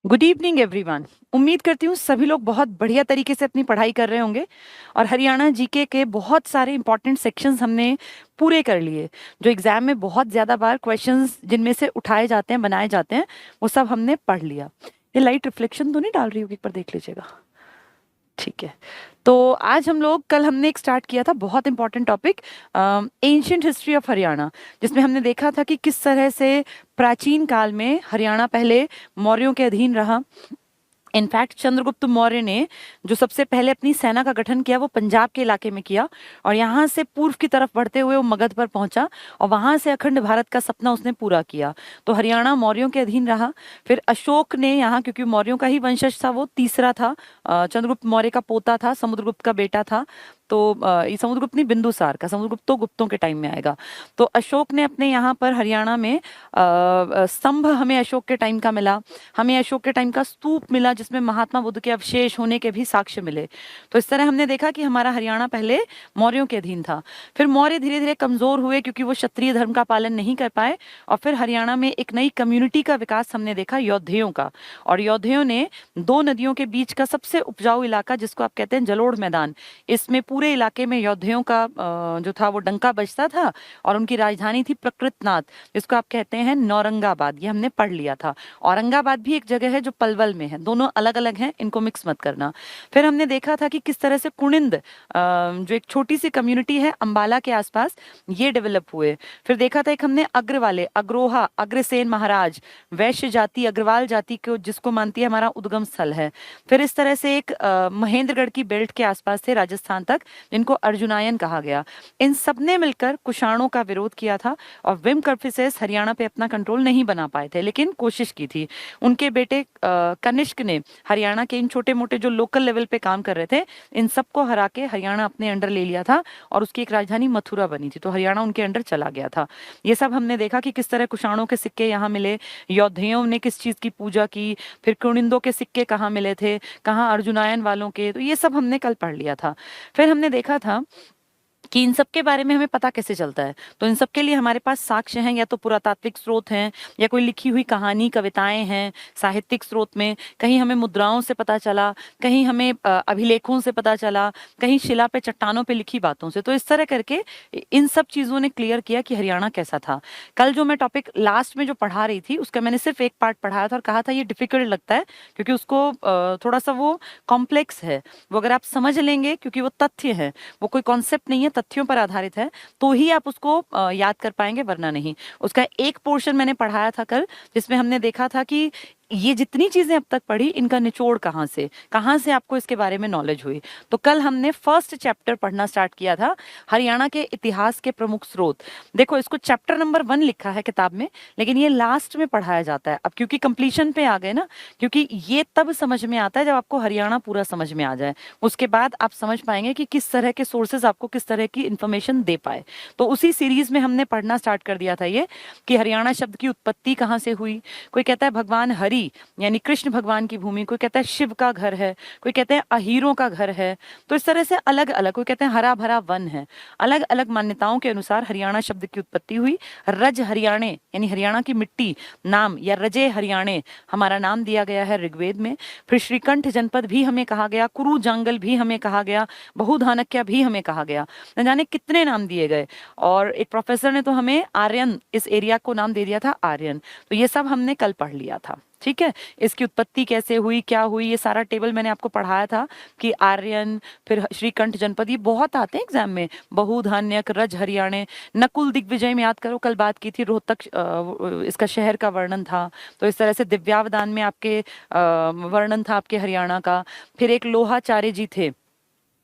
Good evening everyone. उम्मीद करती हूँ सभी लोग बहुत बढ़िया तरीके से अपनी पढ़ाई कर रहे होंगे और हरियाणा जीके के बहुत सारे इंपॉर्टेंट सेक्शंस हमने पूरे कर लिए। जो एग्जाम में बहुत ज़्यादा बार क्वेश्चंस जिनमें से उठाए जाते हैं, बनाए जाते हैं, वो सब हमने पढ़ लिया। ये लाइट रिफ्लेक्शन तो नहीं डाल रही होगी, एक बार देख लीजिएगा। ठीक है, तो आज हम लोग, कल हमने एक स्टार्ट किया था बहुत important topic, ancient history of Haryana, जिसमें हमने देखा था कि किस तरह से प्राचीन काल में हरियाणा पहले मौर्यों के अधीन रहा। इनफैक्ट चंद्रगुप्त मौर्य ने जो सबसे पहले अपनी सेना का गठन किया वो पंजाब के इलाके में किया और यहाँ से पूर्व की तरफ बढ़ते हुए वो मगध पर पहुंचा और वहां से अखंड भारत का सपना उसने पूरा किया। तो हरियाणा मौर्यों के अधीन रहा। फिर अशोक ने यहाँ, क्योंकि मौर्यों का ही वंशज था, वो तीसरा था, चंद्रगुप्त मौर्य का पोता था, समुद्रगुप्त का बेटा था। तो ये समुद्रगुप्त नहीं, बिंदुसार का, समुद्रगुप्त तो गुप्तों के टाइम में आएगा। तो अशोक ने अपने यहाँ पर हरियाणा में स्तंभ हमें अशोक के टाइम का मिला, हमें अशोक के टाइम का स्तूप मिला जिसमें महात्मा बुद्ध के अवशेष होने के भी साक्ष्य मिले। तो इस तरह हमने देखा कि हमारा हरियाणा पहले मौर्यों के अधीन था। फिर मौर्य धीरे धीरे कमजोर हुए क्योंकि वो क्षत्रिय धर्म का पालन नहीं कर पाए और फिर हरियाणा में एक नई कम्युनिटी का विकास हमने देखा, योद्धेयों का। और योद्धेयों ने दो नदियों के बीच का सबसे उपजाऊ इलाका, जिसको आप कहते हैं जलोढ़ मैदान, इसमें पूरे इलाके में योद्धेयों का जो था वो डंका बजता था और उनकी राजधानी थी प्रकृतनाथ, जिसको आप कहते हैं नौरंगाबाद। ये हमने पढ़ लिया था। औरंगाबाद भी एक जगह है जो पलवल में है, दोनों अलग अलग हैं, इनको मिक्स मत करना। फिर हमने देखा था कि किस तरह से कुनिंद, जो एक छोटी सी कम्युनिटी है अंबाला के आसपास, ये डेवलप हुए। फिर देखा था एक हमने अग्र वाले, अग्रोहा, अग्रसेन महाराज, वैश्य जाति, अग्रवाल जाति को जिसको मानती है हमारा उद्गम स्थल है। फिर इस तरह से एक महेंद्रगढ़ की बेल्ट के आसपास थे राजस्थान तक, जिनको अर्जुनायन कहा गया। इन सब ने मिलकर कुषाणों का विरोध किया था और विम कर्फिसेस हरियाणा पे अपना कंट्रोल नहीं बना पाए थे, लेकिन कोशिश की थी। उनके बेटे कनिष्क ने हरियाणा के इन छोटे मोटे जो लोकल लेवल पे काम कर रहे थे, इन सबको हरा के हरियाणा अपने अंडर ले लिया था और उसकी एक राजधानी मथुरा बनी थी। तो हरियाणा उनके अंडर चला गया था। ये सब हमने देखा कि किस तरह कुषाणों के सिक्के यहाँ मिले, योद्धेयों ने किस चीज की पूजा की, फिर कुनिंदों के सिक्के कहाँ मिले थे, कहाँ अर्जुनायन वालों के। तो ये सब हमने कल पढ़ लिया था। फिर हमने देखा था कि इन सब के बारे में हमें पता कैसे चलता है। तो इन सब के लिए हमारे पास साक्ष्य हैं, या तो पुरातात्विक स्रोत हैं, या कोई लिखी हुई कहानी, कविताएं हैं साहित्यिक स्रोत में, कहीं हमें मुद्राओं से पता चला, कहीं हमें अभिलेखों से पता चला, कहीं शिला पे, चट्टानों पे लिखी बातों से। तो इस तरह करके इन सब चीजों ने क्लियर किया कि हरियाणा कैसा था। कल जो मैं टॉपिक लास्ट में जो पढ़ा रही थी उसका मैंने सिर्फ एक पार्ट पढ़ाया था और कहा था ये डिफिकल्ट लगता है क्योंकि उसको थोड़ा सा वो कॉम्प्लेक्स है। वो अगर आप समझ लेंगे, क्योंकि वो तथ्य है, वो कोई कॉन्सेप्ट नहीं है, तथ्यों पर आधारित है, तो ही आप उसको याद कर पाएंगे, वरना नहीं। उसका एक पोर्शन मैंने पढ़ाया था कल, जिसमें हमने देखा था कि ये जितनी चीजें अब तक पढ़ी, इनका निचोड़ कहाँ से आपको इसके बारे में नॉलेज हुई। तो कल हमने फर्स्ट चैप्टर पढ़ना स्टार्ट किया था, हरियाणा के इतिहास के प्रमुख स्रोत। देखो, इसको चैप्टर नंबर 1 लिखा है किताब में, लेकिन ये लास्ट में पढ़ाया जाता है अब, क्योंकि कंप्लीशन पे आ गए ना। क्योंकि ये तब समझ में आता है जब आपको हरियाणा पूरा समझ में आ जाए, उसके बाद आप समझ पाएंगे कि किस तरह के सोर्सेज आपको किस तरह की इंफॉर्मेशन दे पाए। तो उसी सीरीज में हमने पढ़ना स्टार्ट कर दिया था ये, कि हरियाणा शब्द की उत्पत्ति कहाँ से हुई। कोई कहता है भगवान हरि यानी कृष्ण भगवान की भूमि, कोई कहता है शिव का घर है, कोई कहते हैं अहीरों का घर है। तो इस तरह से अलग अलग, कोई कहते हैं हरा भरा वन है। अलग अलग मान्यताओं के अनुसार हरियाणा शब्द की उत्पत्ति हुई। रज हरियाणे यानी हरियाणा की मिट्टी नाम, या रजे हरियाणे हमारा नाम दिया गया है ऋग्वेद में। फिर श्रीकंठ जनपद भी हमें कहा गया, कुरु जांगल भी हमें कहा गया, बहुधानक्या भी हमें कहा गया, न जाने कितने नाम दिए गए। और एक प्रोफेसर ने तो हमें आर्यन, इस एरिया को नाम दे दिया था आर्यन। तो ये सब हमने कल पढ़ लिया था। ठीक है, इसकी उत्पत्ति कैसे हुई, क्या हुई, ये सारा टेबल मैंने आपको पढ़ाया था कि आर्यन, फिर श्रीकंठ जनपद, ये बहुत आते हैं एग्जाम में। बहुधान्यक, रज हरियाणे, नकुल दिग्विजय में याद करो, कल बात की थी, रोहतक इसका शहर का वर्णन था। तो इस तरह से दिव्यावदान में आपके वर्णन था आपके हरियाणा का। फिर एक लोहाचार्य जी थे,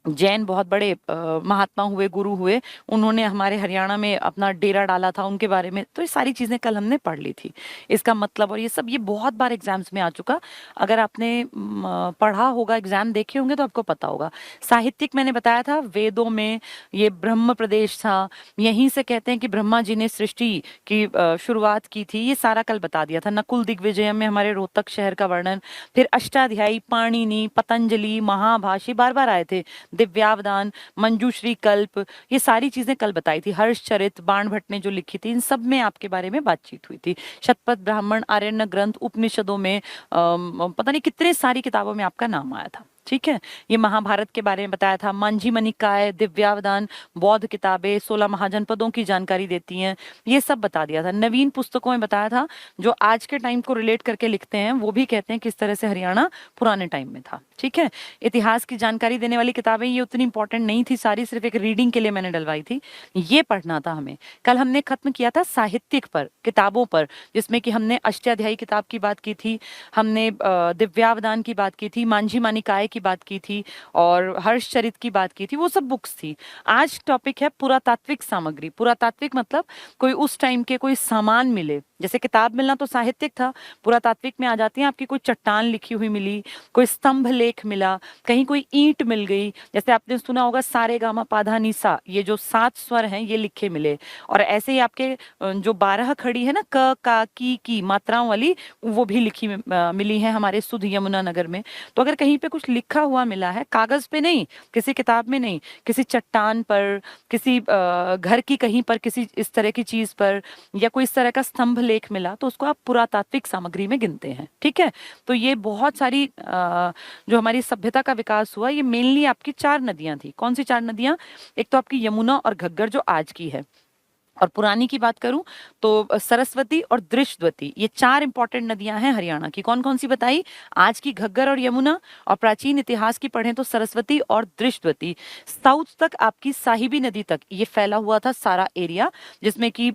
जैन बहुत बड़े महात्मा हुए, गुरु हुए, उन्होंने हमारे हरियाणा में अपना डेरा डाला था, उनके बारे में। तो ये सारी चीजें कल हमने पढ़ ली थी, इसका मतलब। और ये सब ये बहुत बार एग्जाम्स में आ चुका, अगर आपने पढ़ा होगा, एग्जाम देखे होंगे तो आपको पता होगा। साहित्यिक मैंने बताया था, वेदों में ये ब्रह्म प्रदेश था, यहीं से कहते हैं कि ब्रह्मा जी ने सृष्टि की शुरुआत की थी, ये सारा कल बता दिया था। नकुल दिग्विजय में हमारे रोहतक शहर का वर्णन। फिर अष्टाध्यायी, पाणिनि, पतंजलि, महाभाष्य बार बार आए थे। दिव्यावदान, मंजूश्री कल्प, ये सारी चीजें कल बताई थी। हर्षचरित बाण भट्ट ने जो लिखी थी, इन सब में आपके बारे में बातचीत हुई थी। शतपथ ब्राह्मण, आर्यण्य ग्रंथ, उपनिषदों में पता नहीं कितने सारी किताबों में आपका नाम आया था। ठीक है, ये महाभारत के बारे में बताया था, मांझी निकाय, दिव्यावदान, बौद्ध किताबें, 16 महाजनपदों की जानकारी देती हैं, ये सब बता दिया था। नवीन पुस्तकों में बताया था, जो आज के टाइम को रिलेट करके लिखते हैं वो भी कहते हैं किस तरह से हरियाणा पुराने टाइम में था। ठीक है, इतिहास की जानकारी देने वाली किताबें ये उतनी इंपॉर्टेंट नहीं थी सारी, सिर्फ एक रीडिंग के लिए मैंने डलवाई थी। ये पढ़ना था हमें। कल हमने खत्म किया था साहित्यिक पर, किताबों पर, जिसमें कि हमने अष्टाध्यायी किताब की बात की थी, हमने दिव्यावदान की बात की थी, मांझी निकाय की बात की थी और हर्षचरित की बात की थी, वो सब बुक्स थी। आज टॉपिक है पुरातात्विक सामग्री। पुरातात्विक मतलब कोई उस टाइम के कोई सामान मिले, जैसे किताब मिलना तो साहित्यिक था, पुरातात्विक में आ जाती है आपकी कोई चट्टान लिखी हुई मिली, कोई स्तंभ लेख मिला, कहीं कोई ईंट मिल गई। जैसे आपने सुना होगा सारे गामा पाधा निसा, ये जो 7 स्वर हैं ये लिखे मिले। और ऐसे ही आपके जो 12 खड़ी है ना, क का की मात्राओं वाली, वो भी लिखी मिली है हमारे सुध यमुना नगर में। तो अगर कहीं पे कुछ लिखा हुआ मिला है, कागज पे नहीं, किसी किताब में नहीं, किसी चट्टान पर, किसी घर की कहीं पर, किसी इस तरह की चीज पर, या कोई इस तरह का स्तंभ लेख मिला, तो उसको आप पुरातात्विक सामग्री में गिनते हैं। ठीक है, तो ये बहुत सारी जो हमारी सभ्यता का विकास हुआ, ये मेनली आपकी 4 नदियां थी। कौन सी 4 नदियां? एक तो आपकी यमुना और घग्गर जो आज की है, और पुरानी की बात करूं तो सरस्वती और दृश्यवती, ये 4 इंपॉर्टेंट नदियां हैं हरियाणा की। कौन कौन सी बताई? आज की घग्गर और यमुना, और प्राचीन इतिहास की पढ़ें तो सरस्वती और दृश्यवती। साउथ तक आपकी साहिबी नदी तक ये फैला हुआ था सारा एरिया, जिसमें कि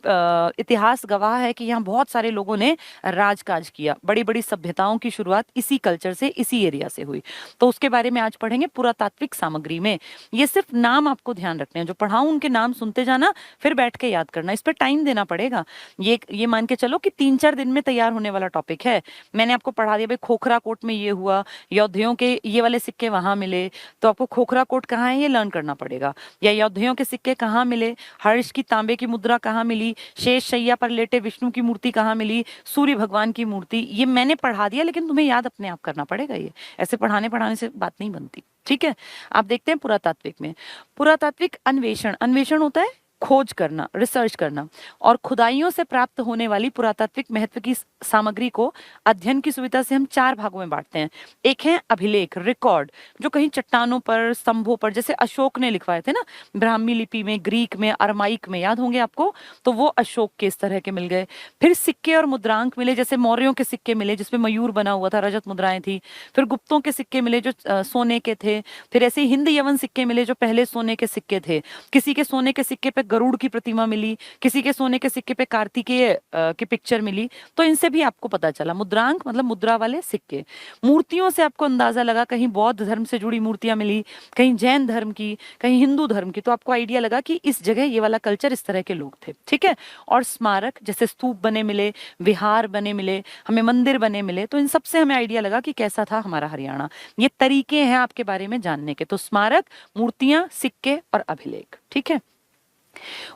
इतिहास गवाह है कि यहाँ बहुत सारे लोगों ने राजकाज किया, बड़ी बड़ी सभ्यताओं की शुरुआत इसी कल्चर से, इसी एरिया से हुई। तो उसके बारे में आज पढ़ेंगे पुरातात्विक सामग्री में। ये सिर्फ नाम आपको ध्यान रखने हैं, जो पढ़ाऊं उनके नाम सुनते जाना, फिर बैठ के याद करना, इस पे टाइम देना पड़ेगा। ये मान के चलो कि 3-4 दिन में तैयार होने वाला टॉपिक है। मैंने आपको पढ़ा दिया भाई खोखरा कोट में ये हुआ, योद्धियों के ये वाले सिक्के वहां मिले, तो आपको खोखरा कोट कहाँ है ये लर्न करना पड़ेगा। या योद्धियों के सिक्के कहाँ मिले, हर्ष की तांबे की मुद्रा कहाँ मिली, शेष शैया पर लेटे विष्णु की मूर्ति कहाँ मिली, सूर्य भगवान की मूर्ति, ये मैंने पढ़ा दिया, लेकिन तुम्हें याद अपने आप करना पड़ेगा। ये ऐसे पढ़ाने से बात नहीं बनती। ठीक है, आप देखते हैं पुरातात्विक में, पुरातात्विक अन्वेषण, अन्वेषण होता है खोज करना, रिसर्च करना, और खुदाइयों से प्राप्त होने वाली पुरातात्विक महत्व की सामग्री को अध्ययन की सुविधा से हम 4 भागों में बांटते हैं। एक है अभिलेख, रिकॉर्ड, जो कहीं चट्टानों पर, स्तंभों पर, जैसे अशोक ने लिखवाए थे ना, ब्राह्मी लिपि में, ग्रीक में, अरमाइक में, याद होंगे आपको, तो वो अशोक के इस तरह के मिल गए। फिर सिक्के और मुद्रांक मिले, जैसे मौर्यों के सिक्के मिले जिसमें मयूर बना हुआ था, रजत मुद्राएं थी। फिर गुप्तों के सिक्के मिले जो सोने के थे। फिर ऐसे हिंद यवन सिक्के मिले जो पहले सोने के सिक्के थे। किसी के सोने के सिक्के पे गरुड़ की प्रतिमा मिली, किसी के सोने के सिक्के पे कार्तिकेय की पिक्चर मिली। तो इनसे भी आपको पता चला, मुद्रांक मतलब मुद्रा वाले सिक्के। मूर्तियों से आपको अंदाजा लगा, कहीं बौद्ध धर्म से जुड़ी मूर्तियां मिली, कहीं जैन धर्म की, कहीं हिंदू धर्म की, तो आपको आइडिया लगा कि इस जगह ये वाला कल्चर, इस तरह के लोग थे। ठीक है, और स्मारक, जैसे स्तूप बने मिले, विहार बने मिले, हमें मंदिर बने मिले, तो इन सब से हमें आइडिया लगा कि कैसा था हमारा हरियाणा। ये तरीके हैं आपके बारे में जानने के, तो स्मारक, मूर्तियां, सिक्के और अभिलेख। ठीक है,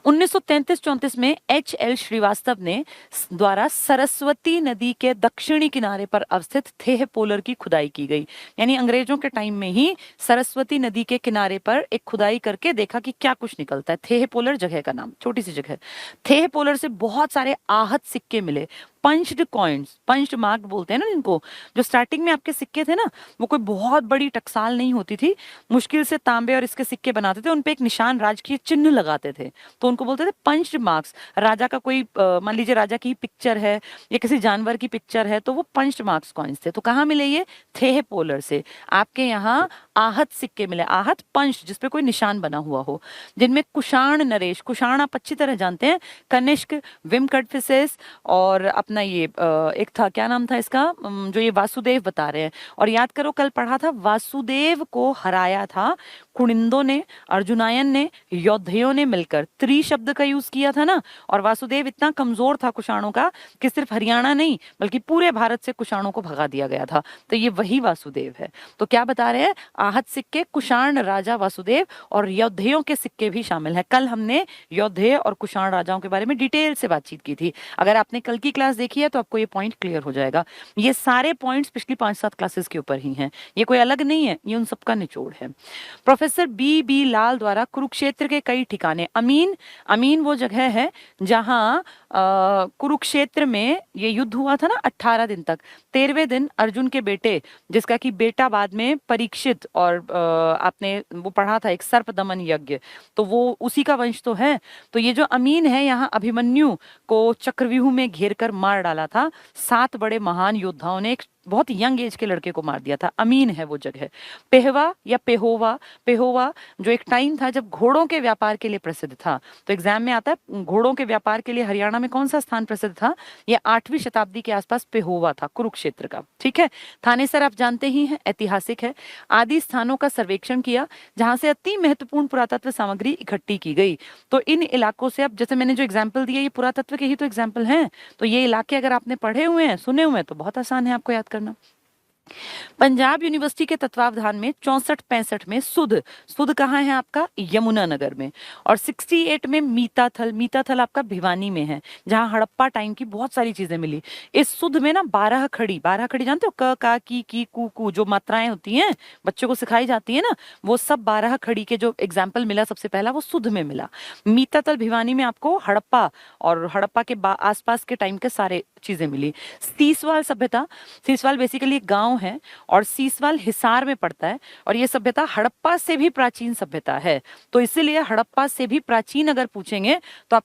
1933-34 में H.L. श्रीवास्तव ने द्वारा सरस्वती नदी के दक्षिणी किनारे पर अवस्थित थेह पोलर की खुदाई की गई। यानी अंग्रेजों के टाइम में ही सरस्वती नदी के किनारे पर एक खुदाई करके देखा कि क्या कुछ निकलता है। थेह पोलर जगह का नाम, छोटी सी जगह। थेह पोलर से बहुत सारे आहत सिक्के मिले, पंच्ड कॉइन्स, पंच्ड मार्क बोलते हैं ना इनको। जो स्टार्टिंग में आपके सिक्के थे ना, वो कोई बहुत बड़ी टकसाल नहीं होती थी, मुश्किल से तांबे और इसके सिक्के बनाते थे, उनपे एक निशान, राजकीय चिन्ह लगाते थे, तो उनको बोलते थे पंच्ड मार्क्स। राजा का कोई मान लीजिए राजा की पिक्चर है या किसी जानवर की पिक्चर है, तो वो पंच्ड मार्क्स कॉइन्स थे। तो कहाँ मिले ये? थेह पोलर से। आपके यहाँ आहत सिक्के मिले, आहत पंच जिसपे कोई निशान बना हुआ हो, जिनमें कुषाण नरेश, कुषाण आप अच्छी तरह जानते हैं, कनिष्क, विमकटफिसेस, और अपना ये एक था, क्या नाम था इसका, जो ये वासुदेव बता रहे हैं। और याद करो कल पढ़ा था, वासुदेव को हराया था कुणिंदों ने, अर्जुनायन ने, योद्धयों ने मिलकर। त्रि शब्द का यूज किया था ना, और वासुदेव इतना कमजोर था कुषाणों का कि सिर्फ हरियाणा नहीं बल्कि पूरे भारत से कुषाणों को भगा दिया गया था। तो ये वही वासुदेव है। तो क्या बता रहे हैं, आहत सिक्के, कुषाण राजा वासुदेव, और योद्धयों के सिक्के भी शामिल हैं। कल हमने योद्धेय और कुषाण राजाओं के बारे में डिटेल से बातचीत की थी। अगर आपने कल की क्लास देखी है तो आपको ये पॉइंट क्लियर हो जाएगा। ये सारे पॉइंट्स पिछली 5-7 क्लासेस के ऊपर ही हैं, ये कोई अलग नहीं है, ये उन सबका निचोड़ है। प्रोफेसर बी लाल द्वारा कुरुक्षेत्र के कई ठिकाने, अमीन, अमीन वो जगह है जहां कुरुक्षेत्र में ये युद्ध हुआ था ना 18 दिन तक। 13वें दिन अर्जुन के बेटे, जिसका कि बेटा बाद में परीक्षित, और आपने वो पढ़ा था एक सर्प दमन यज्ञ, तो वो उसी का वंश तो है। तो ये जो अमीन है यहाँ अभिमन्यु को चक्रव्यूह में घेर कर मार डाला था। 7 बड़े महान योद्धाओं ने एक बहुत यंग एज के लड़के को मार दिया था। अमीन है वो जगह। पेहवा या पेहोवा, पेहोवा जो एक टाइम था जब घोड़ों के व्यापार के लिए प्रसिद्ध था। तो एग्जाम में आता है घोड़ों के व्यापार के लिए हरियाणा में कौन सा स्थान प्रसिद्ध था? ये 8वीं शताब्दी के आसपास पेहोवा था, कुरुक्षेत्र का। ठीक है। थानेसर आप जानते ही हैं, ऐतिहासिक है। आदि स्थानों का सर्वेक्षण किया जहां से अति महत्वपूर्ण पुरातत्व सामग्री इकट्ठी की गई। तो इन इलाकों से, अब जैसे मैंने जो एग्जाम्पल दिया ये पुरातत्व के ही तो एग्जाम्पल हैं, तो ये इलाके अगर आपने पढ़े हुए हैं, सुने हुए हैं, तो बहुत आसान है आपको याद करना। पंजाब यूनिवर्सिटी के तत्वावधान में 64-65 में सुध, सुध कहाँ है आपका? यमुनानगर में। और 68 में मीताथल, मीताथल आपका भिवानी में है, जहां हड़प्पा टाइम की बहुत सारी चीजें मिली। इस सुध में ना 12 खड़ी, 12 खड़ी जानते हो, क का की कू कू, जो मात्राएं होती हैं बच्चों को सिखाई जाती है ना, वो सब 12 खड़ी के जो एग्जाम्पल मिला सबसे पहला वो सुध में मिला। मीताथल भिवानी में आपको हड़प्पा और हड़प्पा के आसपास के टाइम के सारे चीजें मिली। सीसवाल सभ्यता, सीसवाल बेसिकली एक गांव है और सीसवाल हिसार में पड़ता है, और ये सभ्यता हड़प्पा से भी प्राचीन सभ्यता है। तो इसीलिए हड़प्पा से भी प्राचीन अगर पूछेंगे तो आप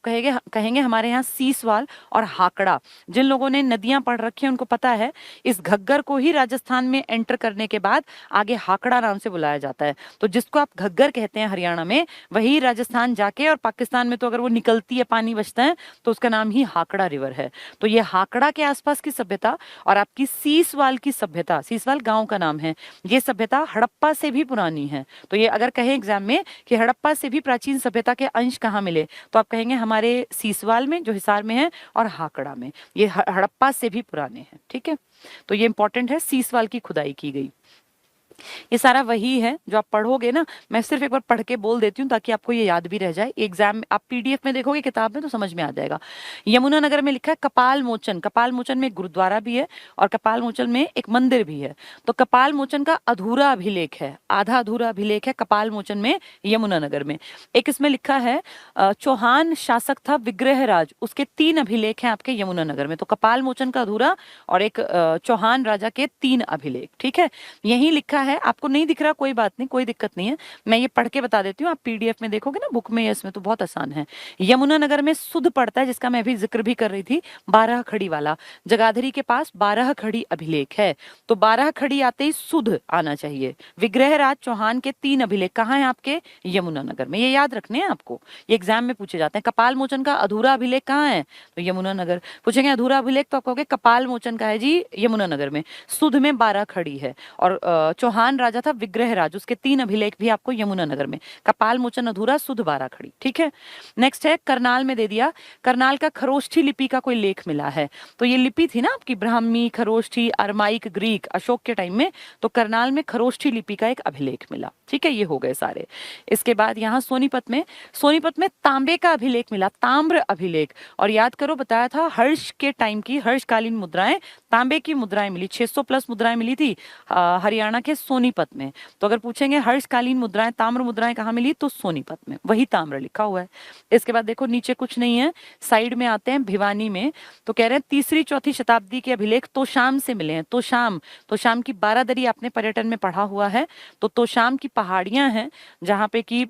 कहेंगे हमारे यहाँ सीसवाल और हाकड़ा। जिन लोगों ने नदियां पढ़ रखी हैं उनको पता है, इस घग्गर को ही राजस्थान में एंटर करने के बाद आगे हाकड़ा नाम से बुलाया जाता है। तो जिसको आप घग्गर कहते हैं हरियाणा में, वही राजस्थान जाके, और पाकिस्तान में तो अगर वो निकलती है, पानी बचता है, तो उसका नाम ही हाकड़ा रिवर है। तो ये हाकड़ा के आसपास की सभ्यता और आपकी सीसवाल की सभ्यता, सीसवाल गांव का नाम है, ये सभ्यता हड़प्पा से भी पुरानी है। तो ये अगर कहें एग्जाम में कि हड़प्पा से भी प्राचीन सभ्यता के अंश कहाँ मिले, तो आप कहेंगे हमारे सीसवाल में जो हिसार में है, और हाकड़ा में। ये हड़प्पा से भी पुराने हैं। ठीक है, तो ये इंपॉर्टेंट है, सीसवाल की खुदाई की गई। ये सारा वही है जो आप पढ़ोगे ना, मैं सिर्फ एक बार पढ़ के बोल देती हूँ ताकि आपको ये याद भी रह जाए। एग्जाम आप पीडीएफ में देखोगे, किताब में, तो समझ में आ जाएगा। यमुनानगर में लिखा है कपाल मोचन, कपाल मोचन में एक गुरुद्वारा भी है और कपाल मोचन में एक मंदिर भी है। तो कपाल मोचन का अधूरा अभिलेख है, आधा अधूरा अभिलेख है कपाल मोचन में, यमुनानगर में। एक इसमें लिखा है चौहान शासक था विग्रहराज, उसके 3 अभिलेख हैं आपके यमुनानगर में। तो कपाल मोचन का अधूरा और एक चौहान राजा के 3 अभिलेख। ठीक है, यही लिखा है, आपको नहीं दिख रहा कोई बात नहीं, कोई दिक्कत नहीं है, मैं ये पढ़ के बता देती हूँ। आप पीडीएफ में देखोगे ना, बुक में या इसमें, तो बहुत आसान है। यमुनानगर में सुध पड़ता है, जिसका मैं अभी जिक्र भी कर रही थी, 12 खड़ी वाला। जगाधरी के पास 12 खड़ी अभिलेख है, तो 12 खड़ी आते ही सुध आना चाहिए। विग्रहराज चौहान के 3 अभिलेख कहाँ है आपके? यमुनानगर में। ये याद रखने हैं आपको, ये एग्जाम में पूछे जाते हैं। कपाल मोचन का अधूरा अभिलेख कहाँ है? तो यमुनानगर। पूछेंगे अधूरा अभिलेख, तो आप कहोगे कपाल मोचन का है जी यमुनानगर में। सुध में 12 खड़ी है, और चौहान राजा था विग्रहराज, उसके 3 अभिलेख भी आपको यमुनानगर में। कपाल मोचन अधूरा, सुध 12 खड़ी। ठीक है, नेक्स्ट है करनाल में दे दिया, करनाल का खरोष्ठी लिपि का कोई लेख मिला है। तो ये लिपि थी ना आपकी ब्राह्मी, खरोष्ठी, अरमाइक, ग्रीक, अशोक के टाइम में, तो करनाल में खरोष्ठी लिपि का एक अभिलेख मिला। ठीक है, ये हो गए सारे। इसके बाद यहाँ सोनीपत में, सोनीपत में तांबे का अभिलेख मिला, ताम्र अभिलेख। और याद करो, बताया था हर्ष के टाइम की, हर्षकालीन मुद्राएं, तांबे की मुद्राएं मिली, 600 प्लस मुद्राएं मिली थी हरियाणा के सोनीपत में। तो अगर पूछेंगे हर्षकालीन मुद्राएं, ताम्र मुद्राएं कहाँ मिली, तो सोनीपत में, वही ताम्र लिखा हुआ है। इसके बाद देखो नीचे कुछ नहीं है, साइड में आते हैं भिवानी में। तो कह रहे हैं 3री-4थी शताब्दी के अभिलेख तोशाम से मिले हैं। तोशाम की 12 दरी आपने पर्यटन में पढ़ा हुआ है। तो तोशाम की पहाड़ियां हैं जहाँ पे की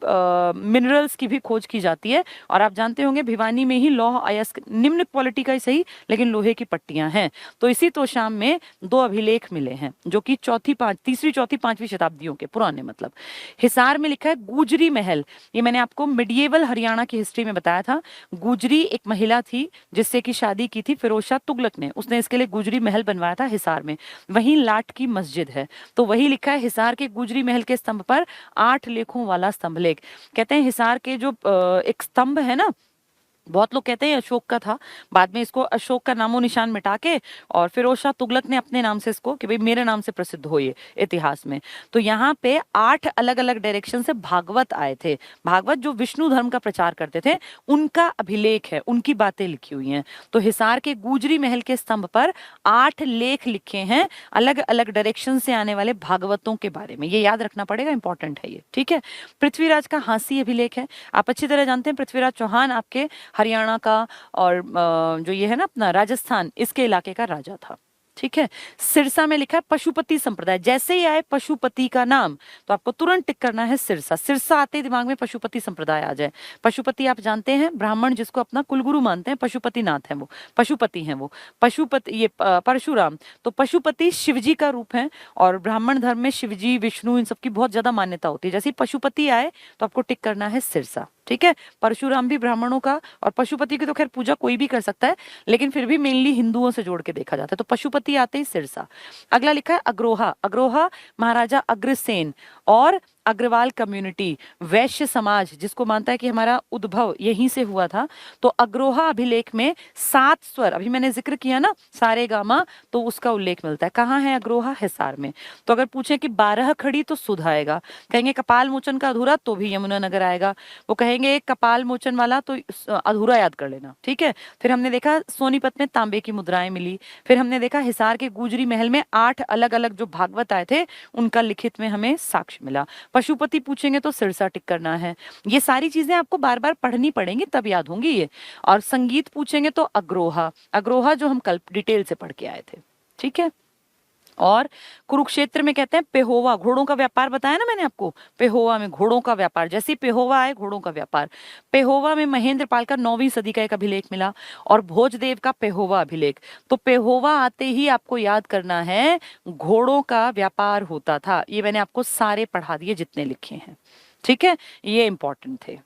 मिनरल्स की भी खोज की जाती है। और आप जानते होंगे भिवानी में ही लौह अयस्क, निम्न क्वालिटी का ही सही, लेकिन लोहे की पट्टियां हैं। तो इसी तोशाम में 2 अभिलेख मिले हैं, जो कि 3री, 4थी, 5वीं शताब्दियों के पुराने। मतलब हिसार में लिखा है गुजरी महल। ये मैंने आपको मिडिएवल हरियाणा की हिस्ट्री में बताया था। गुजरी एक महिला थी जिससे की शादी की थी फिरोज शाह तुगलक ने, उसने इसके लिए गुजरी महल बनवाया था हिसार में। वहीं लाट की मस्जिद है, तो वही लिखा है हिसार के गुजरी महल के स्तंभ पर 8 लेखों वाला स्तंभ लेख। कहते हैं हिसार के जो एक स्तंभ है ना, बहुत लोग कहते हैं अशोक का था, बाद में इसको अशोक का नामो निशान मिटा के और फिरोज शाह तुगलक ने अपने नाम से इसको कि भाई मेरे नाम से प्रसिद्ध हो ये इतिहास में। तो यहाँ पे 8 अलग अलग डायरेक्शन से भागवत आए थे। भागवत जो विष्णु धर्म का प्रचार करते थे उनका अभिलेख है, उनकी बातें लिखी हुई हैं। तो हिसार के गुजरी महल के स्तंभ पर 8 लेख लिखे हैं अलग अलग डायरेक्शन से आने वाले भागवतों के बारे में। ये याद रखना पड़ेगा, इंपॉर्टेंट है ये, ठीक है। पृथ्वीराज का हांसी अभिलेख है, आप अच्छी तरह जानते हैं पृथ्वीराज चौहान आपके हरियाणा का और जो ये है ना अपना राजस्थान, इसके इलाके का राजा था, ठीक है। सिरसा में लिखा है पशुपति संप्रदाय। जैसे ही आए पशुपति का नाम तो आपको तुरंत टिक करना है सिरसा। सिरसा आते ही दिमाग में पशुपति संप्रदाय आ जाए। पशुपति आप जानते हैं ब्राह्मण जिसको अपना कुलगुरु मानते हैं, पशुपति नाथ है वो, पशुपति हैं वो। पशुपति ये परशुराम, तो पशुपति शिवजी का रूप है और ब्राह्मण धर्म में शिवजी विष्णु इन सबकी बहुत ज्यादा मान्यता होती है। जैसे ही पशुपति आए तो आपको टिक करना है सिरसा, ठीक है। परशुराम भी ब्राह्मणों का और पशुपति की तो खैर पूजा कोई भी कर सकता है, लेकिन फिर भी मेनली हिंदुओं से जोड़ के देखा जाता है। तो पशुपति आते ही सिरसा। अगला लिखा है अग्रोहा। अग्रोहा महाराजा अग्रसेन और अग्रवाल कम्युनिटी, वैश्य समाज जिसको मानता है कि हमारा उद्भव यहीं से हुआ था। तो अग्रोहा अभिलेख में 7 स्वर, अभी मैंने जिक्र किया ना सारे गामा, तो उसका उल्लेख मिलता है। कहाँ है अग्रोहा? हिसार में। तो अगर पूछे कि 12 खड़ी तो सुध आएगा, कहेंगे कपाल मोचन का अधूरा तो भी यमुनानगर आएगा, वो कहेंगे कपाल मोचन वाला तो अधूरा याद कर लेना, ठीक है। फिर हमने देखा सोनीपत में तांबे की मुद्राएं मिली। फिर हमने देखा हिसार के गुजरी महल में 8 अलग अलग जो भागवत आए थे उनका लिखित में हमें साक्ष्य मिला। पशुपति पूछेंगे तो सिरसा टिक करना है। ये सारी चीजें आपको बार बार पढ़नी पड़ेंगी तब याद होंगी ये। और संगीत पूछेंगे तो अग्रोहा। अग्रोहा जो हम कल डिटेल से पढ़ के आए थे, ठीक है। और कुरुक्षेत्र में कहते हैं पेहोवा, घोड़ों का व्यापार बताया ना मैंने आपको, पेहोवा में घोड़ों का व्यापार, जैसे पेहोवा आए घोड़ों का व्यापार। पेहोवा में महेंद्रपाल का 9वीं सदी का एक अभिलेख मिला और भोजदेव का पेहोवा अभिलेख। तो पेहोवा आते ही आपको याद करना है घोड़ों का व्यापार होता था। ये मैंने आपको सारे पढ़ा दिए जितने लिखे हैं, ठीक है, ये इंपॉर्टेंट थे।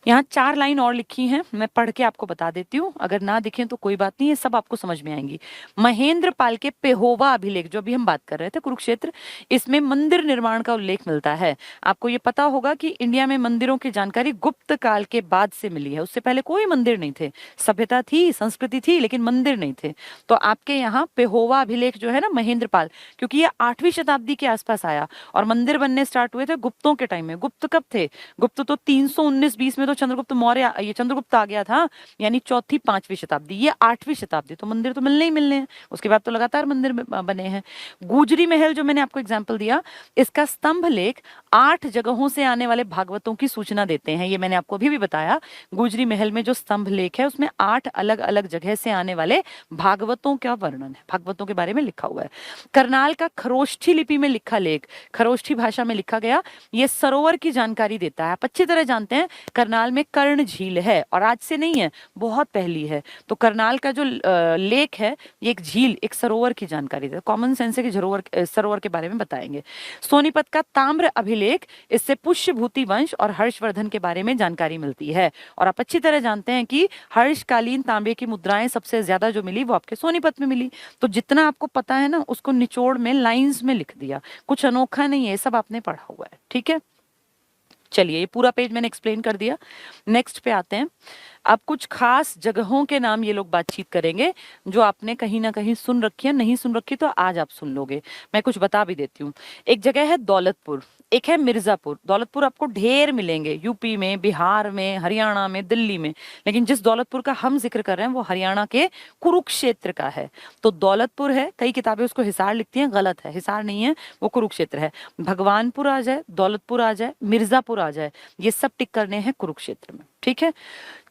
यहाँ 4 लाइन और लिखी हैं, मैं पढ़ के आपको बता देती हूँ, अगर ना दिखें तो कोई बात नहीं, ये सब आपको समझ में आएंगी। महेंद्रपाल के पेहोवा अभिलेख जो अभी हम बात कर रहे थे कुरुक्षेत्र, इसमें मंदिर निर्माण का उल्लेख मिलता है। आपको ये पता होगा कि इंडिया में मंदिरों की जानकारी गुप्त काल के बाद से मिली है, उससे पहले कोई मंदिर नहीं थे। सभ्यता थी, संस्कृति थी, लेकिन मंदिर नहीं थे। तो आपके यहाँ पेहोवा अभिलेख जो है ना महेंद्रपाल, क्योंकि ये 8वीं शताब्दी के आसपास आया और मंदिर बनने स्टार्ट हुए थे गुप्तों के टाइम में। गुप्त कब थे? गुप्त तो 319-20 में तो चंद्रगुप्त मौर्य, ये चंद्रगुप्त आ गया था, यानी 4वीं-5वीं शताब्दी, ये 8वीं शताब्दी। तो मंदिर तो मिलने ही मिलने हैं, उसके बाद तो लगातार मंदिर बने हैं। गुजरी महल जो मैंने आपको एग्जांपल दिया, इसका स्तंभ लेख 8 जगहों से आने वाले भागवतों की सूचना देते हैं। ये मैंने आपको अभी भी बताया, गुजरी महल में जो स्तंभ लेख है उसमें 8 अलग अलग जगह से आने वाले भागवतों का वर्णन है, भागवतों के बारे में लिखा हुआ है। करनाल का खरोष्ठी लिपि में लिखा लेख, खरोष्ठी भाषा में लिखा गया, ये सरोवर की जानकारी देता है। आप अच्छी तरह जानते हैं करनाल में कर्ण झील है और आज से नहीं है, बहुत पहली है। तो करनाल का जो लेक है ये एक झील, एक सरोवर की जानकारी देता है। कॉमन सेंस है कि सरोवर के बारे में बताएंगे। सोनीपत का ताम्र अभिलेख, इससे पुष्यभूति वंश और हर्षवर्धन के बारे में जानकारी मिलती है। और आप अच्छी तरह जानते हैं कि हर्षकालीन तांबे की मुद्राएं सबसे ज्यादा जो मिली वो आपके सोनीपत में मिली। तो जितना आपको पता है ना उसको निचोड़ में लाइंस में लिख दिया, कुछ अनोखा नहीं है, सब आपने पढ़ा हुआ है, ठीक है। चलिए ये पूरा पेज मैंने एक्सप्लेन कर दिया। नेक्स्ट पे आते हैं। अब कुछ खास जगहों के नाम ये लोग बातचीत करेंगे जो आपने कहीं ना कहीं सुन रखी है, नहीं सुन रखी तो आज आप सुन लोगे। मैं कुछ बता भी देती हूँ। एक जगह है दौलतपुर, एक है मिर्जापुर। दौलतपुर आपको ढेर मिलेंगे यूपी में, बिहार में, हरियाणा में, दिल्ली में, लेकिन जिस दौलतपुर का हम जिक्र कर रहे हैं वो हरियाणा के कुरुक्षेत्र का है। तो दौलतपुर है, कई किताबें उसको हिसार लिखती हैं, गलत है, हिसार नहीं है, वो कुरुक्षेत्र है। भगवानपुर आ जाए, दौलतपुर आ जाए, मिर्जापुर आ जाए, ये सब टिक करने हैं कुरुक्षेत्र में, ठीक है।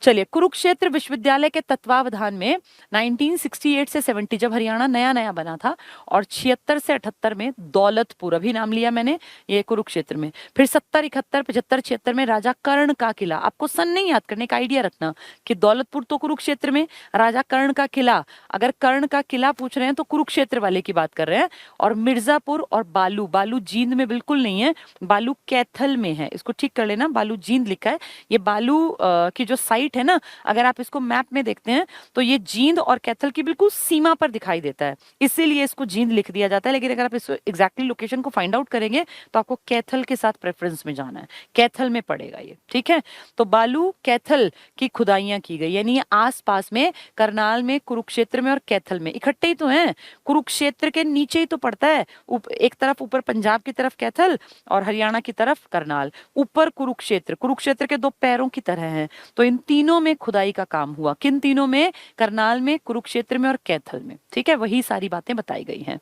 चलिए, कुरुक्षेत्र विश्वविद्यालय के तत्वावधान में 1968 से 70, जब हरियाणा नया नया बना था, और 76 से 78 में दौलतपुर, अभी नाम लिया मैंने, ये कुरुक्षेत्र में। फिर 70, 71, 75, 76 में राजा कर्ण का किला। आपको सन नहीं याद करने का आइडिया रखना कि दौलतपुर तो कुरुक्षेत्र में, राजा कर्ण का किला, अगर कर्ण का किला पूछ रहे हैं तो कुरुक्षेत्र वाले की बात कर रहे हैं। और मिर्जापुर और बालू, बालू जींद में बिल्कुल नहीं है, बालू कैथल में है, इसको ठीक कर लेना, बालू जींद लिखा है। ये बालू की जो साइट है ना, अगर आप इसको मैप में देखते हैं तो ये जींद और कैथल की बिल्कुल सीमा पर दिखाई देता है, इसीलिए इसको जींद लिख दिया जाता है। लेकिन अगर आप इस एग्जैक्टली लोकेशन को फाइंड आउट करेंगे तो आपको कैथल के साथ प्रेफरेंस में जाना है, कैथल में पड़ेगा ये, ठीक है। तो बालू कैथल की खुदाइयां की गई, यानी ये आसपास में करनाल में, कुरुक्षेत्र में और कैथल में इकट्ठे ही तो हैं। कुरुक्षेत्र के नीचे ही तो पड़ता है, एक तरफ ऊपर पंजाब की तरफ कैथल और हरियाणा की तरफ करनाल, ऊपर कुरुक्षेत्र, कुरुक्षेत्र के दो पैरों की तरह हैं। तो इन तीनों में खुदाई का काम हुआ, किन तीनों में? करनाल में, कुरुक्षेत्र में और कैथल में, ठीक है। वही सारी बातें बताई गई हैं।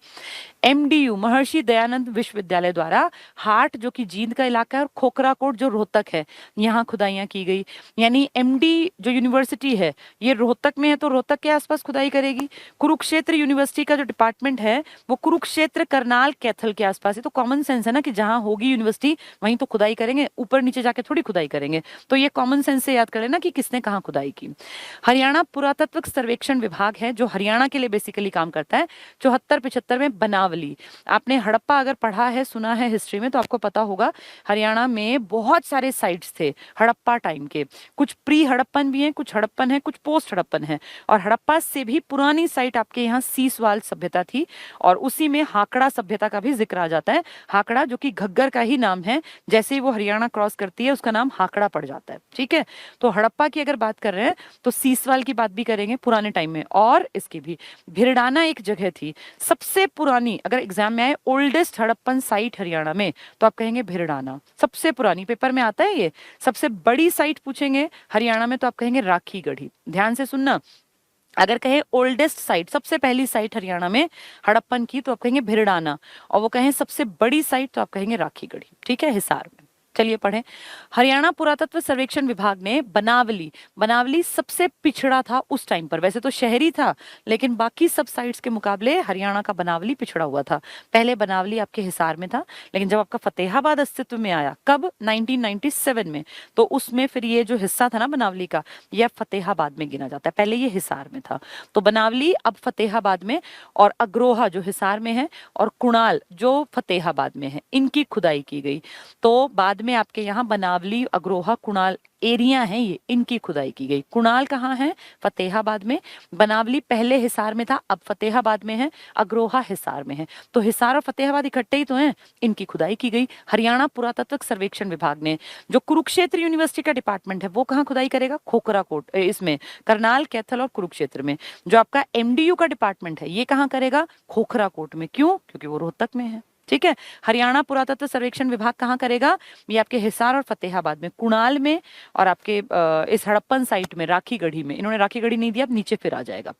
MDU महर्षि दयानंद विश्वविद्यालय द्वारा हाट जो कि जींद का इलाका है और खोखराकोट जो रोहतक है, यहाँ खुदाइयां की गई। यानी MD जो यूनिवर्सिटी है ये रोहतक में है, तो रोहतक के आसपास खुदाई करेगी। कुरुक्षेत्र यूनिवर्सिटी का जो डिपार्टमेंट है वो कुरुक्षेत्र, करनाल, कैथल के आसपास है। तो कॉमन सेंस है ना कि जहां होगी यूनिवर्सिटी वहीं तो खुदाई करेंगे, ऊपर नीचे जाके थोड़ी खुदाई करेंगे। तो ये कॉमन सेंस से याद कर लेना कि किसने कहाँ खुदाई की। हरियाणा पुरातत्व सर्वेक्षण विभाग है जो हरियाणा के लिए बेसिकली काम करता है। 74-75 में बनावली, आपने हड़प्पा अगर पढ़ा है, सुना है हिस्ट्री में, तो आपको पता होगा हरियाणा में बहुत सारे साइट्स थे हड़प्पा टाइम के। कुछ प्री हड़प्पन भी हैं, कुछ हड़प्पन है, कुछ पोस्ट हड़प्पन है। और हड़प्पा से भी पुरानी साइट आपके यहाँ सीसवाल सभ्यता थी, और उसी में हाकड़ा सभ्यता का भी जिक्र आ जाता है। हाकड़ा जो कि घग्गर का ही नाम है, जैसे ही वो हरियाणा क्रॉस करती है उसका नाम हाकड़ा पड़ जाता है, ठीक है। तो हड़प्पा की अगर बात कर रहे हैं तो सीसवाल की बात भी करेंगे पुराने टाइम में। और इसकी भी भिरडाना एक जगह थी सबसे पुरानी, अगर एग्जाम में आए ओल्डेस्ट हड़प्पन साइट हरियाणा में तो आप कहेंगे भिरडाना, सबसे पुरानी, पेपर में आता है ये। सबसे बड़ी साइट पूछेंगे हरियाणा में तो आप कहेंगे राखी गढ़ी। ध्यान से सुनना, अगर कहे ओल्डेस्ट साइट, सबसे पहली साइट हरियाणा में हड़प्पन की, तो आप कहेंगे भिरडाना, और वो कहें सबसे बड़ी साइट तो आप कहेंगे राखी गढ़ी, ठीक है, हिसार में। चलिए पढ़ें। हरियाणा पुरातत्व सर्वेक्षण विभाग ने बनावली, बनावली सबसे पिछड़ा था उस टाइम पर, वैसे तो शहरी था लेकिन बाकी सब साइट्स के मुकाबले हरियाणा का बनावली पिछड़ा हुआ था। पहले बनावली आपके हिसार में था, लेकिन जब आपका फतेहाबाद अस्तित्व में आया, कब? 1997 में, तो उसमें फिर ये जो हिस्सा था ना बनावली का, यह फतेहाबाद में गिना जाता है, पहले ये हिसार में था। तो बनावली अब फतेहाबाद में, और अग्रोहा जो हिसार में है और कुणाल जो फतेहाबाद में है, इनकी खुदाई की गई। तो बाद में आपके यहाँ बनावली, अग्रोहा, कुणाल एरिया हैं ये, इनकी खुदाई की गई। कुणाल कहाँ है? फतेहाबाद में। बनावली पहले हिसार में था, अब फतेहाबाद में है। अग्रोहा हिसार में है। तो हिसार और फतेहाबाद इकट्ठे ही तो हैं, इनकी खुदाई की गई। हरियाणा पुरातत्व सर्वेक्षण विभाग ने, जो कुरुक्षेत्र यूनिवर्सिटी का डिपार्टमेंट है, वो कहाँ खुदाई करेगा? खोखराकोट, इसमें करनाल, कैथल और कुरुक्षेत्र में। जो आपका MDU का डिपार्टमेंट है ये कहाँ करेगा? खोखराकोट में। क्यों? क्योंकि वो रोहतक में है, ठीक है। हरियाणा पुरातत्व सर्वेक्षण विभाग कहाँ करेगा? ये आपके हिसार और फतेहाबाद में, कुणाल में, और आपके इस हड़प्पन साइट में, राखी गढ़ी में। इन्होंने राखी गढ़ी नहीं दिया, अब नीचे फिर आ जाएगा।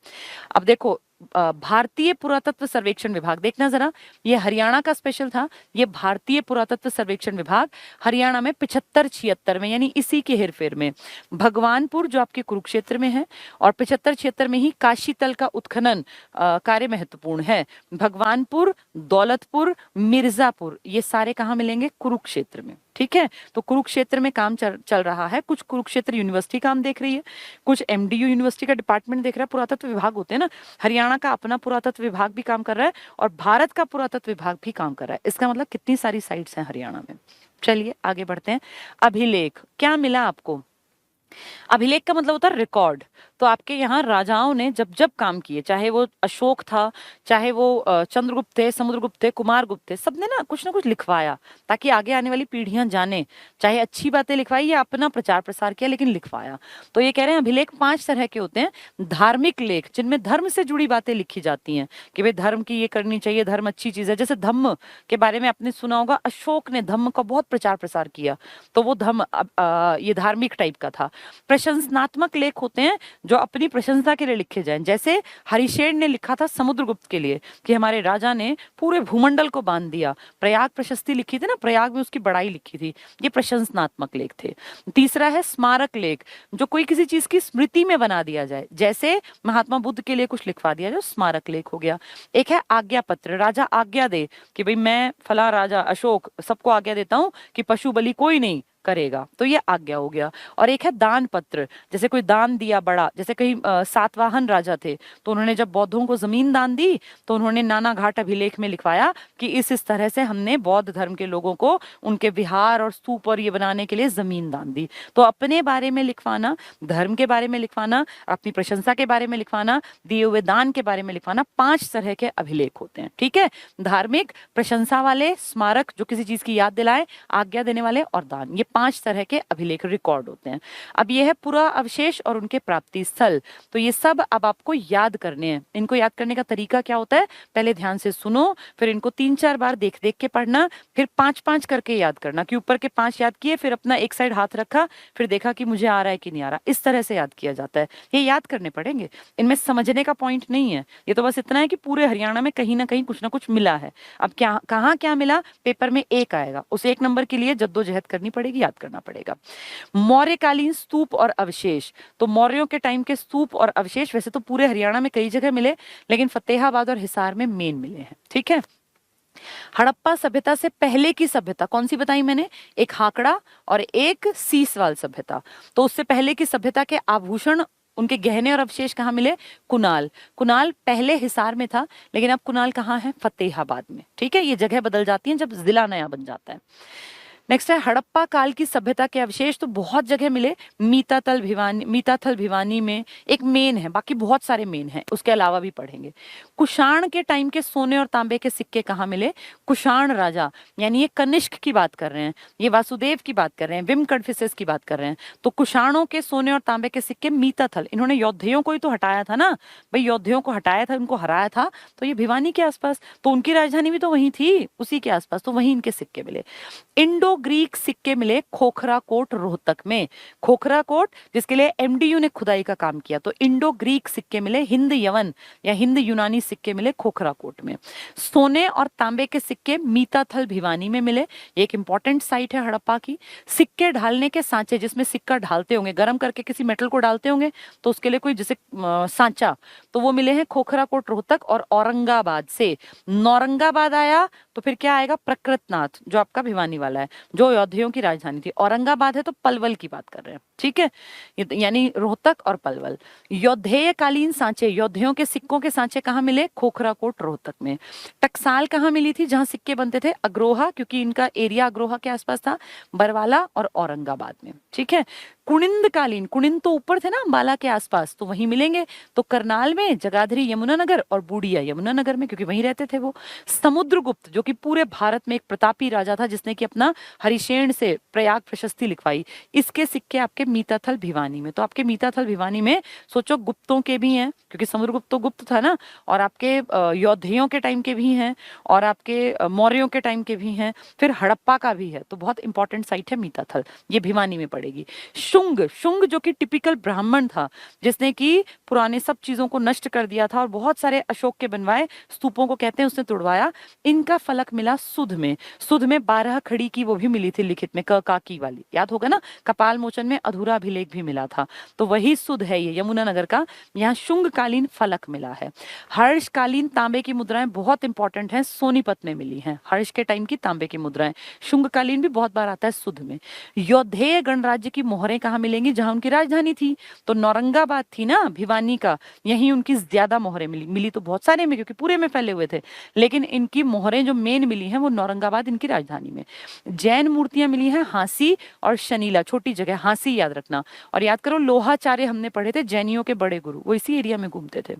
अब देखो, भारतीय पुरातत्व सर्वेक्षण विभाग, देखना जरा, ये हरियाणा का स्पेशल था। ये भारतीय पुरातत्व सर्वेक्षण विभाग हरियाणा में 75-76 में, यानी इसी के हेरफेर में, भगवानपुर जो आपके कुरुक्षेत्र में है, और 75-76 में ही काशीतल का उत्खनन कार्य महत्वपूर्ण है। भगवानपुर, दौलतपुर, मिर्जापुर, ये सारे कहाँ मिलेंगे? कुरुक्षेत्र में, ठीक है। तो कुरुक्षेत्र में काम चल रहा है। कुछ कुरुक्षेत्र यूनिवर्सिटी काम देख रही है, कुछ MDU यूनिवर्सिटी का डिपार्टमेंट देख रहा है। पुरातत्व विभाग होते हैं ना, हरियाणा का अपना पुरातत्व विभाग भी काम कर रहा है और भारत का पुरातत्व विभाग भी काम कर रहा है। इसका मतलब कितनी सारी साइट्स हैं हरियाणा में। चलिए आगे बढ़ते हैं। अभिलेख, क्या मिला आपको? अभिलेख का मतलब होता है रिकॉर्ड। तो आपके यहाँ राजाओं ने जब जब काम किए, चाहे वो अशोक था, चाहे वो चंद्रगुप्त थे, समुद्रगुप्त थे, कुमारगुप्त थे, सबने ना कुछ लिखवाया ताकि आगे आने वाली पीढ़ियां जाने। चाहे अच्छी बातें लिखवाई या अपना प्रचार प्रसार किया, लेकिन लिखवाया। तो ये कह रहे हैं अभिलेख 5 तरह के होते हैं। धार्मिक लेख, जिनमें धर्म से जुड़ी बातें लिखी जाती हैं कि भाई धर्म की ये करनी चाहिए, धर्म अच्छी चीज है। जैसे धम्म के बारे में आपने सुना होगा, अशोक ने धम्म का बहुत प्रचार प्रसार किया, तो वो धम्म ये धार्मिक टाइप का था। प्रशंसनात्मक लेख होते हैं जो अपनी प्रशंसा के लिए लिखे जाएं। जैसे हरिशेन ने लिखा था समुद्रगुप्त के लिए कि हमारे राजा ने पूरे भूमंडल को बांध दिया। प्रयाग प्रशस्ति लिखी थी ना, प्रयाग में उसकी बड़ाई लिखी थी। ये प्रशंसनात्मक लेख थे। तीसरा है स्मारक लेख, जो कोई किसी चीज की स्मृति में बना दिया जाए, जैसे महात्मा बुद्ध के लिए कुछ लिखवा दिया, जो स्मारक लेख हो गया। एक है आज्ञा पत्र, राजा आज्ञा दे कि भाई मैं फला राजा अशोक सबको आज्ञा देता हूं कि पशु बलि कोई नहीं, करेगा, तो ये आज्ञा हो गया। और एक है दान पत्र, जैसे कोई दान दिया बड़ा, जैसे कहीं सातवाहन राजा थे तो उन्होंने जब बौद्धों को जमीन दान दी तो उन्होंने नाना घाट अभिलेख में लिखवाया कि इस तरह से हमने बौद्ध धर्म के लोगों को उनके विहार और स्तूप और ये बनाने के लिए जमीन दान दी। तो अपने बारे में लिखवाना, धर्म के बारे में लिखवाना, अपनी प्रशंसा के बारे में लिखवाना, दिए हुए दान के बारे में लिखवाना, 5 तरह के अभिलेख होते हैं। ठीक है, धार्मिक, प्रशंसा वाले, स्मारक जो किसी चीज की याद दिलाए, आज्ञा देने वाले और दान, ये 5 तरह के अभिलेख रिकॉर्ड होते हैं। अब ये है पूरा अवशेष और उनके प्राप्ति स्थल। तो ये सब अब आपको याद करने हैं। इनको याद करने का तरीका क्या होता है, पहले ध्यान से सुनो, फिर इनको 3-4 बार देख देख के पढ़ना, फिर 5-5 करके याद करना कि ऊपर के 5 याद किए, फिर अपना एक साइड हाथ रखा, फिर देखा कि मुझे आ रहा है कि नहीं आ रहा। इस तरह से याद किया जाता है। ये याद करने पड़ेंगे, इनमें समझने का पॉइंट नहीं है। ये तो बस इतना है कि पूरे हरियाणा में कहीं ना कहीं कुछ ना कुछ मिला है। अब क्या कहाँ क्या मिला, पेपर में 1 आएगा, उस 1 नंबर के लिए जद्दोजहद करनी पड़ेगी, याद करना पड़ेगा। मौर्यकालीन स्तूप और अवशेष, तो मौर्यों के टाइम के स्तूप और अवशेष वैसे तो पूरे हरियाणा में कई जगह मिले, लेकिन फतेहाबाद और हिसार में मेन मिले हैं। ठीक है, हड़प्पा सभ्यता से पहले की सभ्यता कौन सी बताई मैंने, एक हाकड़ा और एक सीसवाल सभ्यता। तो उससे पहले की सभ्यता के आभूषण, उनके गहने और अवशेष कहाँ मिले, कुनाल। कुनाल पहले हिसार में था, लेकिन अब कुनाल कहाँ है, फतेहाबाद में। ठीक है, ये जगह बदल जाती है जब जिला नया बन जाता है। नेक्स्ट है हड़प्पा काल की सभ्यता के अवशेष, तो बहुत जगह मिले। मीताथल भिवानी में एक मेन है, बाकी बहुत सारे मेन हैं, उसके अलावा भी पढ़ेंगे। कुषाण के टाइम के सोने और तांबे के सिक्के कहाँ मिले, कुषाण राजा, यानी ये कनिष्क की बात कर रहे हैं, ये वासुदेव की बात कर रहे हैं, विम कडफिसेस की बात कर रहे हैं। तो कुषाणों के सोने और तांबे के सिक्के मीताथल, इन्होंने योद्धियों को ही तो हटाया था ना भाई, योद्धियों को हटाया था, उनको हराया था, तो ये भिवानी के आसपास, तो उनकी राजधानी भी तो वहीं थी, उसी के आसपास, तो वहीं इनके सिक्के मिले। इंडो ग्रीक सिक्के मिले खोखरा कोट रोहतक में। खोखरा कोट जिसके लिए एमडीयू ने खुदाई का काम किया, तो इंडो ग्रीक सिक्के मिले, हिंद यवन या हिंद यूनानी सिक्के मिले खोखरा कोट में। सोने और तांबे के सिक्के मीताथल भिवानी में मिले, एक इंपॉर्टेंट साइट है हड़प्पा की। सिक्के ढालने के सांचे, जिसमें सिक्का ढालते होंगे, गर्म करके किसी मेटल को डालते होंगे, तो उसके लिए कोई जैसे सांचा, तो वो मिले हैं खोखरा कोट रोहतक और औरंगाबाद से। नौरंगाबाद आया तो फिर क्या आएगा, प्रकृतनाथ, जो आपका भिवानी वाला है, जो योद्धियों की राजधानी थी। औरंगाबाद है तो पलवल की बात कर रहे हैं। ठीक है, यानी रोहतक और पलवल। योद्धेय कालीन सांचे, योद्धियों के सिक्कों के सांचे कहाँ मिले, खोखरा कोट रोहतक में। टकसाल कहाँ मिली थी, जहां सिक्के बनते थे, अग्रोहा, क्योंकि इनका एरिया अग्रोहा के आसपास था, बरवाला और औरंगाबाद में। ठीक है, कुनिंद कालीन, कुनिंद तो ऊपर थे ना अंबाला के आसपास, तो वहीं मिलेंगे। तो करनाल में, जगाधरी यमुनानगर और बूडिया यमुनानगर में, क्योंकि वहीं रहते थे वो। समुद्रगुप्त, जो कि पूरे भारत में एक प्रतापी राजा था, जिसने कि अपना हरिशेन से प्रयाग प्रशस्ति लिखवाई, इसके सिक्के आपके मीताथल भिवानी में। तो आपके मीताथल भिवानी में सोचो गुप्तों के भी हैं, क्योंकि समुद्रगुप्त तो गुप्त था ना, और आपके योद्धियों के टाइम के भी हैं, और आपके मौर्यों के टाइम के भी हैं, फिर हड़प्पा का भी है। तो बहुत इंपॉर्टेंट साइट है मीताथल, ये भिवानी में पड़ेगी। शुंग, शुंग जो कि टिपिकल ब्राह्मण था, जिसने कि पुराने सब चीजों को नष्ट कर दिया था और बहुत सारे अशोक के बनवाए स्तूपों को कहते हैं उसने तुड़वाया। इनका फलक मिला सुध में। सुध में 12 खड़ी की वो भी मिली थी लिखित में, क काकी वाली, याद होगा ना। कपाल मोचन में अधूरा अभिलेख भी मिला था, तो वही सुध है ये यमुनानगर का। यहाँ शुंग कालीन फलक मिला है। हर्षकालीन तांबे की मुद्राएं बहुत इंपॉर्टेंट हैं, सोनीपत में मिली हैं, हर्ष के टाइम की तांबे की मुद्राएं। शुंग कालीन भी बहुत बार आता है सुध में। योद्धेय गणराज्य की मोहरें कहाँ मिलेंगी, जहां उनकी राजधानी थी, तो नौरंगाबाद थी ना भिवानी का, यहीं उनकी ज्यादा मोहरें मिली तो बहुत सारे में, क्योंकि पूरे में फैले हुए थे, लेकिन इनकी मोहरें जो मेन मिली हैं वो नौरंगाबाद, इनकी राजधानी में। जैन मूर्तियां मिली हैं हांसी और शनीला, छोटी जगह हांसी याद रखना। और याद करो लोहाचार्य हमने पढ़े थे, जैनियों के बड़े गुरु, वो इसी एरिया में घूमते थे।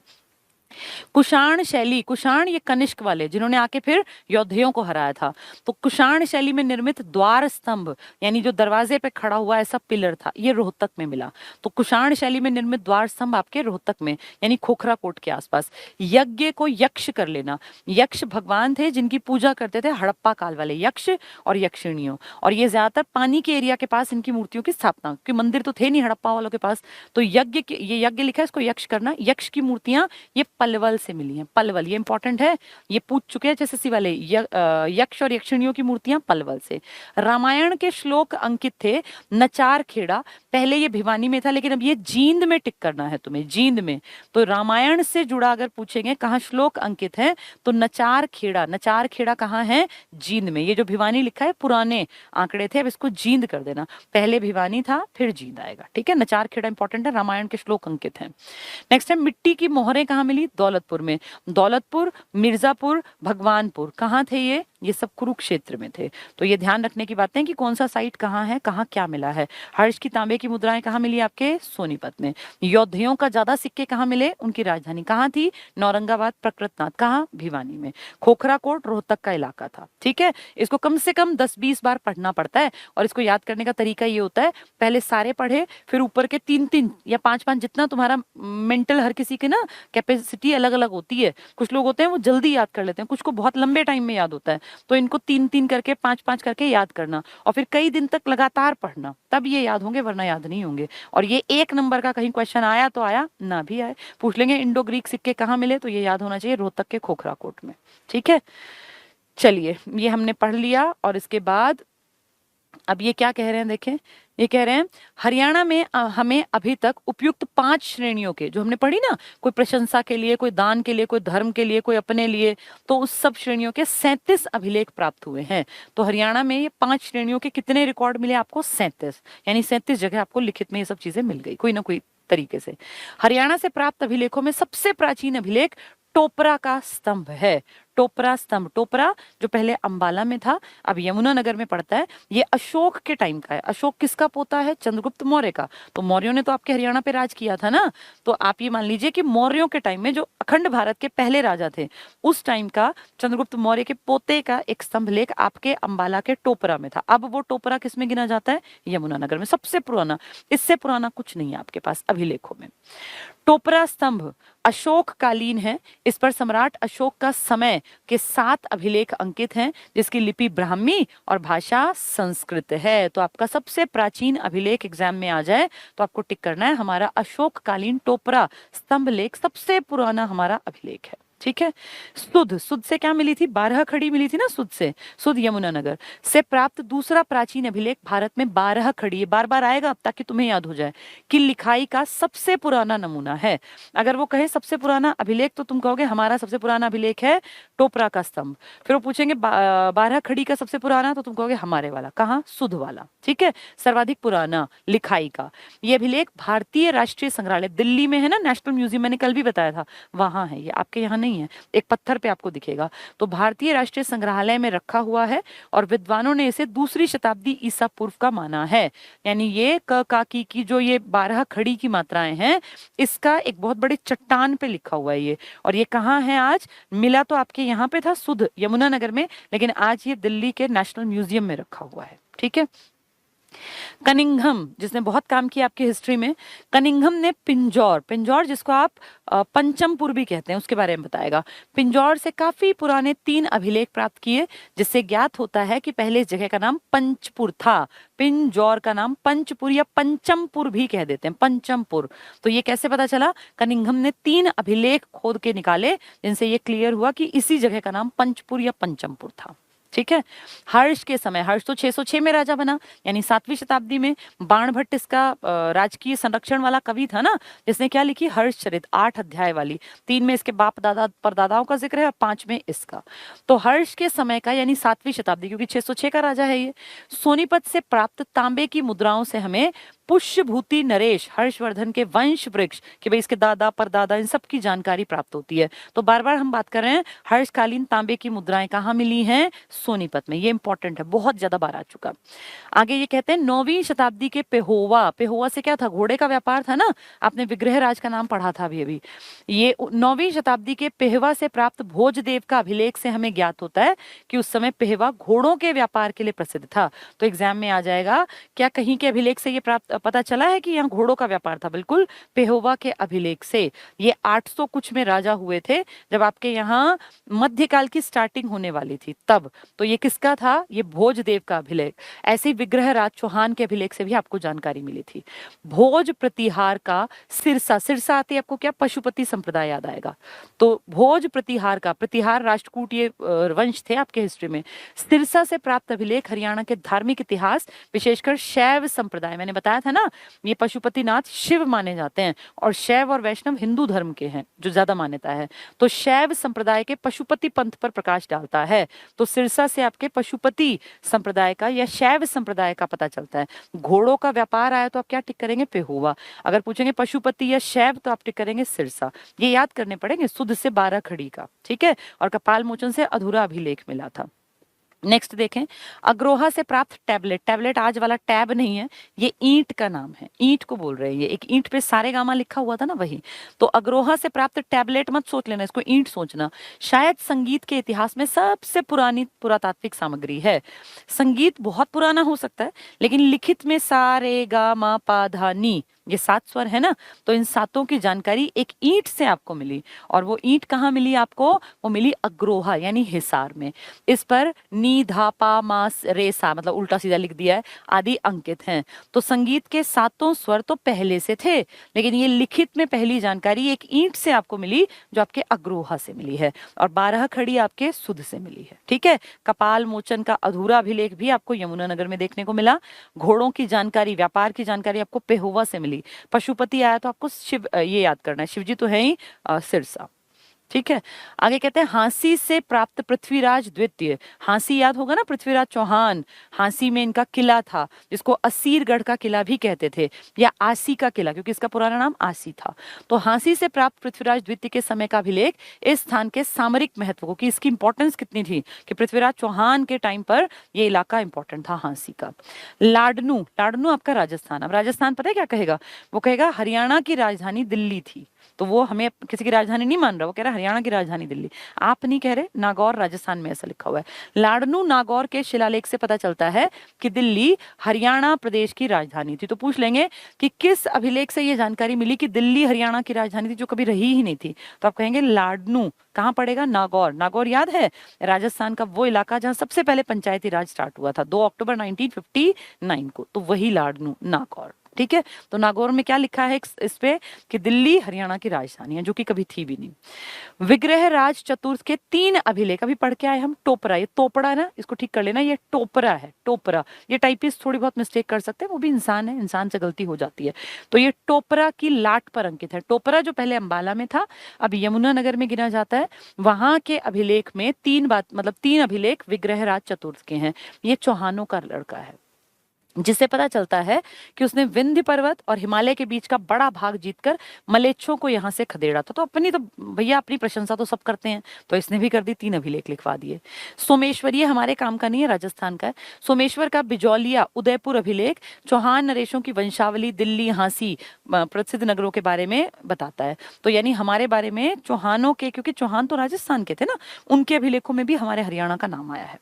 कुषाण शैली, कुषाण ये कनिष्क वाले जिन्होंने आके फिर योद्धियों को हराया था, तो कुषाण शैली में निर्मित द्वार स्तंभ, यानी जो दरवाजे पे खड़ा हुआ ऐसा पिलर था, ये रोहतक में मिला। तो कुषाण शैली में निर्मित द्वार स्तंभ आपके रोहतक में, यानी खोखरा कोट के आसपास। यज्ञ को यक्ष कर लेना, यक्ष भगवान थे जिनकी पूजा करते थे हड़प्पा काल वाले, यक्ष और यक्षिणियों, और ये ज्यादातर पानी के एरिया के पास इनकी मूर्तियों की स्थापना, क्योंकि मंदिर तो थे नहीं हड़प्पा वालों के पास, तो यज्ञ, ये यज्ञ लिखा है, इसको यक्ष करना। यक्ष की मूर्तियां ये पलवल से मिली हैं। पलवल ये इंपॉर्टेंट है, ये पूछ चुके हैं एसएससी वाले। यक्ष और यक्षिणियों की मूर्तियां पलवल से। रामायण के श्लोक अंकित थे नचार खेड़ा, पहले ये भिवानी में था लेकिन अब ये जींद में टिक करना है तुम्हें, जींद में। तो रामायण से जुड़ा अगर पूछेंगे कहाँ श्लोक अंकित है तो नचार खेड़ा। नचार खेड़ा कहाँ है? जींद में। ये जो भिवानी लिखा है पुराने आंकड़े थे, अब इसको जींद कर देना, पहले भिवानी था फिर जींद आएगा, ठीक है। नचार खेड़ा इंपॉर्टेंट है, रामायण के श्लोक अंकित हैं। नेक्स्ट है मिट्टी की मोहरें कहाँ मिली? दौलतपुर में। दौलतपुर, मिर्जापुर, भगवानपुर कहाँ थे ये सब कुरुक्षेत्र में थे। तो ये ध्यान रखने की बातें कि कौन सा साइट कहाँ है, कहाँ क्या मिला है। हर्ष की तांबे की मुद्राएं कहाँ मिली? आपके सोनीपत में। योद्धियों का ज्यादा सिक्के कहाँ मिले? उनकी राजधानी कहाँ थी? नौरंगाबाद। प्रकृतनाथ कहाँ? भिवानी में। खोखरा कोट रोहतक का इलाका था, ठीक है। इसको कम से कम 10-20 बार पढ़ना पड़ता है और इसको याद करने का तरीका ये होता है, पहले सारे पढ़े, फिर ऊपर के 3-3 या 5-5, जितना तुम्हारा मेंटल, हर किसी की ना कैपेसिटी अलग अलग होती है। कुछ लोग होते हैं वो जल्दी याद कर लेते हैं, कुछ को बहुत लंबे टाइम में याद होता है। तो इनको 3-3 करके 5-5 करके याद करना और फिर कई दिन तक लगातार पढ़ना, तब ये याद होंगे, वरना याद नहीं होंगे। और ये 1 नंबर का कहीं क्वेश्चन आया तो आया, ना भी आए पूछ लेंगे इंडो ग्रीक सिक्के कहाँ मिले, तो ये याद होना चाहिए रोहतक के खोखरा कोट में, ठीक है। चलिए ये हमने पढ़ लिया और इसके बाद अब ये क्या कह रहे हैं देखें, ये कह रहे हैं हरियाणा में हमें अभी तक उपयुक्त 5 श्रेणियों के, जो हमने पढ़ी ना, कोई प्रशंसा के लिए, कोई दान के लिए, कोई धर्म के लिए, कोई अपने लिए, तो उस सब श्रेणियों के 37 अभिलेख प्राप्त हुए हैं। तो हरियाणा में ये 5 श्रेणियों के कितने रिकॉर्ड मिले आपको? 37, यानी 37 जगह आपको लिखित में ये सब चीजें मिल गई कोई ना कोई तरीके से। हरियाणा से प्राप्त अभिलेखों में सबसे प्राचीन अभिलेख टोपरा का स्तंभ है। टोपरा स्तंभ, टोपरा जो पहले अंबाला में था अब यमुनानगर में पड़ता है, ये अशोक के टाइम का है। अशोक किसका पोता है? चंद्रगुप्त मौर्य का। तो मौर्यों ने तो आपके हरियाणा पे राज किया था ना, तो आप ये मान लीजिए कि मौर्यों के टाइम में जो अखंड भारत के पहले राजा थे, उस टाइम का चंद्रगुप्त मौर्य के पोते का एक स्तंभ लेख आपके अंबाला के टोपरा में था। अब वो टोपरा किस में गिना जाता है? यमुनानगर में, सबसे पुराना। इससे पुराना कुछ नहीं है आपके पास अभिलेखों में। टोपरा स्तंभ अशोक कालीन है, इस पर सम्राट अशोक का समय के 7 अभिलेख अंकित हैं, जिसकी लिपि ब्राह्मी और भाषा संस्कृत है। तो आपका सबसे प्राचीन अभिलेख एग्जाम में आ जाए तो आपको टिक करना है हमारा अशोक कालीन टोपरा स्तंभ लेख सबसे पुराना हमारा अभिलेख है, ठीक है। सुध, सुध से क्या मिली थी? 12 खड़ी मिली थी ना सुध से, सुध यमुनानगर से प्राप्त दूसरा प्राचीन अभिलेख भारत में 12 खड़ी, ये बार बार आएगा ताकि तुम्हें याद हो जाए, कि लिखाई का सबसे पुराना नमूना है। अगर वो कहे सबसे पुराना अभिलेख तो तुम कहोगे हमारा सबसे पुराना अभिलेख है टोपरा का स्तंभ। फिर वो पूछेंगे 12 खड़ी का सबसे पुराना, तो तुम कहोगे हमारे वाला, कहाँ? सुध वाला, ठीक है। सर्वाधिक पुराना लिखाई का ये अभिलेख भारतीय राष्ट्रीय संग्रहालय दिल्ली में है ना, नेशनल म्यूजियम, मैंने कल भी बताया था, वहां है। ये आपके यहाँ नहीं है, एक पत्थर पे आपको दिखेगा। तो भारतीय राष्ट्रीय संग्रहालय में रखा हुआ है और विद्वानों ने इसे 2री शताब्दी ईसा पूर्व का माना है। यानी ये क का की जो ये 12 खड़ी की मात्राएं हैं, इसका एक बहुत बड़े चट्टान पे लिखा हुआ है ये। और ये कहाँ है आज? मिला तो आपके यहाँ पे था सुध यमुनानगर में, लेकिन आज ये दिल्ली के नेशनल म्यूजियम में रखा हुआ है, ठीक है। कनिंघम, जिसने बहुत काम किया आपकी हिस्ट्री में, कनिंघम ने पिंजौर, पिंजौर जिसको आप पंचमपुर भी कहते हैं, उसके बारे में बताएगा। पिंजौर से काफी पुराने 3 अभिलेख प्राप्त किए, जिससे ज्ञात होता है कि पहले इस जगह का नाम पंचपुर था। पिंजौर का नाम पंचपुर या पंचमपुर भी कह देते हैं, पंचमपुर। तो ये कैसे पता चला? कनिंघम ने 3 अभिलेख खोद के निकाले, जिनसे ये क्लियर हुआ कि इसी जगह का नाम पंचपुर या पंचमपुर था, ठीक है। हर्ष के समय, हर्ष तो 606 में राजा बना, यानी 7वीं शताब्दी में। बाणभट्ट इसका राजकीय संरक्षण वाला कवि था ना, जिसने क्या लिखी? हर्षचरित, 8 अध्याय वाली। 3 में इसके बाप दादा परदादाओं का जिक्र है और 5 में इसका। तो हर्ष के समय का यानी 7वीं शताब्दी, क्योंकि 606 का राजा है ये। सोनीपत से प्राप्त तांबे की मुद्राओं से हमें पुष्यभूति नरेश हर्षवर्धन के वंश वृक्ष, कि भाई इसके दादा परदादा इन सब की जानकारी प्राप्त होती है। तो बार बार हम बात कर रहे हैं हर्षकालीन तांबे की मुद्राएं कहाँ मिली हैं? सोनीपत में। ये इंपॉर्टेंट है, बहुत ज्यादा बार आ चुका। आगे ये कहते हैं 9वीं शताब्दी के पेहोवा, पेहोवा से क्या था? घोड़े का व्यापार था ना, आपने विग्रहराज का नाम पढ़ा था अभी अभी। ये 9वीं शताब्दी के पेहवा से प्राप्त भोजदेव का अभिलेख से हमें ज्ञात होता है कि उस समय पेहवा घोड़ों के व्यापार के लिए प्रसिद्ध था। तो एग्जाम में आ जाएगा क्या कहीं के अभिलेख से ये प्राप्त पता चला है कि यहाँ घोड़ों का व्यापार था? बिल्कुल, पेहोवा के अभिलेख से। ये 800 कुछ में राजा हुए थे, जब आपके यहाँ मध्यकाल की स्टार्टिंग होने वाली थी तब। तो ये किसका था? ये भोजदेव का अभिलेख। ऐसे ही विग्रहराज चौहान के अभिलेख से भी आपको जानकारी मिली थी। भोज प्रतिहार का सिरसा, सिरसा आती है आपको क्या? पशुपति संप्रदाय याद आएगा। तो भोज प्रतिहार का, प्रतिहार राष्ट्रकूट ये वंश थे आपके हिस्ट्री में। सिरसा से प्राप्त अभिलेख हरियाणा के धार्मिक इतिहास, विशेषकर शैव संप्रदाय, मैंने बताया था ना, ये पशुपतिनाथ शिव माने जाते हैं और शैव और वैष्णव हिंदू धर्म के हैं जो ज्यादा मान्यता है। तो शैव संप्रदाय के पशुपति पंथ पर प्रकाश डालता है। तो सिरसा से आपके पशुपति संप्रदाय का या शैव संप्रदाय का पता चलता है। घोड़ों का व्यापार आया तो आप क्या टिक करेंगे? पेहुआ। अगर पूछेंगे पशुपति या शैव तो आप टिक करेंगे सिरसा। ये याद करने पड़ेंगे। सुध से 12 खड़ी का, ठीक है। और कपाल मोचन से अधूरा अभिलेख मिला था। नेक्स्ट देखें, अग्रोहा से प्राप्त टैबलेट। टैबलेट आज वाला टैब नहीं है, ये ईंट का नाम है, ईंट को बोल रहे हैं। ये एक ईंट पे सारेगामा लिखा हुआ था ना, वही। तो अग्रोहा से प्राप्त टैबलेट मत सोच लेना, इसको ईंट सोचना। शायद संगीत के इतिहास में सबसे पुरानी पुरातात्विक सामग्री है। संगीत बहुत पुराना हो सकता है, लेकिन लिखित में सा रे गा मा पा धा नी, ये 7 स्वर है ना, तो इन सातों की जानकारी एक ईंट से आपको मिली। और वो ईंट कहाँ मिली आपको? वो मिली अग्रोहा यानी हिसार में। इस पर नी धा पा मा रे सा, मतलब उल्टा सीधा लिख दिया है, आदि अंकित हैं। तो संगीत के 7 स्वर तो पहले से थे, लेकिन ये लिखित में पहली जानकारी एक ईंट से आपको मिली जो आपके अग्रोहा से मिली है, और 12 खड़ी आपके सुध से मिली है, ठीक है। कपाल मोचन का अधूरा अभिलेख भी आपको यमुनानगर में देखने को मिला। घोड़ों की जानकारी, व्यापार की जानकारी आपको पेहोवा से मिली। पशुपति आया तो आपको शिव ये याद करना है, शिवजी तो है ही सिरसा, ठीक है। आगे कहते हैं हांसी से प्राप्त पृथ्वीराज द्वितीय। हांसी याद होगा ना, पृथ्वीराज चौहान। हांसी में इनका किला था जिसको असीरगढ़ का किला भी कहते थे, या आसी का किला, क्योंकि इसका पुराना नाम आसी था। तो हांसी से प्राप्त पृथ्वीराज द्वितीय के समय का अभिलेख इस स्थान के सामरिक महत्व को, कि इसकी इंपॉर्टेंस कितनी थी, कि पृथ्वीराज चौहान के टाइम पर ये इलाका इंपॉर्टेंट था हांसी का। लाडनू, लाडनू आपका राजस्थान। अब राजस्थान पता है क्या कहेगा? वो कहेगा हरियाणा की राजधानी दिल्ली थी। तो वो हमें किसी की राजधानी नहीं मान रहा, वो कह रहा है हरियाणा की राजधानी दिल्ली। आप नहीं कह रहे, नागौर राजस्थान में ऐसा लिखा हुआ है। लाडनू नागौर के शिलालेख से पता चलता है कि दिल्ली हरियाणा प्रदेश की राजधानी थी। तो पूछ लेंगे कि किस अभिलेख से ये जानकारी मिली कि दिल्ली हरियाणा की राजधानी थी जो कभी रही ही नहीं थी? तो आप कहेंगे लाडनू कहाँ पड़ेगा? नागौर। नागौर याद है, राजस्थान का वो इलाका जहां सबसे पहले पंचायती राज स्टार्ट हुआ था 2 अक्टूबर 1959 को, तो वही लाडनू, नागौर, ठीक है। तो नागौर में क्या लिखा है इस पे कि दिल्ली हरियाणा की राजधानी है, जो कि कभी थी भी नहीं। विग्रह राज चतुर्थ के 3 अभिलेख अभी पढ़ के आए हम। टोपरा, ये तोपड़ा है ना, इसको ठीक कर लेना, ये टोपरा है, टोपरा। ये टाइपिस्ट थोड़ी बहुत मिस्टेक कर सकते हैं, वो भी इंसान है, इंसान से गलती हो जाती है। तो ये टोपरा की लाट पर अंकित है। टोपरा जो पहले अंबाला में था, अब यमुनानगर में गिना जाता है। वहां के अभिलेख में 3 अभिलेख विग्रह राज चतुर्थ के हैं। ये चौहानों का लड़का है, जिससे पता चलता है कि उसने विंध्य पर्वत और हिमालय के बीच का बड़ा भाग जीतकर मलेच्छों को यहाँ से खदेड़ा था। तो अपनी तो भैया अपनी प्रशंसा तो सब करते हैं, तो इसने भी कर दी, 3 अभिलेख लिखवा दिए। सोमेश्वर, ये हमारे काम का नहीं है, राजस्थान का है। सोमेश्वर का बिजौलिया उदयपुर अभिलेख चौहान नरेशों की वंशावली दिल्ली हांसी प्रसिद्ध नगरों के बारे में बताता है। तो यानी हमारे बारे में चौहानों के, क्योंकि चौहान तो राजस्थान के थे ना, उनके अभिलेखों में भी हमारे हरियाणा का नाम आया है।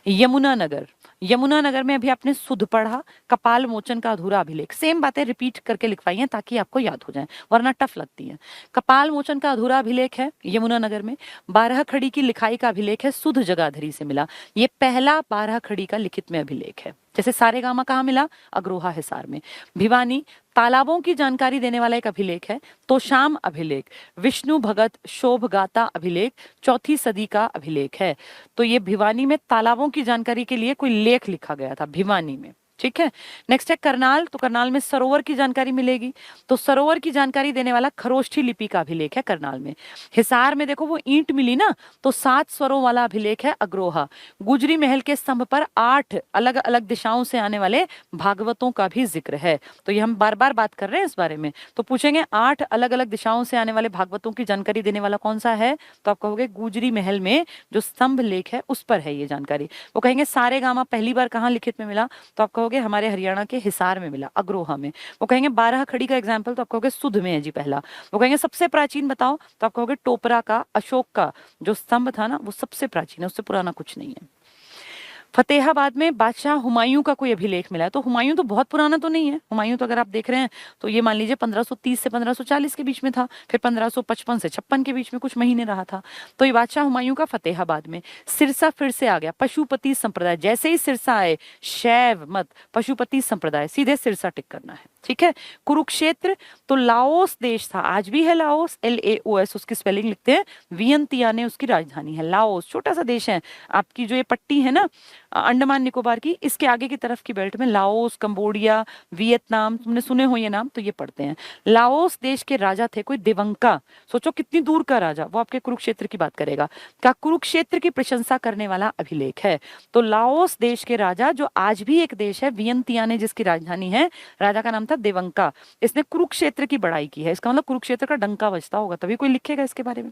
यमुनानगर, यमुनानगर में अभी आपने सुध पढ़ा, कपाल मोचन का अधूरा अभिलेख। सेम बातें रिपीट करके लिखवाई हैं ताकि आपको याद हो जाए, वरना टफ लगती है। कपाल मोचन का अधूरा अभिलेख है यमुनानगर में। 12 खड़ी की लिखाई का अभिलेख है, सुध जगाधरी से मिला। ये पहला 12 खड़ी का लिखित में अभिलेख है। जैसे सारेगामा कहाँ मिला? अग्रोहा हिसार में। भिवानी, तालाबों की जानकारी देने वाला एक अभिलेख है, तोशाम अभिलेख। विष्णु भगत शोभगाता अभिलेख 4वीं सदी का अभिलेख है। तो ये भिवानी में तालाबों की जानकारी के लिए कोई लेख लिखा गया था भिवानी में, ठीक है। नेक्स्ट है करनाल, तो करनाल में सरोवर की जानकारी मिलेगी। तो सरोवर की जानकारी देने वाला खरोष्ठी लिपि का अभिलेख है करनाल में। हिसार में देखो वो ईंट मिली ना, तो 7 स्वरों वाला अभिलेख है अग्रोहा। गुजरी महल के स्तंभ पर 8 अलग अलग दिशाओं से आने वाले भागवतों का भी जिक्र है। तो ये हम बार बार बात कर रहे हैं इस बारे में। तो पूछेंगे 8 अलग अलग दिशाओं से आने वाले भागवतों की जानकारी देने वाला कौन सा है? तो आप कहोगे गुजरी महल में जो स्तंभ लेख है उस पर है ये जानकारी। वो कहेंगे सारेगामा पहली बार कहाँ लिखित में मिला? तो आप कहोगे हमारे हरियाणा के हिसार में मिला, अग्रोहा में। वो कहेंगे 12 खड़ी का एग्जाम्पल, तो आप कहोगे सुध में है जी पहला। वो कहेंगे सबसे प्राचीन बताओ, तो आप कहोगे टोपरा का, अशोक का जो स्तंभ था ना वो सबसे प्राचीन है, उससे पुराना कुछ नहीं है। फतेहाबाद में बादशाह हुमायूं का कोई अभिलेख मिला है। तो हुमायूं तो बहुत पुराना तो नहीं है, हुमायूं तो अगर आप देख रहे हैं तो ये मान लीजिए 1530 से 1540 के बीच में था, फिर 1555 से 56 के बीच में कुछ महीने रहा था। तो ये बादशाह हुमायूं का फतेहाबाद में। सिरसा फिर से आ गया, पशुपति संप्रदाय, जैसे ही सिरसा आए, शैव मत पशुपति संप्रदाय, सीधे सिरसा टिक करना है, ठीक है। कुरुक्षेत्र तो लाओस देश था, आज भी है लाओस, LAOS उसकी स्पेलिंग लिखते हैं, वियंतियाने उसकी राजधानी है। लाओस छोटा सा देश है, आपकी जो ये पट्टी है ना अंडमान निकोबार की, इसके आगे की तरफ की बेल्ट में लाओस, कंबोडिया, वियतनाम, तुमने सुने हो ये नाम, तो ये पढ़ते हैं। लाओस देश के राजा थे कोई दिवंका, सोचो कितनी दूर का राजा, वो आपके कुरुक्षेत्र की बात करेगा। का कुरुक्षेत्र की प्रशंसा करने वाला अभिलेख है। तो लाओस देश के राजा, जो आज भी एक देश है, वियंतियाने जिसकी राजधानी है, राजा का नाम था देवंका, इसने कुरुक्षेत्र की बड़ाई की है। इसका मतलब कुरुक्षेत्र का डंका बजता होगा, तभी कोई लिखेगा इसके बारे में।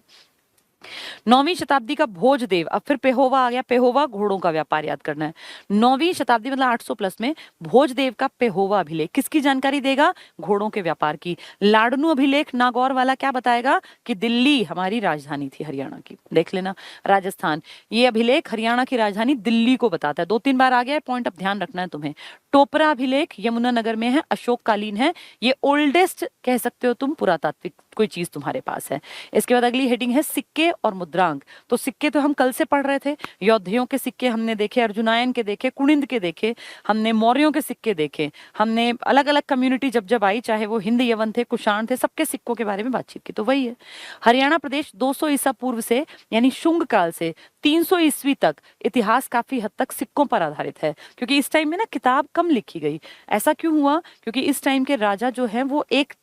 9वीं शताब्दी का भोजदेव, अब फिर पेहोवा आ गया, पेहोवा घोड़ों का व्यापार याद करना है। 9वीं शताब्दी मतलब 800 प्लस में भोजदेव का पेहोवा अभिलेख किसकी जानकारी देगा? घोड़ों के व्यापार की। लाडनू अभिलेख नागौर वाला क्या बताएगा? कि दिल्ली हमारी राजधानी थी हरियाणा की, देख लेना। राजस्थान, ये अभिलेख हरियाणा की राजधानी दिल्ली को बताता है, 2-3 बार आ गया है पॉइंट, अब ध्यान रखना है तुम्हें। टोपरा अभिलेख यमुनानगर में है, अशोक कालीन है, ये ओल्डेस्ट कह सकते हो तुम, पुरातात्विक कोई चीज तुम्हारे पास है। इसके बाद अगली हेडिंग है सिक्के और मुद्रांक। तो सिक्के तो हम कल से पढ़ रहे थे, योद्धियों के सिक्के हमने देखे, अर्जुनायन के देखे, कुणिंद के देखे, हमने मौर्यों के सिक्के देखे, हमने अलग अलग कम्युनिटी जब जब आई, चाहे वो हिंद यवन थे, कुषाण थे, सबके सिक्कों के बारे में बातचीत की। तो वही है, हरियाणा प्रदेश 200 ईसा पूर्व से यानी शुंग काल से 300 ईस्वी तक इतिहास काफी हद तक सिक्कों पर आधारित है, क्योंकि इस टाइम में ना किताब कम लिखी गई। ऐसा क्यों हुआ? क्योंकि इस टाइम के राजा जो है वो एक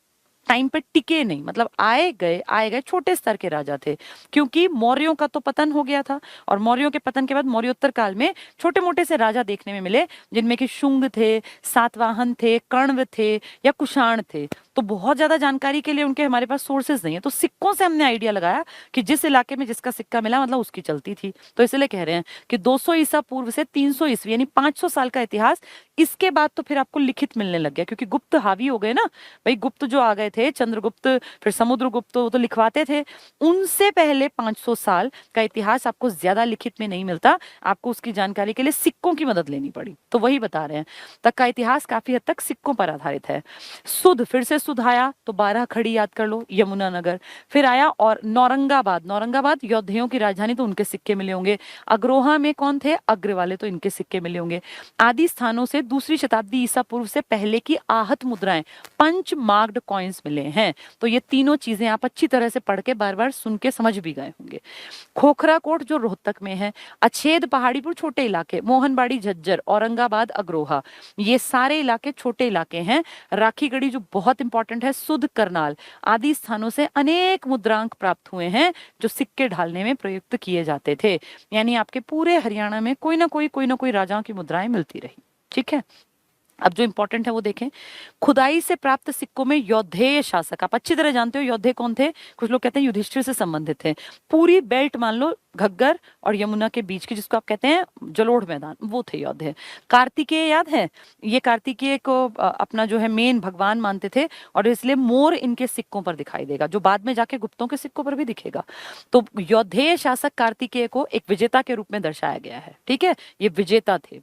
टाइम पे टिके नहीं, मतलब आए गए छोटे स्तर के राजा थे, क्योंकि मौर्यों का तो पतन हो गया था, और मौर्यों के पतन के बाद मौर्योत्तर काल में छोटे मोटे से राजा देखने में मिले, जिनमें कि शुंग थे, सातवाहन थे, कण्व थे या कुषाण थे। तो बहुत ज्यादा जानकारी के लिए उनके हमारे पास सोर्सेज नहीं है, तो सिक्कों से हमने आइडिया लगाया कि जिस इलाके में जिसका सिक्का मिला मतलब उसकी चलती थी। तो इसलिए कह रहे हैं कि 200 ईसा पूर्व से 300 ईस्वी यानी 500 साल का इतिहास। इसके बाद तो फिर आपको लिखित मिलने लग गया, क्योंकि गुप्त हावी हो गए ना भाई, गुप्त जो आ गए थे, चंद्रगुप्त फिर समुद्रगुप्त, वो तो लिखवाते थे। उनसे पहले 500 साल का इतिहास आपको ज्यादा लिखित में नहीं मिलता, आपको उसकी जानकारी के लिए सिक्कों की मदद लेनी पड़ी। तो वही बता रहे हैं, तक का इतिहास काफी हद तक सिक्कों पर आधारित है। सुध, फिर से सुध आया तो 12 खड़ी याद कर लो, यमुनानगर। फिर आया और नौरंगाबाद, नौरंगाबाद योद्धियों की राजधानी, तो उनके सिक्के मिले होंगे। अग्रोहा में कौन थे? अग्र वाले, तो इनके सिक्के मिले होंगे। आदि स्थानों से 2री शताब्दी ईसा पूर्व से पहले की आहत मुद्राएं, पंच मार्क्ड कॉइन्स मिले हैं। तो ये तीनों चीजें आप अच्छी तरह से पढ़ के बार बार सुन के समझ भी गए होंगे। खोखरा कोट जो रोहतक में है, अछेद पहाड़ीपुर छोटे इलाके, मोहनबाड़ी झज्जर, औरंगाबाद अग्रोहा, ये सारे इलाके छोटे इलाके हैं। राखीगढ़ी जो बहुत इंपॉर्टेंट है, सुध करनाल आदि स्थानों से अनेक मुद्रांक प्राप्त हुए हैं जो सिक्के ढालने में प्रयुक्त किए जाते थे। यानी आपके पूरे हरियाणा में कोई ना कोई राजाओं की मुद्राएं मिलती रही, ठीक है। अब जो इंपॉर्टेंट है वो देखें, खुदाई से प्राप्त सिक्कों में योद्धेय शासक, आप अच्छी तरह जानते हो योद्धे कौन थे, कुछ लोग कहते हैं युधिष्ठिर से संबंधित थे। पूरी बेल्ट मान लो घग्गर और यमुना के बीच की, जिसको आप कहते हैं जलोढ़ मैदान, वो थे योद्धे। कार्तिकेय याद है, ये कार्तिकेय को अपना जो है मेन भगवान मानते थे, और इसलिए मोर इनके सिक्कों पर दिखाई देगा, जो बाद में जाके गुप्तों के सिक्कों पर भी दिखेगा। तो योद्धेय शासक कार्तिकेय को एक विजेता के रूप में दर्शाया गया है, ठीक है, ये विजेता थे।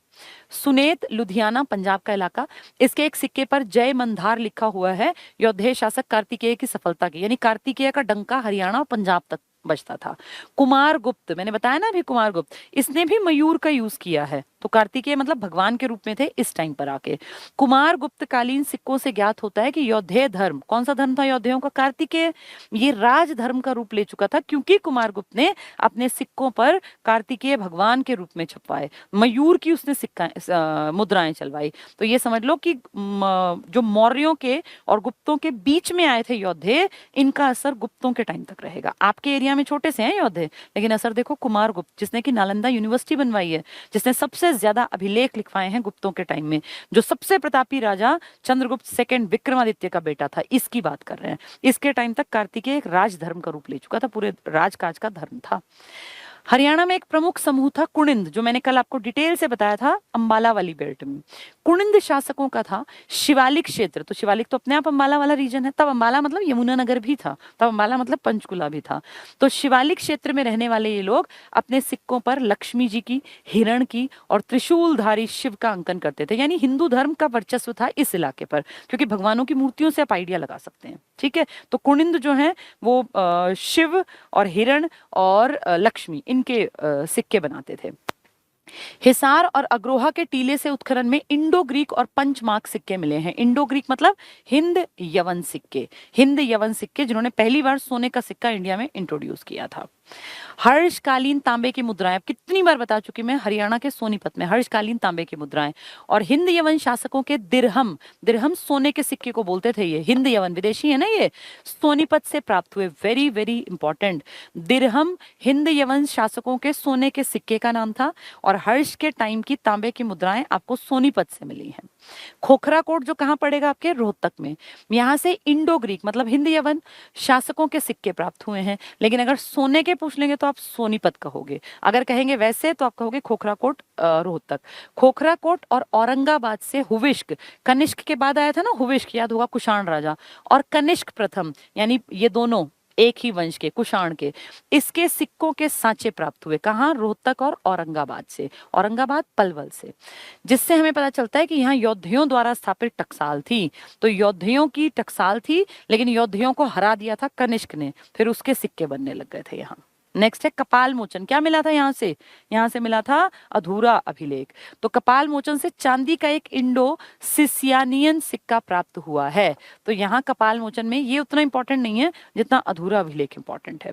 सुनेत लुधियाना पंजाब का इलाका, इसके एक सिक्के पर जय मंधार लिखा हुआ है, योद्धेय शासक कार्तिकेय की सफलता की, यानी कार्तिकेय का डंका हरियाणा और पंजाब तक बजता था। कुमार गुप्त, मैंने बताया ना अभी, कुमार गुप्त, इसने भी मयूर का यूज किया है, तो कार्तिकेय मतलब भगवान के रूप में थे इस टाइम पर आके। कुमार गुप्त कालीन सिक्कों से ज्ञात होता है कि योद्धेय धर्म, कौन सा धर्म था योद्धेयों का? कार्तिकेय, ये राज धर्म का रूप ले चुका था, क्योंकि कुमार गुप्त ने अपने सिक्कों पर कार्तिकेय भगवान के रूप में छपवाए, मयूर की उसने सिक्का मुद्राएं चलवाई। तो ये समझ लो कि जो मौर्यों के और गुप्तों के बीच में आए थे योद्धे, इनका असर गुप्तों के टाइम तक रहेगा। आपके एरिया में छोटे से हैं योद्धे, लेकिन असर देखो कुमार गुप्त, जिसने की नालंदा यूनिवर्सिटी बनवाई है, जिसने सबसे ज्यादा अभिलेख लिखवाए हैं गुप्तों के टाइम में, जो सबसे प्रतापी राजा चंद्रगुप्त सेकंड विक्रमादित्य का बेटा था, इसकी बात कर रहे हैं। इसके टाइम तक कार्तिकेय एक राजधर्म का रूप ले चुका था, पूरे राजकाज का धर्म था। हरियाणा में एक प्रमुख समूह था कुणिंद, जो मैंने कल आपको डिटेल से बताया था, अंबाला वाली बेल्ट में। कुणिंद शासकों का था शिवालिक क्षेत्र, तो शिवालिक तो अपने आप अंबाला वाला रीजन है, तब अंबाला मतलब यमुनानगर भी था, तब अंबाला मतलब पंचकुला भी था। तो शिवालिक क्षेत्र में रहने वाले ये लोग अपने सिक्कों पर लक्ष्मी जी की, हिरण की और त्रिशूलधारी शिव का अंकन करते थे। यानी हिंदू धर्म का वर्चस्व था इस इलाके पर, क्योंकि भगवानों की मूर्तियों से आप आइडिया लगा सकते हैं। ठीक है, तो कुणिंद जो है वो शिव और हिरण और लक्ष्मी इनके सिक्के बनाते थे। हिसार और अग्रोहा के टीले से उत्खनन में इंडो ग्रीक और पंचमार्क सिक्के मिले हैं। इंडो ग्रीक मतलब हिंद यवन सिक्के, हिंद यवन सिक्के जिन्होंने पहली बार सोने का सिक्का इंडिया में इंट्रोड्यूस किया था। हर्षकालीन तांबे की मुद्राएं, अब कितनी बार बता चुकी मैं, हरियाणा के सोनीपत में हर्षकालीन तांबे की मुद्राएं। और हिंद यवन शासकों के दिरहम, दिरहम सोने के सिक्के को बोलते थे, ये हिंद यवन विदेशी है ना, ये सोनीपत से प्राप्त हुए, वेरी वेरी इंपॉर्टेंट। दिरहम हिंद यवन शासकों के सोने के सिक्के का नाम था, और हर्ष के टाइम की तांबे की मुद्राएं आपको सोनीपत से मिली हैं। खोखरा कोट जो कहाँ पड़ेगा, आपके रोहतक में। यहाँ से इंडो ग्रीक मतलब हिंद यवन शासकों के सिक्के प्राप्त हुए हैं, लेकिन अगर सोने के पूछ लेंगे तो आप सोनीपत कहोगे, अगर कहेंगे वैसे तो आप कहोगे खोखरा कोट रोहतक। खोखरा कोट और औरंगाबाद से हुविश्क, कनिष्क के बाद आया था ना हुविश्क, याद होगा, कुषाण राजा, और कनिष्क प्रथम, यानी ये दोनों एक ही वंश के, कुषाण के, इसके सिक्कों के सांचे प्राप्त हुए। कहाँ, रोहतक और औरंगाबाद से, औरंगाबाद पलवल से। जिससे हमें पता चलता है कि यहाँ योद्धियों द्वारा स्थापित टकसाल थी, तो योद्धियों की टकसाल थी, लेकिन योद्धियों को हरा दिया था कनिष्क ने, फिर उसके सिक्के बनने लग गए थे यहाँ। नेक्स्ट है कपाल मोचन, क्या मिला था यहाँ से मिला था अधूरा अभिलेख। तो कपाल मोचन से चांदी का एक इंडो सिसियानियन सिक्का प्राप्त हुआ है। तो यहाँ कपाल मोचन में ये उतना इंपॉर्टेंट नहीं है जितना अधूरा अभिलेख इंपॉर्टेंट है।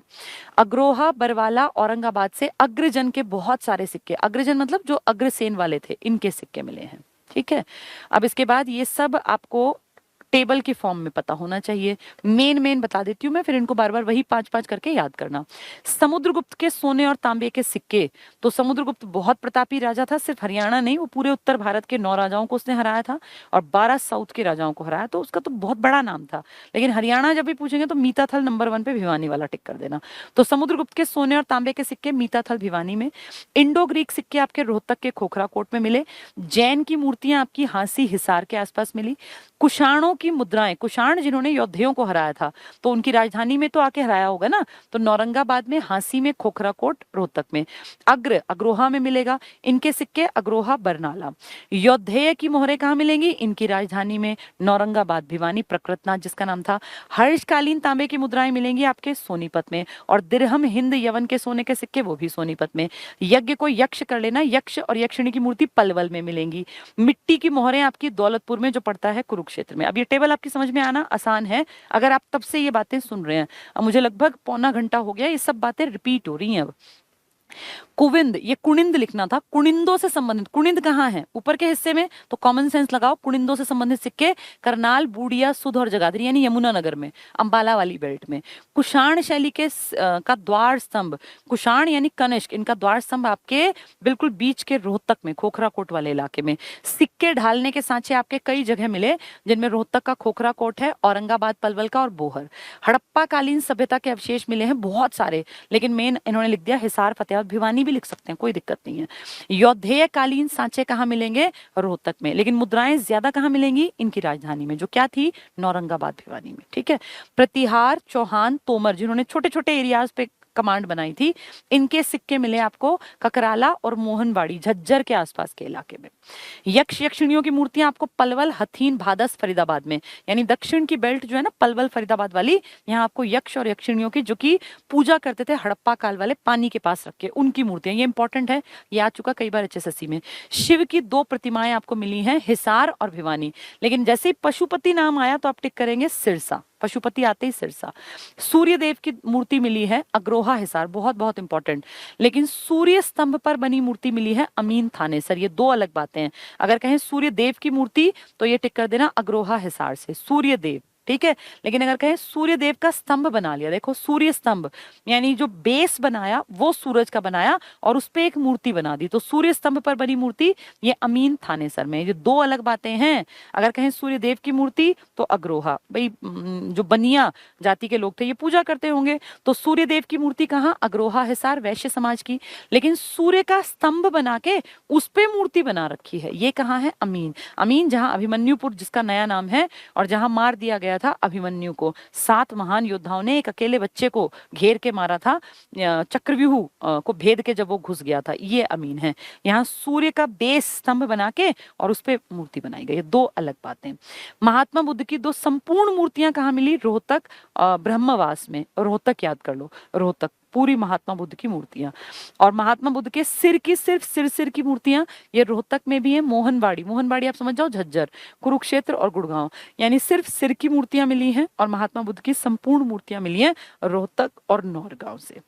अग्रोहा, बरवाला, औरंगाबाद से अग्रजन के बहुत सारे सिक्के, अग्रजन मतलब जो अग्रसेन वाले थे, इनके सिक्के मिले हैं। ठीक है, अब इसके बाद ये सब आपको टेबल के फॉर्म में पता होना चाहिए। मेन बता देती हूँ मैं, फिर इनको बार बार वही 5-5 करके याद करना। समुद्रगुप्त के सोने और तांबे के सिक्के, तो समुद्रगुप्त बहुत प्रतापी राजा था, सिर्फ हरियाणा नहीं, वो पूरे उत्तर भारत के 9 राजाओं को उसने हराया था और 12 साउथ के राजाओं को हराया, तो उसका तो बहुत बड़ा नाम था। लेकिन हरियाणा जब भी पूछेंगे तो मीताथल नंबर 1 पे, भिवानी वाला टिक कर देना। तो समुद्रगुप्त के सोने और तांबे के सिक्के मीताथल भिवानी में। इंडो ग्रीक सिक्के आपके रोहतक के खोखरा कोट में मिले। जैन की मूर्तियां आपकी हांसी हिसार के आसपास मिली। कुषाणों की मुद्राएं, कुषाण जिन्होंने योद्धियों को हराया था, तो उनकी राजधानी में तो आके हराया होगा ना, तो नौरंगाबाद में, हांसी में, खोखरा कोट, रोहतक में। अग्रोहा में मिलेगा, इनके सिक्के अग्रोहा बरनाला। योद्धेय की मोहरें कहाँ मिलेंगी, इनकी राजधानी में, नौरंगाबाद भिवानी, प्रकृतनाथ जिसका नाम था। हर्षकालीन तांबे की मुद्राएं मिलेंगी आपके सोनीपत में, और दिरहम हिंद यवन के सोने के सिक्के वो भी सोनीपत में। यज्ञ को यक्ष कर लेना, यक्ष और यक्षिणी की मूर्ति पलवल में मिलेंगी। मिट्टी की मोहरें आपकी दौलतपुर में, जो पड़ता है कुरुक्षेत्र में। अब ये टेबल आपकी समझ में आना आसान है अगर आप तब से ये बातें सुन रहे हैं। अब मुझे लगभग पौना घंटा हो गया, ये सब बातें रिपीट हो रही हैं अब। कुविंद, ये कुणिंद लिखना था, कुणिंदों से संबंधित। कुणिंद कहाँ है, ऊपर के हिस्से में, तो कॉमन सेंस लगाओ। कुणिंदों से संबंधित सिक्के करनाल, बूडिया, सुध और जगाधरी यानी यमुनानगर में, अंबाला वाली बेल्ट में। कुषाण शैली के का द्वार स्तंभ, कुषाण यानी कनिष्क, इनका द्वार स्तंभ आपके बिल्कुल बीच के रोहतक में, खोखरा कोट वाले इलाके में। सिक्के ढालने के सांचे आपके कई जगह मिले, जिनमें रोहतक का खोखरा कोट है, औरंगाबाद पलवल का और बोहर। हड़प्पा कालीन सभ्यता के अवशेष मिले हैं बहुत सारे, लेकिन मेन इन्होंने लिख दिया हिसार, फतेहाबाद, भिवानी भी लिख सकते हैं, कोई दिक्कत नहीं है। योद्धेय कालीन सांचे कहाँ मिलेंगे, रोहतक में, लेकिन मुद्राएं ज्यादा कहाँ मिलेंगी, इनकी राजधानी में, जो क्या थी, नौरंगाबाद भिवानी में। ठीक है, प्रतिहार, चौहान, तोमर जिन्होंने छोटे छोटे एरियाज पे कमांड बनाई थी, इनके सिक्के मिले आपको ककराला और मोहनबाड़ी, झज्जर के आसपास के इलाके में। यक्ष यक्षिणियों की मूर्तियां आपको पलवल, हथीन, भादस, फरीदाबाद में, यानी दक्षिण की बेल्ट जो है ना, पलवल फरीदाबाद वाली, यहाँ आपको यक्ष और यक्षिणियों की, जो कि पूजा करते थे हड़प्पा काल वाले, पानी के पास रख के, उनकी मूर्तियां, ये इंपॉर्टेंट है, ये आ चुका कई बार HSSC में। शिव की 2 प्रतिमाएं आपको मिली हैं, हिसार और भिवानी, लेकिन जैसे ही पशुपति नाम आया तो आप टिक करेंगे सिरसा, पशुपति आते ही सिरसा। सूर्य देव की मूर्ति मिली है अग्रोहा, हिसार, बहुत बहुत इंपॉर्टेंट। लेकिन सूर्य स्तंभ पर बनी मूर्ति मिली है अमीन, थानेसर, ये 2 अलग बातें हैं। अगर कहें सूर्य देव की मूर्ति तो ये टिक कर देना अग्रोहा हिसार से, सूर्य देव। ठीक है। लेकिन अगर कहें सूर्य देव का स्तंभ बना लिया, देखो सूर्य स्तंभ, यानी जो बेस बनाया वो सूरज का बनाया और उस पे एक मूर्ति बना दी, तो सूर्य स्तंभ पर बनी मूर्ति ये अमीन थानेसर में। ये दो अलग बातें हैं। अगर कहें सूर्य देव की मूर्ति तो अग्रोहा, भाई जो बनिया जाति के लोग थे ये पूजा करते होंगे, तो सूर्य देव की मूर्ति कहाँ, अग्रोहा हिसार वैश्य समाज की। लेकिन सूर्य का स्तंभ बना के उस पे मूर्ति बना रखी है, ये कहाँ है, अमीन। अमीन जहां अभिमन्युपुर जिसका नया नाम है, और जहां मार दिया गया था अभिमन्यु को, 7 महान योद्धाओं ने एक अकेले बच्चे को घेर के मारा था, चक्रव्यूह को भेद के जब वो घुस गया था, ये अमीन है। यहाँ सूर्य का बेस स्तंभ बना के और उस पे मूर्ति बनाई गई है, दो अलग बातें। महात्मा बुद्ध की 2 संपूर्ण मूर्तियां कहाँ मिली, रोहतक ब्रह्मवास में। रोहतक याद कर लो, रोहतक पूरी महात्मा बुद्ध की मूर्तियां। और महात्मा बुद्ध के सिर की, सिर्फ सिर की मूर्तियां ये रोहतक में भी है। मोहनबाड़ी, मोहनबाड़ी आप समझ जाओ, झज्जर, कुरुक्षेत्र और गुड़गांव, यानी सिर्फ सिर की मूर्तियां मिली हैं और महात्मा बुद्ध की संपूर्ण मूर्तियां मिली हैं रोहतक और नौरगांव से।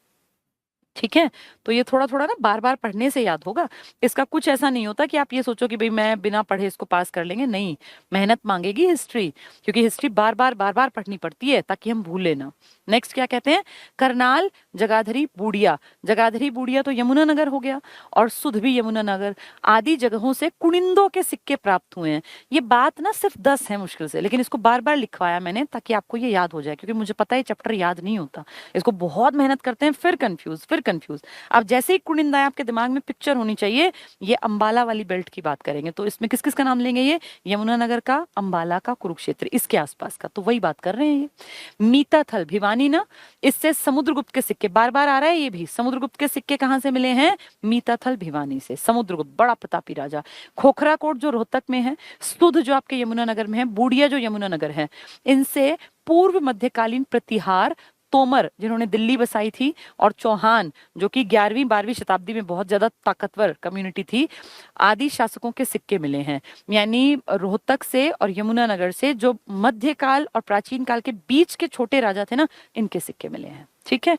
ठीक है, तो ये थोड़ा थोड़ा ना बार बार पढ़ने से याद होगा। इसका कुछ ऐसा नहीं होता कि आप ये सोचो कि भाई मैं बिना पढ़े इसको पास कर लेंगे, नहीं, मेहनत मांगेगी हिस्ट्री, क्योंकि हिस्ट्री बार बार पढ़नी पड़ती है ताकि हम भूले ना। नेक्स्ट क्या कहते हैं, करनाल, जगाधरी, बूढ़िया। जगाधरी बूढ़िया तो यमुनानगर हो गया, और सुधवी यमुनानगर आदि जगहों से कुनिंदों के सिक्के प्राप्त हुए हैं। ये बात ना सिर्फ 10 है मुश्किल से, लेकिन इसको बार बार लिखवाया मैंने ताकि आपको ये याद हो जाए, क्योंकि मुझे पता है चैप्टर याद नहीं होता, इसको बहुत मेहनत करते हैं, फिर कंफ्यूज। अब जैसे ही कुनिंद आए आपके दिमाग में पिक्चर होनी चाहिए, ये अंबाला वाली बेल्ट की बात करेंगे, तो इसमें किस किस का नाम लेंगे, ये यमुनानगर का, अंबाला का, कुरुक्षेत्र, इसके आसपास का, तो वही बात कर रहे हैं ये। मीताथल भिवानी ना, इससे समुद्रगुप्त के सिक्के, बार बार आ रहा है ये भी, समुद्रगुप्त के सिक्के कहां से मिले हैं, मीताथल भिवानी से। समुद्रगुप्त बड़ा प्रतापी राजा। खोखरा कोट जो रोहतक में है, सुध जो आपके यमुनानगर में है, बूढ़िया जो यमुनानगर है, इनसे पूर्व मध्यकालीन प्रतिहार, तोमर जिन्होंने दिल्ली बसाई थी, और चौहान जो कि 11वीं 12वीं शताब्दी में बहुत ज्यादा ताकतवर कम्युनिटी थी, आदि शासकों के सिक्के मिले हैं। यानी रोहतक से और यमुनानगर से जो मध्यकाल और प्राचीन काल के बीच के छोटे राजा थे ना, इनके सिक्के मिले हैं। ठीक है,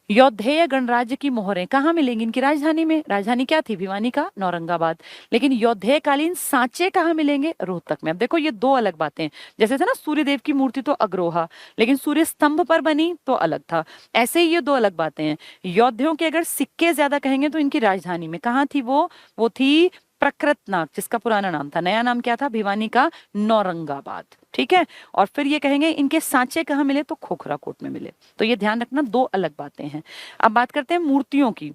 यौधेय गणराज्य की मोहरें कहाँ मिलेंगी, इनकी राजधानी में। राजधानी क्या थी, भिवानी का नौरंगाबाद। लेकिन यौधेय कालीन सांचे कहाँ मिलेंगे, रोहतक में। अब देखो ये दो अलग बातें, जैसे थे ना सूर्यदेव की मूर्ति तो अग्रोहा, लेकिन सूर्य स्तंभ पर बनी तो अलग था, ऐसे ही ये दो अलग बातें हैं। योद्धियों के अगर सिक्के ज्यादा कहेंगे तो इनकी राजधानी में कहाँ थी, वो थी प्रकृतनाग, जिसका पुराना नाम था, नया नाम क्या था, भिवानी का नौरंगाबाद। ठीक है, और फिर ये कहेंगे इनके सांचे कहाँ मिले, तो खोखरा कोट में मिले। तो ये ध्यान रखना, दो अलग बातें हैं। अब बात करते हैं मूर्तियों की।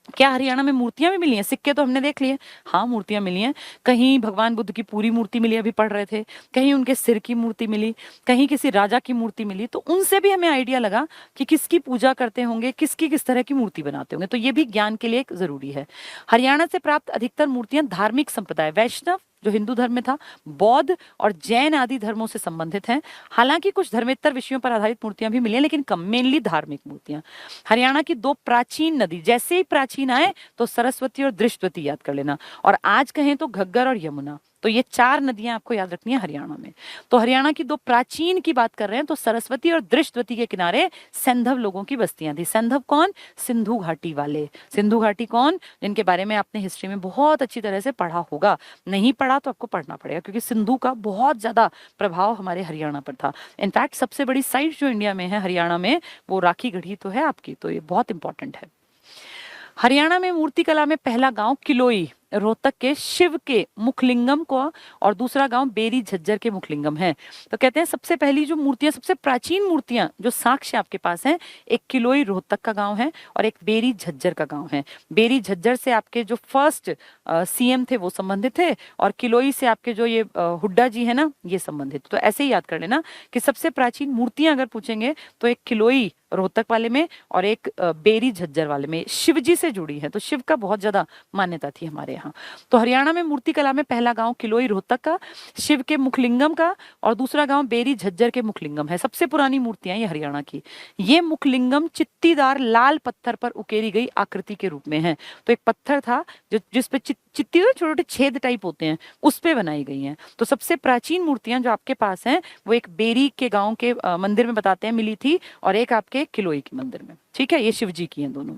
क्या हरियाणा में मूर्तियां भी मिली हैं, सिक्के तो हमने देख लिए, हाँ मूर्तियां मिली हैं। कहीं भगवान बुद्ध की पूरी मूर्ति मिली, अभी पढ़ रहे थे, कहीं उनके सिर की मूर्ति मिली, कहीं किसी राजा की मूर्ति मिली, तो उनसे भी हमें आइडिया लगा कि किसकी पूजा करते होंगे, किसकी किस तरह की मूर्ति बनाते होंगे, तो ये भी ज्ञान के लिए जरूरी है। हरियाणा से प्राप्त अधिकतर मूर्तियां धार्मिक संप्रदाय, वैष्णव जो हिंदू धर्म में था, बौद्ध और जैन आदि धर्मों से संबंधित हैं। हालांकि कुछ धर्मेतर विषयों पर आधारित मूर्तियां भी मिली हैं, लेकिन कम, मेनली धार्मिक मूर्तियां। हरियाणा की 2 प्राचीन नदी, जैसे ही प्राचीन आए तो सरस्वती और दृष्टवती याद कर लेना, और आज कहें तो घग्गर और यमुना, तो ये 4 नदियां आपको याद रखनी है हरियाणा में। तो हरियाणा की 2 प्राचीन की बात कर रहे हैं, तो सरस्वती और दृष्टवती के किनारे सैंधव लोगों की बस्तियां थी। सैंधव कौन, सिंधु घाटी वाले। सिंधु घाटी कौन, जिनके बारे में आपने हिस्ट्री में बहुत अच्छी तरह से पढ़ा होगा, नहीं पढ़ा तो आपको पढ़ना पड़ेगा, क्योंकि सिंधु का बहुत ज्यादा प्रभाव हमारे हरियाणा पर था। इनफैक्ट सबसे बड़ी साइट जो इंडिया में है हरियाणा में, वो राखी गढ़ी तो है आपकी, तो ये बहुत इंपॉर्टेंट है। हरियाणा में मूर्ति कला में पहला गांव किलोई रोहतक के शिव के मुखलिंगम को, और दूसरा गांव बेरी झज्जर के मुखलिंगम है। तो कहते हैं सबसे पहली जो मूर्तियां, सबसे प्राचीन मूर्तियां जो साक्ष्य आपके पास हैं, एक किलोई रोहतक का गांव है और एक बेरी झज्जर का गांव है। बेरी झज्जर से आपके जो फर्स्ट सीएम थे वो संबंधित थे, और किलोई से आपके जो ये हुड्डा जी है ना, ये संबंधित। तो ऐसे ही याद कर लेना कि सबसे प्राचीन मूर्तियां अगर पूछेंगे तो एक किलोई रोहतक वाले में और एक बेरी झज्जर वाले में शिव जी से जुड़ी है, तो शिव का बहुत ज्यादा मान्यता थी हमारे यहाँ। तो हरियाणा में मूर्ति कला में पहला गांव किलोई रोहतक का, शिव के मुखलिंगम का, और दूसरा गांव बेरी झज्जर के मुखलिंगम है। सबसे पुरानी मूर्तियां ये हरियाणा की। ये मुखलिंगम चित्तीदार लाल पत्थर पर उकेरी गई आकृति के रूप में है। तो एक पत्थर था जो जिसपे चित्ती छोटे छोटे छेद टाइप होते हैं, उस पे बनाई गई हैं। तो सबसे प्राचीन मूर्तियां जो आपके पास हैं वो एक बेरी के गांव के मंदिर में बताते हैं मिली थी, और एक आपके किलोई के मंदिर में। ठीक है, ये शिव जी की हैं दोनों।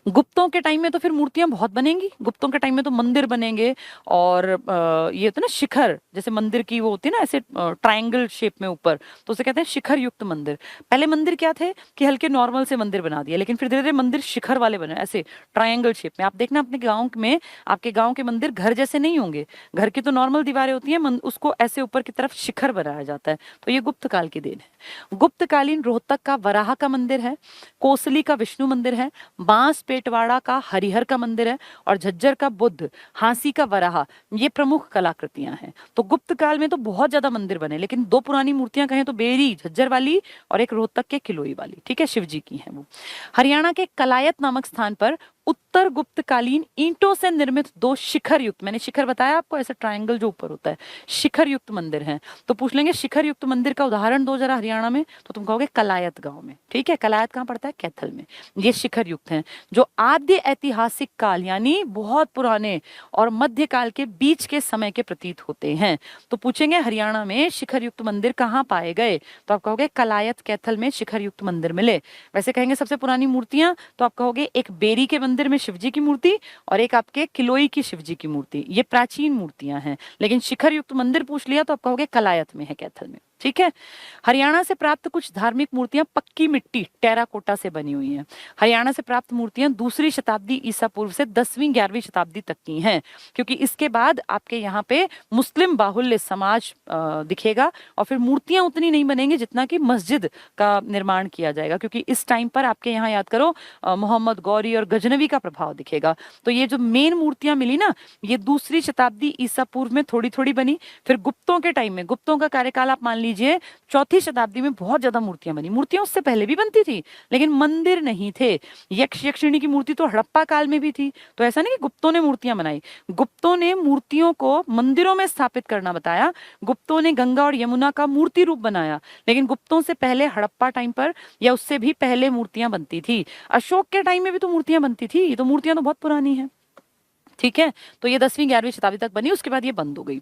गुप्तों के टाइम में तो फिर मूर्तियां बहुत बनेंगी, गुप्तों के टाइम में तो मंदिर बनेंगे। और ये होता है ना शिखर, जैसे मंदिर की वो होती है ना ऐसे ट्रायंगल शेप में ऊपर, तो उसे कहते हैं शिखर युक्त मंदिर। पहले मंदिर क्या थे कि हल्के नॉर्मल से मंदिर बना दिया, लेकिन फिर धीरे धीरे मंदिर शिखर वाले बने, ऐसे ट्रायंगल शेप में। आप देखना अपने गाँव में, आपके गाँव के मंदिर घर जैसे नहीं होंगे, घर की तो नॉर्मल दीवारें होती हैं, उसको ऐसे ऊपर की तरफ शिखर बनाया जाता है। तो ये गुप्त काल की देन है। गुप्तकालीन रोहतक का वराह का मंदिर है, कोसली का विष्णु मंदिर है, बांस पेटवाड़ा का हरिहर का मंदिर है, और झज्जर का बुद्ध, हांसी का वराह, ये प्रमुख कलाकृतियां हैं। तो गुप्त काल में तो बहुत ज्यादा मंदिर बने, लेकिन दो पुरानी मूर्तियां कहें तो बेरी झज्जर वाली और एक रोहतक के किलोई वाली, ठीक है, शिव जी की है वो। हरियाणा के कलायत नामक स्थान पर उत्तर गुप्तकालीन ईंटों से निर्मित दो शिखर युक्त, मैंने शिखर बताया आपको, ऐसे ट्रायंगल जो ऊपर होता है, शिखर युक्त मंदिर हैं। तो पूछ लेंगे शिखर युक्त मंदिर का उदाहरण दो जरा हरियाणा में, तो तुम कहोगे कलायत गांव में, ठीक है। कलायत कहाँ पड़ता है? कैथल में। ये शिखर युक्त हैं जो आद्य ऐतिहासिक काल यानी बहुत पुराने और मध्यकाल के बीच के समय के प्रतीत होते हैं। तो पूछेंगे हरियाणा में शिखर युक्त मंदिर कहाँ पाए गए, तो आप कहोगे कलायत कैथल में शिखर युक्त मंदिर मिले। वैसे कहेंगे सबसे पुरानी मूर्तियां, तो आप कहोगे एक बेरी के मंदिर में शिवजी की मूर्ति और एक आपके किलोई की शिवजी की मूर्ति, ये प्राचीन मूर्तियां हैं। लेकिन शिखर युक्त मंदिर पूछ लिया तो आप कहोगे कलायत में है, कैथल में, ठीक है। हरियाणा से प्राप्त कुछ धार्मिक मूर्तियां पक्की मिट्टी टेराकोटा से बनी हुई हैं। हरियाणा से प्राप्त मूर्तियां दूसरी शताब्दी ईसा पूर्व से 10वीं 11वीं शताब्दी तक की हैं, क्योंकि इसके बाद आपके यहाँ पे मुस्लिम बाहुल्य समाज दिखेगा, और फिर मूर्तियां उतनी नहीं बनेंगी जितना कि मस्जिद का निर्माण किया जाएगा, क्योंकि इस टाइम पर आपके यहाँ याद करो मोहम्मद गौरी और गजनवी का प्रभाव दिखेगा। तो ये जो मेन मूर्तियां मिली ना, ये दूसरी शताब्दी ईसा पूर्व में थोड़ी थोड़ी बनी। फिर गुप्तों के टाइम में, गुप्तों का कार्यकाल आप मान लीजिए चौथी शताब्दी में बहुत ज्यादा मूर्तियां बनी। मूर्तियां उससे पहले भी बनती थी, लेकिन मंदिर नहीं थे। यक्ष यक्षिणी की मूर्ति तो हड़प्पा काल में भी थी। तो ऐसा नहीं कि गुप्तों ने मूर्तियां बनाई, गुप्तों ने मूर्तियों को मंदिरों में स्थापित करना बताया। गुप्तों ने गंगा और यमुना का मूर्ति रूप बनाया, लेकिन गुप्तों से पहले हड़प्पा टाइम पर या उससे भी पहले मूर्तियां बनती थी। अशोक के टाइम में भी तो मूर्तियां बनती थी, ये तो मूर्तियां तो बहुत पुरानी है, ठीक है। तो ये 10वीं 11वीं शताब्दी तक बनी, उसके बाद ये बंद हो गई।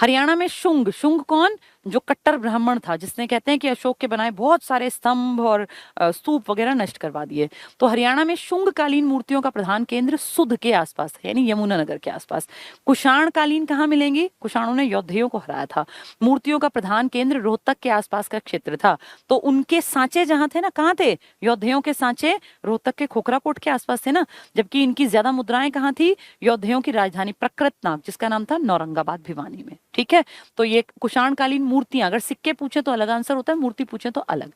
हरियाणा में शुंग, शुंग कौन? जो कट्टर ब्राह्मण था, जिसने कहते हैं कि अशोक के बनाए बहुत सारे स्तंभ और स्तूप वगैरह नष्ट करवा दिए। तो हरियाणा में शुंग कालीन मूर्तियों का प्रधान केंद्र सुध के आसपास है, यानी यमुनानगर के आसपास। कुषाण कालीन कहाँ मिलेंगी? कुषाणों ने यौधेयों को हराया था। मूर्तियों का प्रधान केंद्र रोहतक के आसपास का क्षेत्र था। तो उनके सांचे जहां थे ना, कहाँ थे? यौधेयों के सांचे रोहतक के खोखराकोट के आसपास थे ना। जबकि इनकी ज्यादा मुद्राएं कहाँ थी? योद्धाओं की राजधानी प्रकृतनाग, जिसका नाम था नौरंगाबाद भिवानी में, ठीक है। तो ये कुषाण कालीन मूर्तियां, अगर सिक्के पूछे तो अलग आंसर होता है, मूर्ति पूछे तो अलग।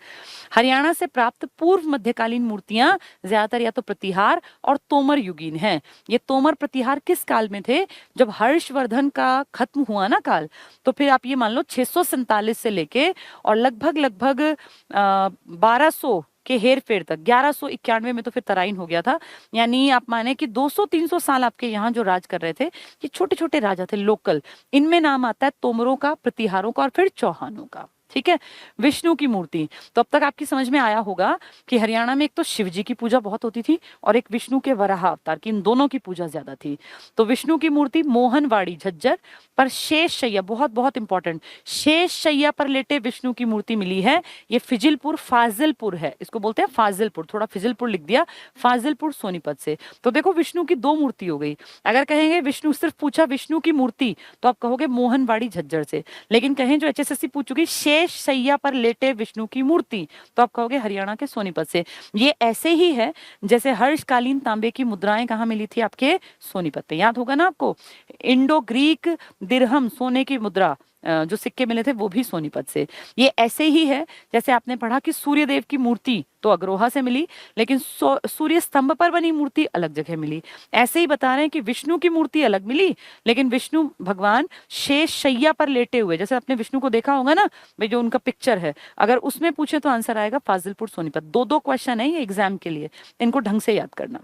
हरियाणा से प्राप्त पूर्व मध्यकालीन मूर्तियां ज्यादातर या तो प्रतिहार और तोमर युगीन हैं। ये तोमर प्रतिहार किस काल में थे? जब हर्षवर्धन का खत्म हुआ ना काल, तो फिर आप ये मान लो 647 से लेके और लगभग 1200 के हेर फेर तक 1191 में तो फिर तराइन हो गया था। यानी आप माने कि 200-300 साल आपके यहाँ जो राज कर रहे थे, ये छोटे छोटे राजा थे लोकल। इनमें नाम आता है तोमरों का, प्रतिहारों का और फिर चौहानों का, ठीक है। विष्णु की मूर्ति, तो अब तक आपकी समझ में आया होगा कि हरियाणा में एक तो शिव जी की पूजा बहुत होती थी और एक विष्णु के वराह अवतार की, इन दोनों की पूजा ज्यादा थी। तो विष्णु की मूर्ति मोहनवाड़ी झज्जर पर शेष शैया, बहुत बहुत इंपॉर्टेंट, शेष शैया पर लेटे विष्णु की मूर्ति मिली है। ये फिजिलपुर फाजिलपुर है, इसको बोलते हैं फाजिलपुर, थोड़ा फिजिलपुर लिख दिया, फाजिलपुर सोनीपत से। तो देखो विष्णु की दो मूर्ति हो गई। अगर कहेंगे विष्णु, सिर्फ पूछा विष्णु की मूर्ति, तो आप कहोगे मोहनवाड़ी झज्जर से। लेकिन कहें जो HSSC पूछ चुकी शेष शैया पर लेटे विष्णु की मूर्ति, तो आप कहोगे हरियाणा के सोनीपत से। ये ऐसे ही है जैसे हर्षकालीन तांबे की मुद्राएं कहाँ मिली थी? आपके सोनीपत पे, याद होगा ना आपको। इंडो ग्रीक दिरहम, सोने की मुद्रा, जो सिक्के मिले थे वो भी सोनीपत से। ये ऐसे ही है जैसे आपने पढ़ा कि सूर्यदेव की मूर्ति तो अग्रोहा से मिली, लेकिन सूर्य स्तंभ पर बनी मूर्ति अलग जगह मिली। ऐसे ही बता रहे हैं कि विष्णु की मूर्ति अलग मिली, लेकिन विष्णु भगवान शेष शैया पर लेटे हुए, जैसे आपने विष्णु को देखा होगा ना भाई, जो उनका पिक्चर है, अगर उसमें पूछे तो आंसर आएगा फाजिलपुर सोनीपत। दो दो क्वेश्चन है ये एग्जाम के लिए, इनको ढंग से याद करना।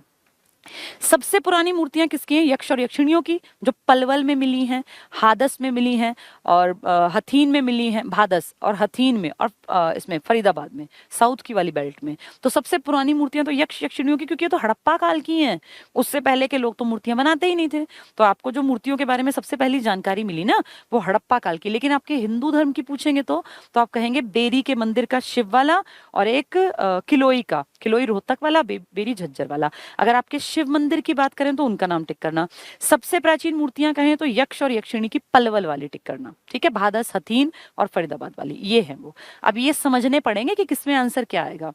सबसे पुरानी मूर्तियां किसकी हैं? यक्ष और यक्षिणियों की, जो पलवल में मिली हैं, हादस में मिली हैं और हथीन में मिली हैं, भादस और हथीन में, और इसमें फरीदाबाद में, साउथ की वाली बेल्ट में। तो सबसे पुरानी मूर्तियां तो यक्ष यक्षिणियों की, क्योंकि ये तो हड़प्पा काल की हैं। उससे पहले के लोग तो मूर्तियां बनाते ही नहीं थे। तो आपको जो मूर्तियों के बारे में सबसे पहली जानकारी मिली ना, वो हड़प्पा काल की। लेकिन आपके हिंदू धर्म की पूछेंगे तो आप कहेंगे बेरी के मंदिर का शिव वाला और एक किलोई का, खिलोई रोहतक वाला, बेरी झज्जर वाला। अगर आपके शिव मंदिर की बात करें तो उनका नाम टिक करना। सबसे प्राचीन मूर्तियां कहें तो यक्ष और यक्षिणी की पलवल वाली टिक करना, ठीक है, भादस, हथीन और फरीदाबाद वाली, ये है वो। अब ये समझने पड़ेंगे कि किसमें आंसर क्या आएगा।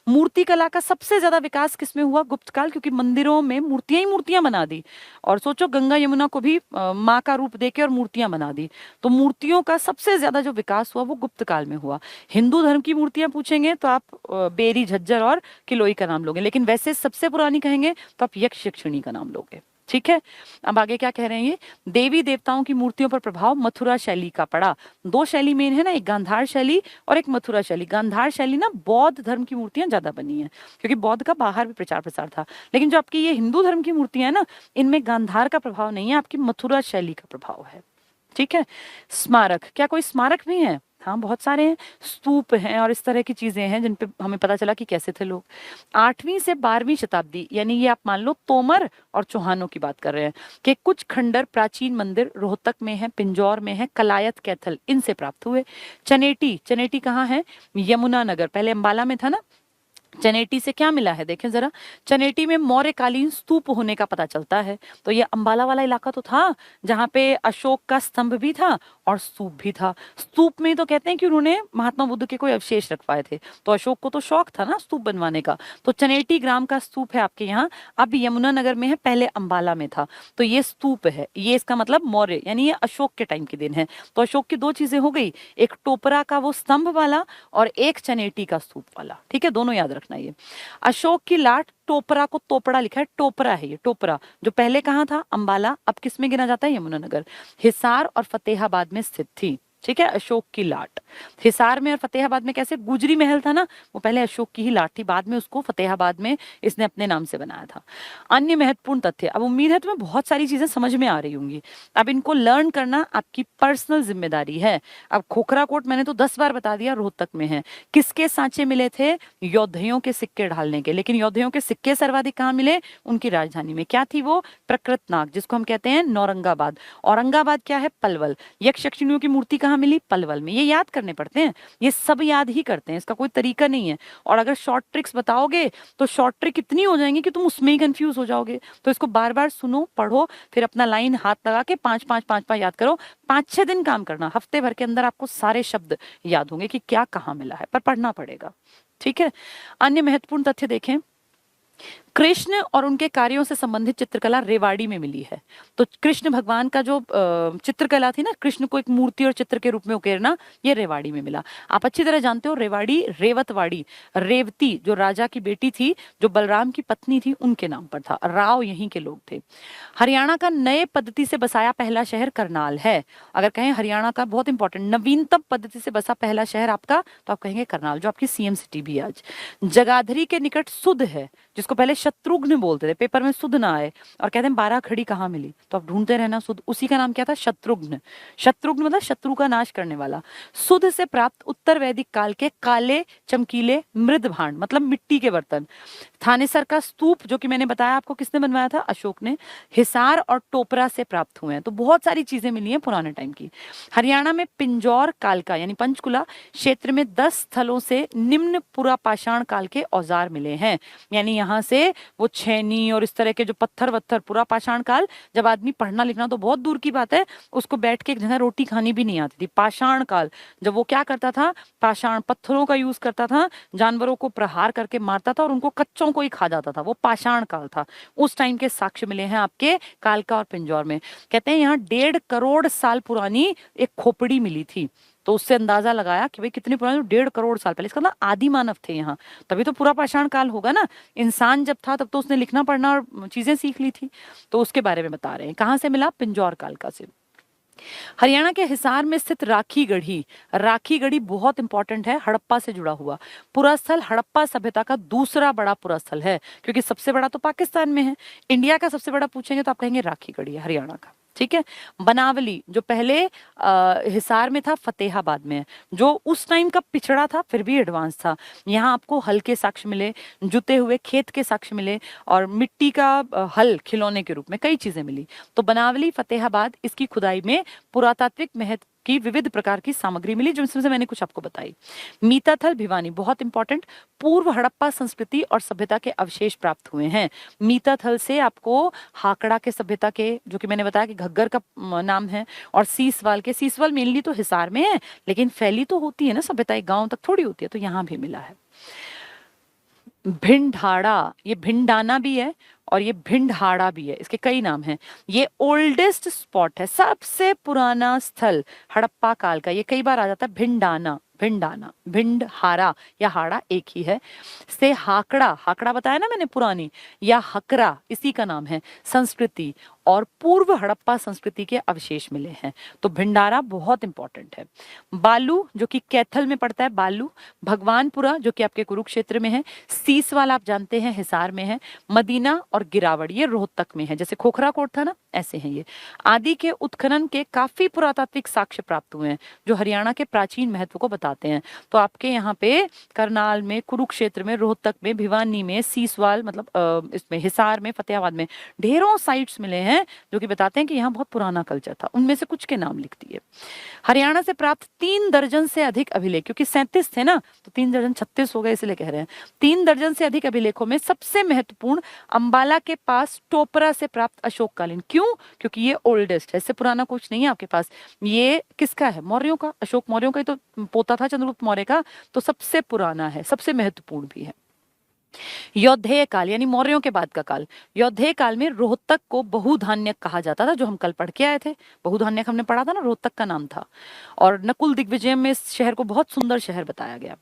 मूर्ति कला का सबसे ज्यादा विकास किसमें हुआ? गुप्त काल, क्योंकि मंदिरों में मूर्तियां ही मूर्तियां बना दी। और सोचो, गंगा यमुना को भी माँ का रूप देके और मूर्तियां बना दी, तो मूर्तियों का सबसे ज्यादा जो विकास हुआ वो गुप्त काल में हुआ। हिंदू धर्म की मूर्तियां पूछेंगे तो आप बेरी, झज्जर और किलोई का नाम लोगे, लेकिन वैसे सबसे पुरानी कहेंगे तो आप यक्ष यक्षिणी का नाम लोगे, ठीक है। अब आगे क्या कह रहे हैं ये, देवी देवताओं की मूर्तियों पर प्रभाव मथुरा शैली का पड़ा। दो शैली मेन है ना, एक गांधार शैली और एक मथुरा शैली। गांधार शैली ना बौद्ध धर्म की मूर्तियां ज्यादा बनी है, क्योंकि बौद्ध का बाहर भी प्रचार प्रसार था। लेकिन जो आपकी ये हिंदू धर्म की मूर्तियां है ना, इनमें गांधार का प्रभाव नहीं है, आपकी मथुरा शैली का प्रभाव है, ठीक है। स्मारक, क्या कोई स्मारक भी है? हाँ, बहुत सारे हैं, स्तूप हैं और इस तरह की चीजें हैं जिन पे हमें पता चला कि कैसे थे लोग। 8वीं से 12वीं शताब्दी, यानी ये आप मान लो तोमर और चौहानों की बात कर रहे हैं, कि कुछ खंडर प्राचीन मंदिर रोहतक में है, पिंजौर में है, कलायत, कैथल, इनसे प्राप्त हुए। चनेटी, चनेटी कहाँ है? यमुनानगर, पहले अंबाला में था ना। चनेटी से क्या मिला है देखें जरा, चनेटी में मौर्यकालीन स्तूप होने का पता चलता है। तो ये अंबाला वाला इलाका तो था जहाँ पे अशोक का स्तंभ भी था और स्तूप भी था। स्तूप में तो कहते हैं कि उन्होंने महात्मा बुद्ध के कोई अवशेष रखवाए थे, तो अशोक को तो शौक था ना स्तूप बनवाने का। तो चनेटी ग्राम का स्तूप है आपके यहाँ, अब यमुनानगर में है, पहले अंबाला में था। तो ये स्तूप है, ये इसका मतलब मौर्य, यानी ये अशोक के टाइम की दिन है। तो अशोक की दो चीजें हो गई, एक टोपरा का वो स्तंभ वाला और एक चनेटी का स्तूप वाला, ठीक है, दोनों याद रखना। ये अशोक की लाट, टोपरा को तोपड़ा लिखा है, टोपरा है ये, टोपरा जो पहले कहाँ था? अंबाला, अब किस में गिना जाता है? यमुनानगर। हिसार और फतेहाबाद में स्थित थी, ठीक है, अशोक की लाट। हिसार में और फतेहाबाद में कैसे? गुजरी महल था ना, वो पहले अशोक की ही लाट थी, बाद में उसको फतेहाबाद में इसने अपने नाम से बनाया था। अन्य महत्वपूर्ण तथ्य, अब उम्मीद है तुम्हें बहुत सारी चीजें समझ में आ रही होंगी, अब इनको लर्न करना आपकी पर्सनल जिम्मेदारी है। अब खोखरा कोट मैंने तो 10 बार बता दिया, रोहतक में है। किसके सांचे मिले थे? योद्धयों के सिक्के ढालने के। लेकिन योद्धयों के सिक्के सर्वाधिक कहाँ मिले? उनकी राजधानी में। क्या थी वो? प्रकृतनाग, जिसको हम कहते हैं नौरंगाबाद। औरंगाबाद क्या है? पलवल। यक्ष यक्षिणियों की मूर्ति कहाँ मिली? पलवल में। ये याद करने पड़ते हैं, ये सब याद ही करते हैं, इसका कोई तरीका नहीं है। और अगर शॉर्ट ट्रिक्स बताओगे तो शॉर्ट ट्रिक इतनी हो जाएंगी कि तुम उसमें ही कंफ्यूज हो जाओगे। तो इसको बार बार सुनो, पढ़ो, फिर अपना लाइन हाथ लगा के 5-5-5-5 याद करो। 5-6 दिन काम करना, हफ्ते भर के अंदर आपको सारे शब्द याद होंगे कि क्या कहाँ मिला है, पर पढ़ना पड़ेगा, ठीक है। अन्य महत्वपूर्ण तथ्य देखें, कृष्ण और उनके कार्यों से संबंधित चित्रकला रेवाड़ी में मिली है। तो कृष्ण भगवान का जो चित्रकला थी ना, कृष्ण को एक मूर्ति और चित्र के रूप में उकेरना, ये रेवाड़ी में मिला। आप अच्छी तरह जानते हो रेवाड़ी, रेवतवाड़ी, रेवती जो राजा की बेटी थी, जो बलराम की पत्नी थी, उनके नाम पर था। राव यहीं के लोग थे। हरियाणा का नए पद्धति से बसाया पहला शहर करनाल है। अगर कहें हरियाणा का बहुत इंपॉर्टेंट नवीनतम पद्धति से बसा पहला शहर आपका, तो आप कहेंगे करनाल, जो आपकी सीएम सिटी भी आज। जगाधरी के निकट सुध है, जिसको पहले शत्रुघ्न बोलते थे, पेपर में सुध ना आए और कहते हैं 12 खड़ी कहाँ मिली, तो आप ढूंढते रहना सुध, उसी का नाम क्या था? शत्रुघ्न। शत्रुघ्न मतलब शत्रु का नाश करने वाला। सुध से प्राप्त उत्तर वैदिक काल के काले चमकीले मृद भांड, मतलब मिट्टी के बर्तन। थानेसर का स्तूप, जो कि मैंने बताया आपको, किसने बनवाया था? अशोक ने। हिसार और टोपरा से प्राप्त हुए हैं। तो बहुत सारी चीजें मिली हैं पुराने टाइम की। हरियाणा में पिंजौर काल का यानी पंचकुला क्षेत्र में 10 स्थलों से निम्न पुरा पाषाण काल के औजार मिले हैं। यानी यहाँ से वो छेनी और इस तरह के जो पत्थर वत्थर, पूरा पाषाण काल, जब आदमी पढ़ना लिखना तो बहुत दूर की बात है, उसको बैठ के एक जगह रोटी खानी भी नहीं आती थी। पाषाण काल, जब वो क्या करता था? पाषाण पत्थरों का यूज करता था, जानवरों को प्रहार करके मारता था और उनको कच्चों को ही खा जाता था, वो पाषाण काल था। उस टाइम के साक्ष्य मिले हैं आपके कालका और पिंजौर में। कहते हैं यहाँ 1.5 करोड़ साल पुरानी एक खोपड़ी मिली थी। तो उससे अंदाजा लगाया कि भाई कितनी पुरानी, 1.5 करोड़ साल पहले। इसका मतलब आदि मानव थे यहाँ, तभी तो पूरा पाषाण काल होगा ना। इंसान जब था तब तो उसने लिखना पढ़ना और चीजें सीख ली थी। तो उसके बारे में बता रहे हैं। कहाँ से मिला? पिंजौर कालका से। हरियाणा के हिसार में स्थित राखी गढ़ी, राखी गढ़ी बहुत इंपॉर्टेंट है, हड़प्पा से जुड़ा हुआ पुरास्थल, हड़प्पा सभ्यता का दूसरा बड़ा पुरास्थल है, क्योंकि सबसे बड़ा तो पाकिस्तान में है। इंडिया का सबसे बड़ा पूछेंगे तो आप कहेंगे राखी गढ़ी है, हरियाणा का, ठीक है। बनावली, जो पहले हिसार में था, फतेहाबाद में है, जो उस टाइम का पिछड़ा था फिर भी एडवांस था। यहाँ आपको हल के साक्ष्य मिले, जुते हुए खेत के साक्ष्य मिले और मिट्टी का हल खिलौने के रूप में कई चीजें मिली। तो बनावली, फतेहाबाद, इसकी खुदाई में पुरातात्विक महत्व की विविध प्रकार की सामग्री मिली, जिसमें से मैंने कुछ आपको बताई। मीताथल भिवानी बहुत इंपॉर्टेंट, पूर्व हड़प्पा संस्कृति और सभ्यता के अवशेष प्राप्त हुए हैं। मीताथल से आपको हाकड़ा के सभ्यता के, जो कि मैंने बताया कि घग्गर का नाम है, और सीसवाल के, सीसवाल मेनली तो हिसार में है, लेकिन फैली तो होती है ना सभ्यता, एक गांव तक थोड़ी होती है, तो यहाँ भी मिला है। भिंडहाड़ा, ये भिंडाना भी है और ये भिंडहाड़ा भी है, इसके कई नाम हैं। ये ओल्डेस्ट स्पॉट है, सबसे पुराना स्थल हड़प्पा काल का। ये कई बार आ जाता है भिंडाना, भिंडाना, भिंडहारा या हाड़ा एक ही है। से हाकड़ा, हाकड़ा बताया ना मैंने पुरानी, या हकरा इसी का नाम है, संस्कृति और पूर्व हड़प्पा संस्कृति के अवशेष मिले हैं। तो भिंडारा बहुत इंपॉर्टेंट है। बालू जो कि कैथल में पड़ता है, बालू। भगवानपुरा जो कि आपके कुरुक्षेत्र में है। सीसवाल आप जानते हैं हिसार में है। मदीना और गिरावड़ ये रोहतक में है, जैसे खोखरा कोट था ना, ऐसे हैं ये। आदि के उत्खनन के काफी पुरातात्विक साक्ष्य प्राप्त हुए हैं, जो हरियाणा के प्राचीन महत्व को बताते हैं। तो आपके यहाँ पे करनाल में, कुरुक्षेत्र में, रोहतक में, भिवानी में, सीसवाल मतलब इसमें हिसार में, फतेहाबाद में ढेरों साइट्स मिले हैं जो कि बताते हैं कि यहाँ बहुत पुराना कल्चर था। उनमें से कुछ के नाम लिख दिए। हरियाणा से प्राप्त 3 दर्जन से अधिक अभिलेख, क्योंकि 37 थे ना, तो 3 दर्जन 36 हो गए, इसलिए कह रहे हैं। 3 दर्जन से अधिक अभिलेखों में सबसे महत्वपूर्ण अंबाला के पास टोपरा से प्राप्त अशोककालीन। क्यों? क्योंकि ये ओल्डेस्ट है, इससे पुराना कुछ नहीं है आपके पास। ये किसका है? मौर्यों का। अशोक मौर्यों का ही तो पोता था, चंद्रगुप्त मौर्य का, तो सबसे पुराना है, सबसे महत्वपूर्ण भी है। यौधेय काल यानी मौर्यों के बाद का काल। यौधेय काल में रोहतक को बहुधान्यक कहा जाता था, जो हम कल पढ़ के आए थे। बहुधान्यक हमने पढ़ा था ना, रोहतक का नाम था। और नकुल दिग्विजय में इस शहर को बहुत सुंदर शहर बताया गया।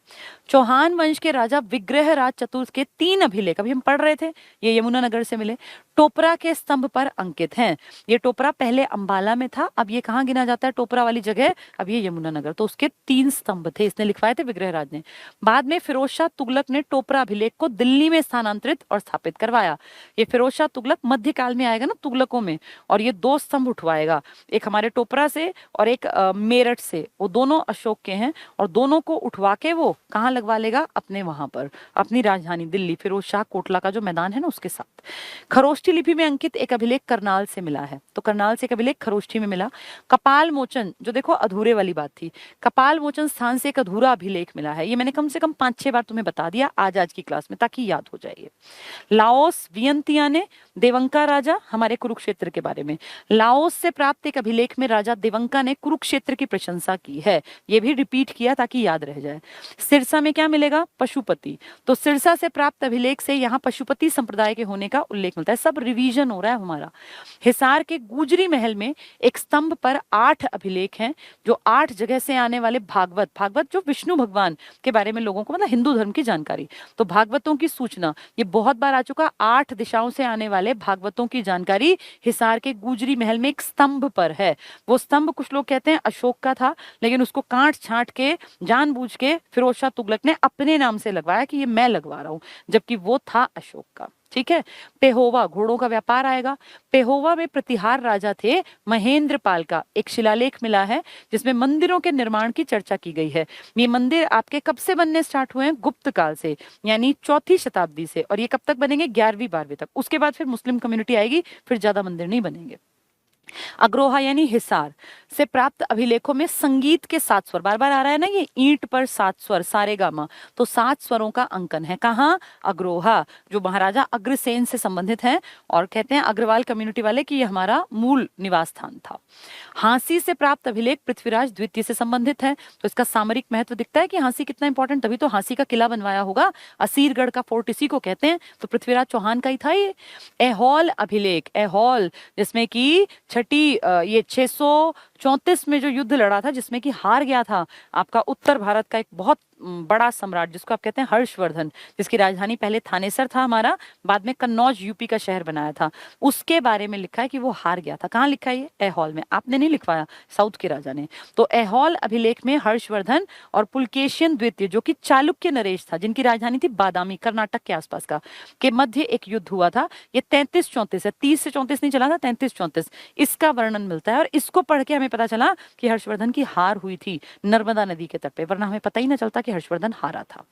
चौहान वंश के राजा विग्रहराज चतुर्थ के 3 अभिलेख अभी हम पढ़ रहे थे, ये यमुनानगर से मिले, टोपरा के स्तंभ पर अंकित हैं। ये टोपरा पहले अंबाला में था, अब ये कहाँ गिना जाता है? टोपरा वाली जगह, अब ये यमुनानगर। तो उसके 3 स्तंभ थे, इसने लिखवाए थे विग्रहराज ने। बाद में फिरोज शाह तुगलक ने टोपरा अभिलेख को दिल्ली में स्थानांतरित और स्थापित करवाया। ये फिरोज शाह तुगलक मध्यकाल में आएगा ना तुगलकों में, और ये 2 स्तंभ उठवाएगा, एक हमारे टोपरा से और एक मेरठ से। वो दोनों अशोक के हैं, और दोनों को उठवा के वो कहाँ लगवा लेगा? अपने वहां पर, अपनी राजधानी दिल्ली, फिरोज शाह कोटला का जो मैदान है ना, उसके साथ। खरोष्ठी लिपि में अंकित एक अभिलेख करनाल से मिला है, तो करनाल से एक अभिलेख खरोष्ठी में मिला। कपाल मोचन, जो देखो अधूरे वाली बात थी, कपाल मोचन स्थान से एक अधूरा अभिलेख मिला है। ये मैंने कम से कम 5-6 बार तुम्हें बता दिया आज की क्लास में, ताकि याद हो जाए। लाओस वियंतिया ने देवंका राजा, हमारे कुरुक्षेत्र के बारे में, लाओस से प्राप्त एक अभिलेख में राजा देवंका ने कुरुक्षेत्र की प्रशंसा की है। ये भी रिपीट किया ताकि याद रह जाए। सिरसा में क्या मिलेगा? पशुपति। तो सिरसा से प्राप्त अभिलेख से यहाँ पशुपति संप्रदाय के होने का उल्लेख मिलता है। सब रिवीजन हो रहा है हमारा। हिसार के गुजरी महल में एक स्तंभ पर 8 अभिलेख हैं, जो 8 जगह से आने वाले भागवत, भागवत जो विष्णु भगवान के बारे में लोगों को, मतलब हिंदू धर्म की जानकारी, तो भागवतों की सूचना, ये बहुत बार आ चुका। 8 दिशाओं से आने वाले भागवतों की जानकारी हिसार के गुजरी महल में एक स्तंभ पर है। वो स्तंभ कुछ लोग कहते हैं अशोक का था, लेकिन उसको काट छांट के जानबूझ के फिरोज शाह तुगलक ने अपने नाम से लगवाया कि ये मैं लगवा रहा हूं, जबकि वो था अशोक का। ठीक है। पेहोवा, घोड़ों का व्यापार आएगा। पेहोवा में प्रतिहार राजा थे महेंद्र पाल का एक शिलालेख मिला है, जिसमें मंदिरों के निर्माण की चर्चा की गई है। ये मंदिर आपके कब से बनने स्टार्ट हुए हैं? गुप्त काल से, यानी 4वीं शताब्दी से, और ये कब तक बनेंगे? 11वीं 12वीं तक। उसके बाद फिर मुस्लिम कम्युनिटी आएगी, फिर ज्यादा मंदिर नहीं बनेंगे। अग्रोहा यानी हिसार से प्राप्त अभिलेखों में संगीत के 7 स्वर, बार बार आ रहा है ना ये, ईंट पर 7 स्वर, सारे गामा, तो 7 स्वरों का अंकन है। कहाँ? अग्रोहा, जो महाराजा अग्रसेन से संबंधित है, और कहते हैं अग्रवाल कम्युनिटी वाले कि ये हमारा मूल निवास स्थान था। हांसी से प्राप्त अभिलेख पृथ्वीराज द्वितीय से संबंधित है, तो इसका सामरिक महत्व दिखता है कि हांसी कितना इंपॉर्टेंट, तभी तो हांसी का किला बनवाया होगा, असीरगढ़ का फोर्ट इसी को कहते हैं, तो पृथ्वीराज चौहान का ही था ये। ऐहोल अभिलेख, ऐहोल जिसमें कि ये 634 में जो युद्ध लड़ा था, जिसमें कि हार गया था आपका उत्तर भारत का एक बहुत बड़ा सम्राट, जिसको आप कहते हैं हर्षवर्धन, जिसकी राजधानी पहले थानेसर था हमारा, बाद में कन्नौज यूपी का शहर बनाया था। उसके बारे में लिखा है कि वो हार गया था। कहाँ लिखा है ये? ऐहोल में। आपने नहीं लिखवाया, साउथ के राजा ने। तो ऐहोल अभिलेख में हर्षवर्धन और पुलकेशियन द्वितीय, जो कि चालुक्य नरेश था, जिनकी राजधानी थी बादामी, कर्नाटक के आसपास का, के मध्य एक युद्ध हुआ था। ये 33-34 है, 30 से 34 नहीं चला था, 33-34 इसका वर्णन मिलता है। और इसको पढ़ के हमें पता चला कि हर्षवर्धन की हार हुई थी नर्मदा नदी के तट पे, वरना हमें पता ही ना चलता कि हर्षवर्धन हारा था।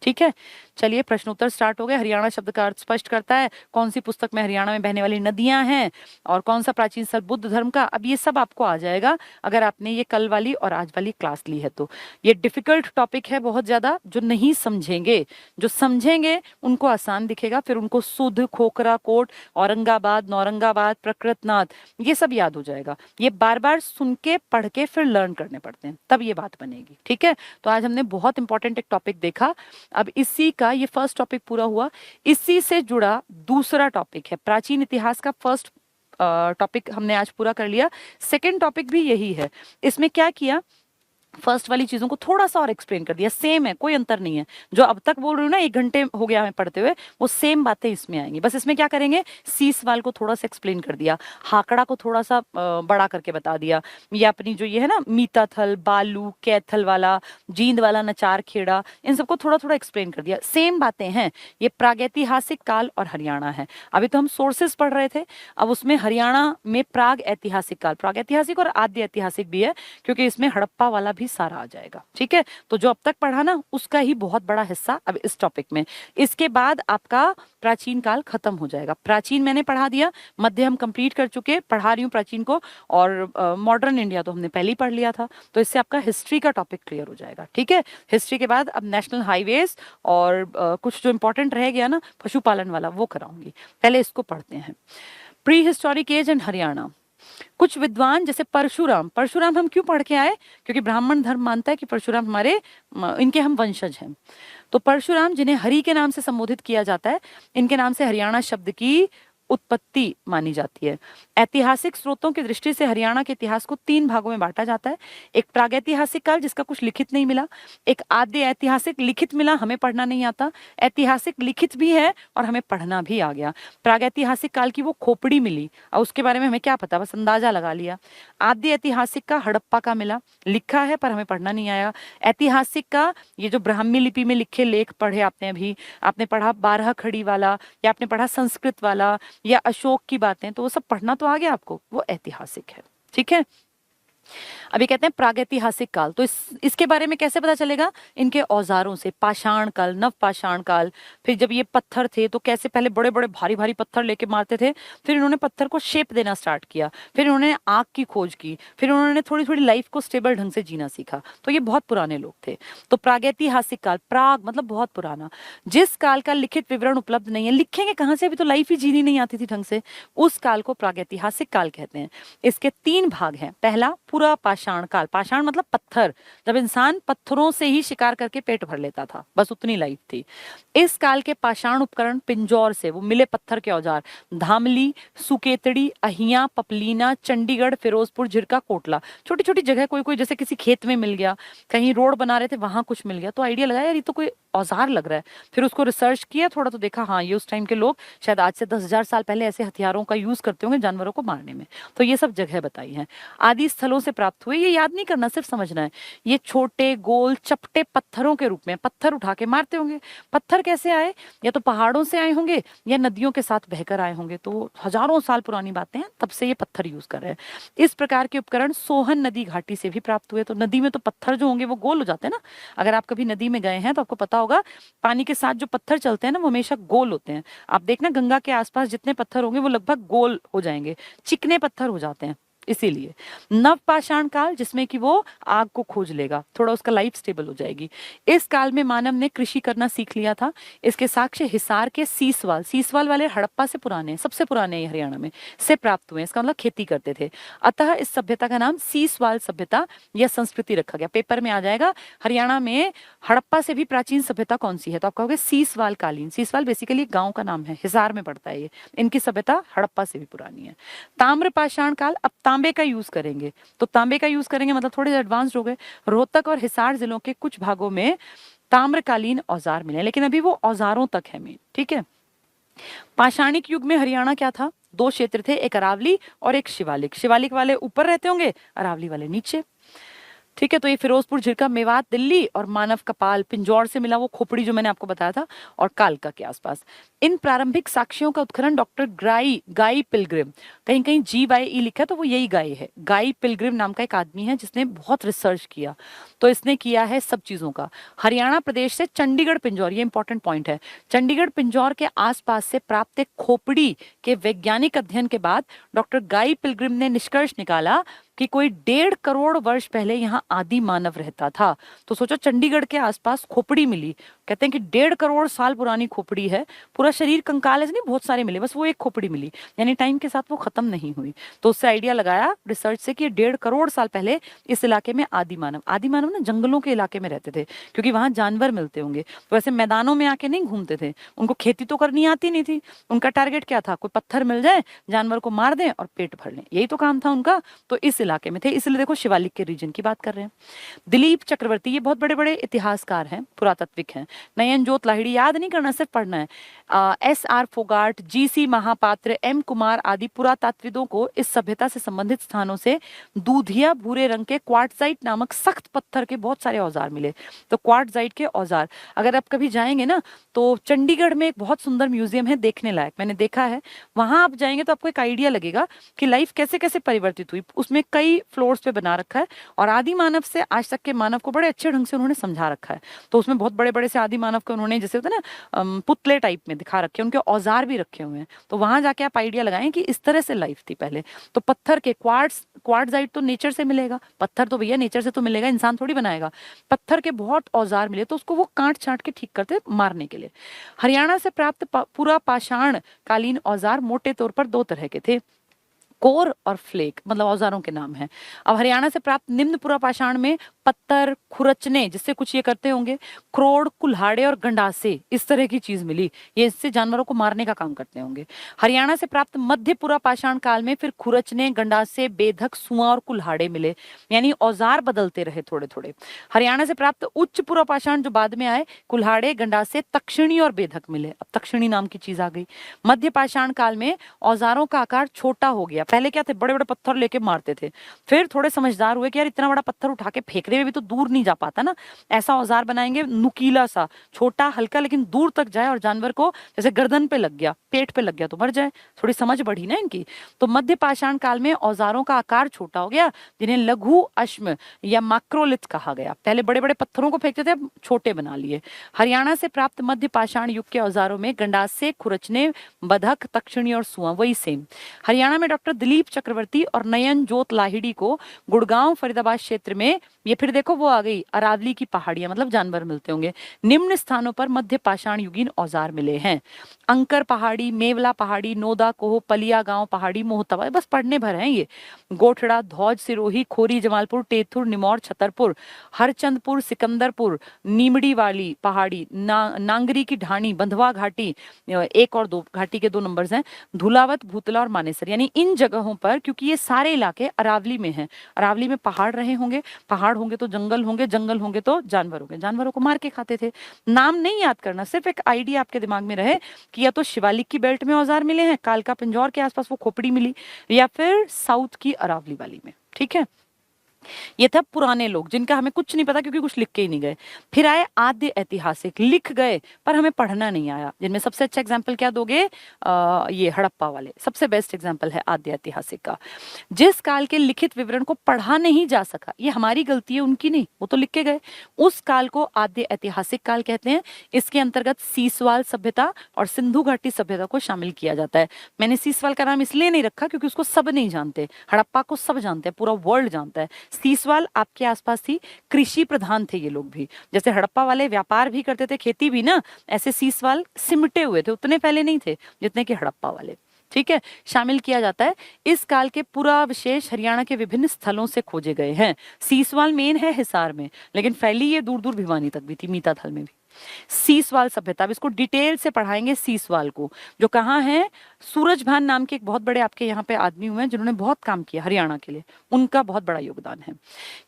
ठीक है, चलिए प्रश्नोत्तर स्टार्ट हो गए। हरियाणा शब्द का अर्थ स्पष्ट करता है, कौन सी पुस्तक में हरियाणा में बहने वाली नदियां हैं, और कौन सा प्राचीन स्थल बुद्ध धर्म का। अब ये सब आपको आ जाएगा अगर आपने ये कल वाली और आज वाली क्लास ली है तो। ये डिफिकल्ट टॉपिक है बहुत ज्यादा, जो नहीं समझेंगे, जो समझेंगे उनको आसान दिखेगा, फिर उनको सुध, खोखरा, कोट, औरंगाबाद, नौरंगाबाद, प्रकृतनाथ, ये सब याद हो जाएगा। ये बार बार सुन के पढ़ के फिर लर्न करने पड़ते हैं, तब ये बात बनेगी। ठीक है, तो आज हमने बहुत इंपॉर्टेंट एक टॉपिक देखा। अब इसी का ये फर्स्ट टॉपिक पूरा हुआ, इसी से जुड़ा दूसरा टॉपिक है प्राचीन इतिहास का। फर्स्ट टॉपिक हमने आज पूरा कर लिया, सेकंड टॉपिक भी यही है। इसमें क्या किया, फर्स्ट वाली चीजों को थोड़ा सा और एक्सप्लेन कर दिया, सेम है, कोई अंतर नहीं है। जो अब तक बोल रही हूँ ना, 1 घंटे हो गया हमें पढ़ते हुए, वो सेम बातें इसमें आएंगी। बस इसमें क्या करेंगे, सी सवाल को थोड़ा सा एक्सप्लेन कर दिया, हाकड़ा को थोड़ा सा बड़ा करके बता दिया, ये अपनी जो ये है ना मीताथल, बालू, कैथल वाला, जींद वाला, नचार खेड़ा, इन सबको थोड़ा थोड़ा एक्सप्लेन कर दिया। सेम बातें हैं, ये प्रागैतिहासिक काल और हरियाणा है। अभी तो हम सोर्सेस पढ़ रहे थे, अब उसमें हरियाणा में प्राग ऐतिहासिक काल, प्रागैतिहासिक और आद्य ऐतिहासिक भी है, क्योंकि इसमें हड़प्पा वाला भी सारा आ जाएगा। ठीक है, तो जो अब तक पढ़ा ना, उसका ही बहुत बड़ा हिस्सा अब इस टॉपिक में। इसके बाद आपका प्राचीन काल खत्म हो जाएगा। प्राचीन मैंने पढ़ा दिया, मध्य हम कंप्लीट कर चुके, पढ़ा रही हूँ प्राचीन को, और मॉडर्न इंडिया तो हमने पहले ही पढ़ लिया था। तो इससे आपका हिस्ट्री का टॉपिक क्लियर हो जाएगा। ठीक है, हिस्ट्री के बाद अब नेशनल हाईवेज और कुछ जो इंपॉर्टेंट रह गया ना पशुपालन वाला, वो कराऊंगी। पहले इसको पढ़ते हैं, prehistoric age and Haryana. कुछ विद्वान जैसे परशुराम, परशुराम हम क्यों पढ़ के आए, क्योंकि ब्राह्मण धर्म मानता है कि परशुराम हमारे इनके हम वंशज हैं। तो परशुराम, जिन्हें हरि के नाम से संबोधित किया जाता है, इनके नाम से हरियाणा शब्द की उत्पत्ति मानी जाती है। ऐतिहासिक स्रोतों की दृष्टि से हरियाणा के इतिहास को 3 भागों में बांटा जाता है। एक प्रागैतिहासिक काल, जिसका कुछ लिखित नहीं मिला, एक आद्य ऐतिहासिक, लिखित मिला, हमें पढ़ना नहीं आता, ऐतिहासिक लिखित भी है और हमें पढ़ना भी आ गया। प्रागैतिहासिक काल की वो खोपड़ी मिली और उसके बारे में हमें क्या पता, बस अंदाजा लगा लिया। आद्य ऐतिहासिक का हड़प्पा का मिला, लिखा है पर हमें पढ़ना नहीं आया। ऐतिहासिक का ये जो ब्राह्मी लिपि में लिखे लेख पढ़े आपने, अभी आपने पढ़ा 12 खड़ी वाला, या आपने पढ़ा संस्कृत वाला, या अशोक की बातें, तो वो सब पढ़ना तो आ गया आपको, वो ऐतिहासिक है। ठीक है, अभी कहते हैं प्रागैतिहासिक काल, तो इसके बारे में कैसे पता चलेगा, इनके औजारों से। पाषाण काल, नव पाषाण काल, फिर जब ये पत्थर थे तो कैसे पहले बड़े बड़े भारी भारी पत्थर लेके मारते थे, फिर इन्होंने पत्थर को शेप देना स्टार्ट किया, फिर इन्होंने आग की खोज की, फिर उन्होंने थोड़ी थोड़ी लाइफ को स्टेबल ढंग से जीना सीखा। तो ये बहुत पुराने लोग थे। तो प्रागैतिहासिक काल, प्राग मतलब बहुत पुराना, जिस काल का लिखित विवरण उपलब्ध नहीं है, लिखेंगे कहाँ से, अभी तो लाइफ ही जीनी नहीं आती थी ढंग से, उस काल को प्रागैतिहासिक काल कहते हैं। इसके 3 भाग हैं। पहला पूरा पाषाण काल, पाषाण मतलब पत्थर, जब इंसान पत्थरों से ही शिकार करके पेट भर लेता था, बस उतनी लाइफ थी। इस काल के पाषाण उपकरण पिंजौर से, वो मिले पत्थर के औजार, धामली, सुकेतड़ी, अहिया, पपलीना, चंडीगढ़, फिरोजपुर, झिरका, कोटला, छोटी छोटी जगह, कोई कोई जैसे किसी खेत में मिल गया, कहीं रोड बना रहे थे वहां कुछ मिल गया, तो आइडिया लगाया यार ये तो कोई औजार लग रहा है। फिर उसको रिसर्च किया थोड़ा, तो देखा हाँ ये उस टाइम के लोग शायद आज से 10,000 साल पहले ऐसे हथियारों का यूज करते होंगे जानवरों को मारने में। तो ये सब जगह बताई है। आदि स्थलों से प्राप्त हुए, ये याद नहीं करना, सिर्फ समझना है। ये छोटे गोल चपटे पत्थरों के रूप में, पत्थर उठा के मारते होंगे। पत्थर कैसे आए, या तो पहाड़ों से आए होंगे या नदियों के साथ बहकर आए होंगे, तो हजारों साल पुरानी बातें हैं, तब से ये पत्थर यूज कर रहे हैं। इस प्रकार के उपकरण सोहन नदी घाटी से भी प्राप्त हुए। तो नदी में तो पत्थर जो होंगे वो गोल हो जाते हैं ना, अगर आप कभी नदी में गए हैं तो आपको पता होगा, पानी के साथ जो पत्थर चलते हैं ना वो हमेशा गोल होते हैं। आप देखना गंगा के आसपास जितने पत्थर होंगे वो लगभग गोल हो जाएंगे, चिकने पत्थर हो जाते हैं। इसीलिए नवपाषाण काल, जिसमें कि वो आग को खोज लेगा, थोड़ा उसका लाइफ स्टेबल हो जाएगी। इस काल में मानव ने कृषि करना सीख लिया था। इसके साक्ष्य हिसार के सीसवाल, सीसवाल वाले हड़प्पा से पुराने, सबसे पुराने हरियाणा में से प्राप्त हुए। इसका मतलब खेती करते थे। अतः इस सभ्यता का नाम सीसवाल सभ्यता या संस्कृति रखा गया। पेपर में आ जाएगा हरियाणा में हड़प्पा से भी प्राचीन सभ्यता कौन सी है, तो आप कहोगे सीसवाल कालीन। सीसवाल बेसिकली गांव का नाम है, हिसार में पड़ता है ये। इनकी सभ्यता हड़प्पा से भी पुरानी है। ताम्रपाषाण काल, अब तांबे का यूज करेंगे, तो तांबे का यूज करेंगे मतलब थोड़े एडवांस्ड हो गए। रोहतक और हिसार जिलों के कुछ भागों में ताम्रकालीन औजार मिले, लेकिन अभी वो औजारों तक है मेन। ठीक है, पाषाणिक युग में हरियाणा क्या था, 2 क्षेत्र थे, एक अरावली और एक शिवालिक। शिवालिक वाले ऊपर रहते होंगे, अरावली वाले नीचे। ठीक है। तो ये फिरोजपुर, झिरका, मेवात, दिल्ली और मानव कपाल, पिंजौर से मिला वो खोपड़ी जो मैंने आपको बताया था, और कालका के आसपास। इन प्रारंभिक साक्ष्यों का उत्खनन डॉक्टर गाई पिलग्रिम, कहीं कहीं GYE लिखा है तो वो यही गाई है, गाई पिलग्रिम नाम का एक आदमी है जिसने बहुत रिसर्च किया। तो इसने किया है सब चीजों का। हरियाणा प्रदेश से चंडीगढ़ पिंजौर, ये इंपॉर्टेंट पॉइंट है, चंडीगढ़ पिंजौर के आसपास से प्राप्त एक खोपड़ी के वैज्ञानिक अध्ययन के बाद डॉक्टर गाई पिलग्रिम ने निष्कर्ष निकाला कि कोई 1.5 करोड़ वर्ष पहले यहाँ आदि मानव रहता था। तो सोचो, चंडीगढ़ के आसपास खोपड़ी मिली, कहते हैं कि 1.5 करोड़ साल पुरानी खोपड़ी है, पूरा शरीर कंकाल ऐसे नहीं, बहुत सारे मिले, बस वो एक खोपड़ी मिली, यानी टाइम के साथ वो खत्म नहीं हुई। तो उससे आइडिया लगाया रिसर्च से कि 1.5 करोड़ साल पहले इस इलाके में आदि मानव ना जंगलों के इलाके में रहते थे, क्योंकि वहां जानवर मिलते होंगे, तो ऐसे मैदानों में आके नहीं घूमते थे, उनको खेती तो करनी आती नहीं थी, उनका टारगेट क्या था, कोई पत्थर मिल जाए, जानवर को मार दें और पेट भर लें, यही तो काम था उनका। तो इस इलाके में थे, इसलिए देखो शिवालिक के रीजन की बात कर रहे हैं। दिलीप चक्रवर्ती, ये बहुत बड़े बड़े इतिहासकार हैं, पुरातत्विक हैं। नयन जोत लाहिड़ी, याद नहीं करना, सिर्फ पढ़ना है। SR Phogat, GC Mahapatra, M Kumar आदि पुरातत्वविदों को इस सभ्यता से संबंधित स्थानों से दूधिया भूरे रंग के क्वार्टजाइट नामक सख्त पत्थर के बहुत सारे औजार मिले। तो क्वार्टजाइट के औजार, अगर आप कभी जाएंगे ना तो चंडीगढ़ में एक बहुत सुंदर म्यूजियम है, देखने लायक, मैंने देखा है, वहां आप जाएंगे तो आपको एक आइडिया लगेगा कि लाइफ कैसे कैसे परिवर्तित हुई। उसमें कई फ्लोर्स पे बना रखा है और आदि मानव से आज तक के मानव को बड़े अच्छे ढंग से उन्होंने समझा रखा है। तो उसमें बहुत बड़े बड़े से आदि मानव के उन्होंने, जैसे होता है ना पुतले टाइप में दिखा रखे हैं, उनके औजार भी रखे हुए हैं। तो वहां जाके आप आइडिया लगाएं कि इस तरह से लाइफ थी पहले। तो पत्थर के क्वार्टजाइट तो नेचर से मिलेगा, पत्थर तो भैया नेचर से तो मिलेगा, इंसान थोड़ी बनाएगा। पत्थर के बहुत औजार मिले, तो उसको वो काट छाट के ठीक करते मारने के लिए। हरियाणा से प्राप्त पूरा पाषाण कालीन औजार मोटे तौर पर 2 तरह के थे, कोर और फ्लेक, मतलब औजारों के नाम हैं। अब हरियाणा से प्राप्त निम्न पुरा पाषाण में पत्थर, खुरचने, जिससे कुछ ये करते होंगे, क्रोड़, कुल्हाड़े और गंडासे, इस तरह की चीज मिली, ये इससे जानवरों को मारने का काम करते होंगे। हरियाणा से प्राप्त मध्य पुरा पाषाण काल में फिर खुरचने, गंडासे, बेधक, सुआ और कुल्हाड़े मिले, यानी औजार बदलते रहे थोड़े थोड़े। हरियाणा से प्राप्त उच्च पुरा पाषाण जो बाद में आए, कुल्हाड़े, गंडासे, तक्षिणी और बेधक मिले। अब तक्षिणी नाम की चीज आ गई। मध्य पाषाण काल में औजारों का आकार छोटा हो गया, पहले क्या थे, बड़े बड़े पत्थर लेके मारते थे, फिर थोड़े समझदार हुए कि यार इतना बड़ा पत्थर उठा के फेंकने में भी तो दूर नहीं जा पाता ना, ऐसा औजार बनाएंगे नुकीला सा, छोटा हल्का लेकिन दूर तक जाए, और जानवर को जैसे गर्दन पे लग गया, पेट पे लग गया तो मर जाए। थोड़ी समझ बढ़ी ना इनकी। तो मध्य पाषाण काल में औजारों का आकार छोटा हो गया, जिन्हें लघु अश्म या माक्रोलिथ कहा गया। पहले बड़े बड़े पत्थरों को फेंकते थे, अब छोटे बना लिए। हरियाणा से प्राप्त मध्य पाषाण युग के औजारों में गंडासे, खुरचने, बधक, तक्षिणी और सुआ, वही सेम। हरियाणा में डॉक्टर दिलीप चक्रवर्ती और नयन जोत लाहिड़ी को गुड़गांव, फरीदाबाद क्षेत्र में, ये फिर देखो वो आ गई अरावली की पहाड़ियां, मतलब जानवर मिलते होंगे, निम्न स्थानों पर मध्य पाषाण युगीन औजार मिले हैं। अंकर पहाड़ी, मेवला पहाड़ी, नोदा कोह, पलिया गांव पहाड़ी, मोहतवा, बस पढ़ने भर हैं ये। गोठड़ा, धौज, सिरोही, खोरी, जमालपुर, टेथुर, निमौर, छतरपुर, हरचंदपुर, सिकंदरपुर, नीमड़ी वाली पहाड़ी, नांगरी की ढाणी, बंधवा घाटी, 1 और 2 घाटी के 2 नंबर्स हैं, धुलावत, भूतला और मानेसर, यानी इन जगहों पर, क्योंकि ये सारे इलाके अरावली में हैं, अरावली में पहाड़ रहे होंगे, पहाड़ होंगे तो जंगल होंगे, जंगल होंगे तो जानवर होंगे, जानवरों को मार के खाते थे। नाम नहीं याद करना, सिर्फ एक आइडिया आपके दिमाग में रहे कि या तो शिवालिक की बेल्ट में औजार मिले हैं, कालका पिंजौर के आसपास वो खोपड़ी मिली, या फिर साउथ की अरावली वाली में। ठीक है, ये था पुराने लोग जिनका हमें कुछ नहीं पता क्योंकि कुछ लिख के ही नहीं गए। फिर आए आद्य ऐतिहासिक, लिख गए पर हमें पढ़ना नहीं आया, जिनमें सबसे अच्छा एग्जाम्पल क्या दोगे, ये हड़प्पा वाले सबसे बेस्ट एग्जाम्पल है आद्य ऐतिहासिक का। जिस काल के लिखित विवरण को पढ़ा नहीं जा सका, ये हमारी गलती है, उनकी नहीं, वो तो लिख के गए, उस काल को आद्य ऐतिहासिक काल कहते हैं। इसके अंतर्गत सीसवाल सभ्यता और सिंधु घाटी सभ्यता को शामिल किया जाता है। मैंने सीसवाल का नाम इसलिए नहीं रखा क्योंकि उसको सब नहीं जानते, हड़प्पा को सब जानते हैं, पूरा वर्ल्ड जानता है। सीसवाल आपके आसपास थी, कृषि प्रधान थे ये लोग भी, जैसे हड़प्पा वाले व्यापार भी करते थे, खेती भी ना, ऐसे सीसवाल सिमटे हुए थे, उतने पहले नहीं थे जितने कि हड़प्पा वाले। ठीक है, शामिल किया जाता है। इस काल के पूरा विशेष हरियाणा के विभिन्न स्थलों से खोजे गए हैं। सीसवाल मेन है हिसार में, लेकिन फैली ये दूर दूर भिवानी तक भी थी, मीताथल में भी। सीसवाल सभ्यता, अब इसको डिटेल से पढ़ाएंगे सीसवाल को, जो कहाँ है, सूरजभान नाम के एक बहुत बड़े आपके यहाँ पे आदमी हुए हैं जिन्होंने बहुत काम किया हरियाणा के लिए, उनका बहुत बड़ा योगदान है।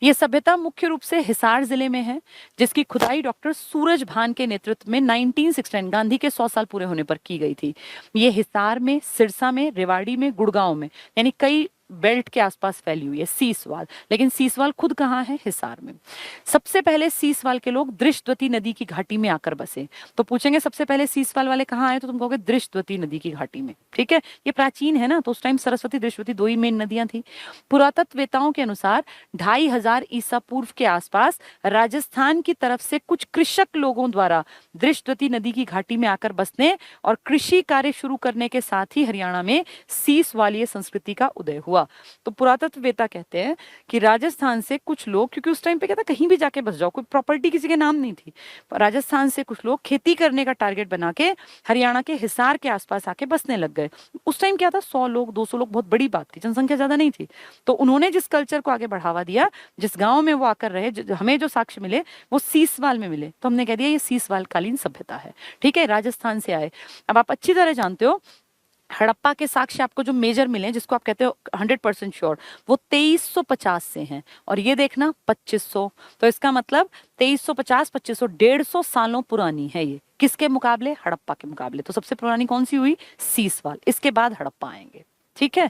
ये सभ्यता मुख्य रूप से हिसार जिले में है, जिसकी खुदाई डॉक्टर सूरजभान के नेतृत्व में 1969 गांधी के 100 साल पूरे होने पर की गई थी। ये हिसार में, सिरसा में, रेवाड़ी में, गुड़गांव में, यानी कई बेल्ट के आसपास फैली हुई है, सीसवाल। लेकिन सीसवाल खुद कहाँ है? हिसार में। सबसे पहले सीसवाल के लोग दृष्टवती नदी की घाटी में आकर बसे। तो पूछेंगे सबसे पहले सीसवाल वाले कहाँ आए, तो तुम कहोगे दृष्टवती नदी की घाटी में। ठीक है, ये प्राचीन है ना, तो उस टाइम सरस्वती दृष्टवती दो ही मेन नदियां थी। पुरातत्ववेताओं के अनुसार 2500 ईसा पूर्व के आसपास राजस्थान की तरफ से कुछ कृषक लोगों द्वारा दृष्टवती नदी की घाटी में आकर बसने और कृषि कार्य शुरू करने के साथ ही हरियाणा में सीसवालीय संस्कृति का उदय हुआ। तो पुरातत्ववेता कहते हैं कि राजस्थान से कुछ लोग, क्योंकि उस टाइम पे क्या था, कहीं भी जाके बस जाओ, कोई प्रॉपर्टी किसी के नाम नहीं थी, राजस्थान से कुछ लोग खेती करने का टारगेट बना के हरियाणा के हिसार के आसपास आके बसने लग गए। उस टाइम क्या था, 100 लोग 200 लोग बहुत बड़ी बात थी, जनसंख्या ज्यादा नहीं थी। तो उन्होंने जिस कल्चर को आगे बढ़ावा दिया, जिस गांव में वो आकर रहे, हमें जो साक्ष्य मिले वो सीसवाल में मिले, तो हमने कह दिया ये सीसवाल कालीन सभ्यता है। ठीक है, राजस्थान से आए। अब आप अच्छी तरह जानते हो हड़प्पा के साक्ष्य आपको जो मेजर मिले, जिसको आप कहते हो 100% श्योर, वो 2350 से हैं, और ये देखना 2500। तो इसका मतलब 2350, 2500, 150 सालों पुरानी है ये। किसके मुकाबले? हड़प्पा के मुकाबले। तो सबसे पुरानी कौन सी हुई? सीसवाल। इसके बाद हड़प्पा आएंगे। ठीक है,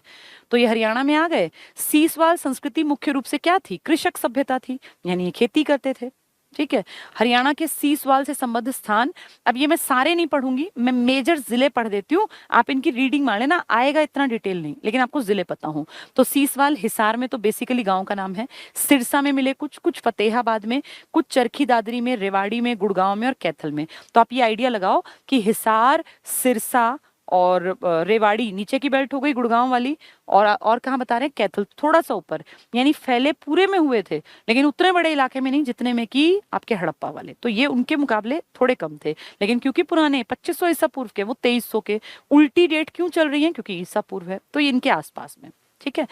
तो ये हरियाणा में आ गए। सीसवाल संस्कृति मुख्य रूप से क्या थी? कृषक सभ्यता थी, यानी ये खेती करते थे। ठीक है, हरियाणा के सीसवाल से संबद्ध स्थान, अब ये मैं सारे नहीं पढ़ूंगी, मैं मेजर जिले पढ़ देती हूँ, आप इनकी रीडिंग मार लेना, आएगा इतना डिटेल नहीं, लेकिन आपको जिले पता हो। तो सीसवाल हिसार में तो बेसिकली गांव का नाम है, सिरसा में मिले कुछ, कुछ फतेहाबाद में, कुछ चरखी दादरी में, रेवाड़ी में, गुड़गांव में और कैथल में। तो आप ये आइडिया लगाओ कि हिसार, सिरसा और रेवाड़ी नीचे की बेल्ट हो गई गुड़गांव वाली, और कहाँ बता रहे हैं? कैथल, थोड़ा सा ऊपर, यानी फैले पूरे में हुए थे, लेकिन उतने बड़े इलाके में नहीं जितने में कि आपके हड़प्पा वाले। तो ये उनके मुकाबले थोड़े कम थे, लेकिन क्योंकि पुराने 2500 ईसा पूर्व के, वो 2300 के। उल्टी डेट क्यों चल रही है? क्योंकि ईसा पूर्व है, तो ये इनके आसपास में। ठीक है,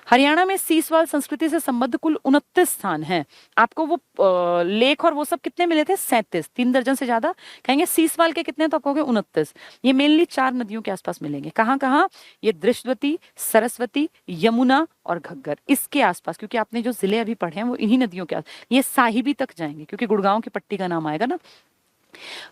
हरियाणा में सीसवाल संस्कृति से संबद्ध कुल 29 स्थान हैं। आपको वो लेख और वो सब कितने मिले थे? 37, 3 दर्जन से ज्यादा। कहेंगे सीसवाल के कितने, तो आप कहोगे 29। ये मेनली 4 नदियों के आसपास मिलेंगे। कहाँ कहाँ? ये दृष्टवती, सरस्वती, यमुना और घग्गर, इसके आसपास। क्योंकि आपने जो जिले अभी पढ़े हैं वो इन्हीं नदियों के आस, ये साहिबी तक जाएंगे, क्योंकि गुड़गांव की पट्टी का नाम आएगा ना।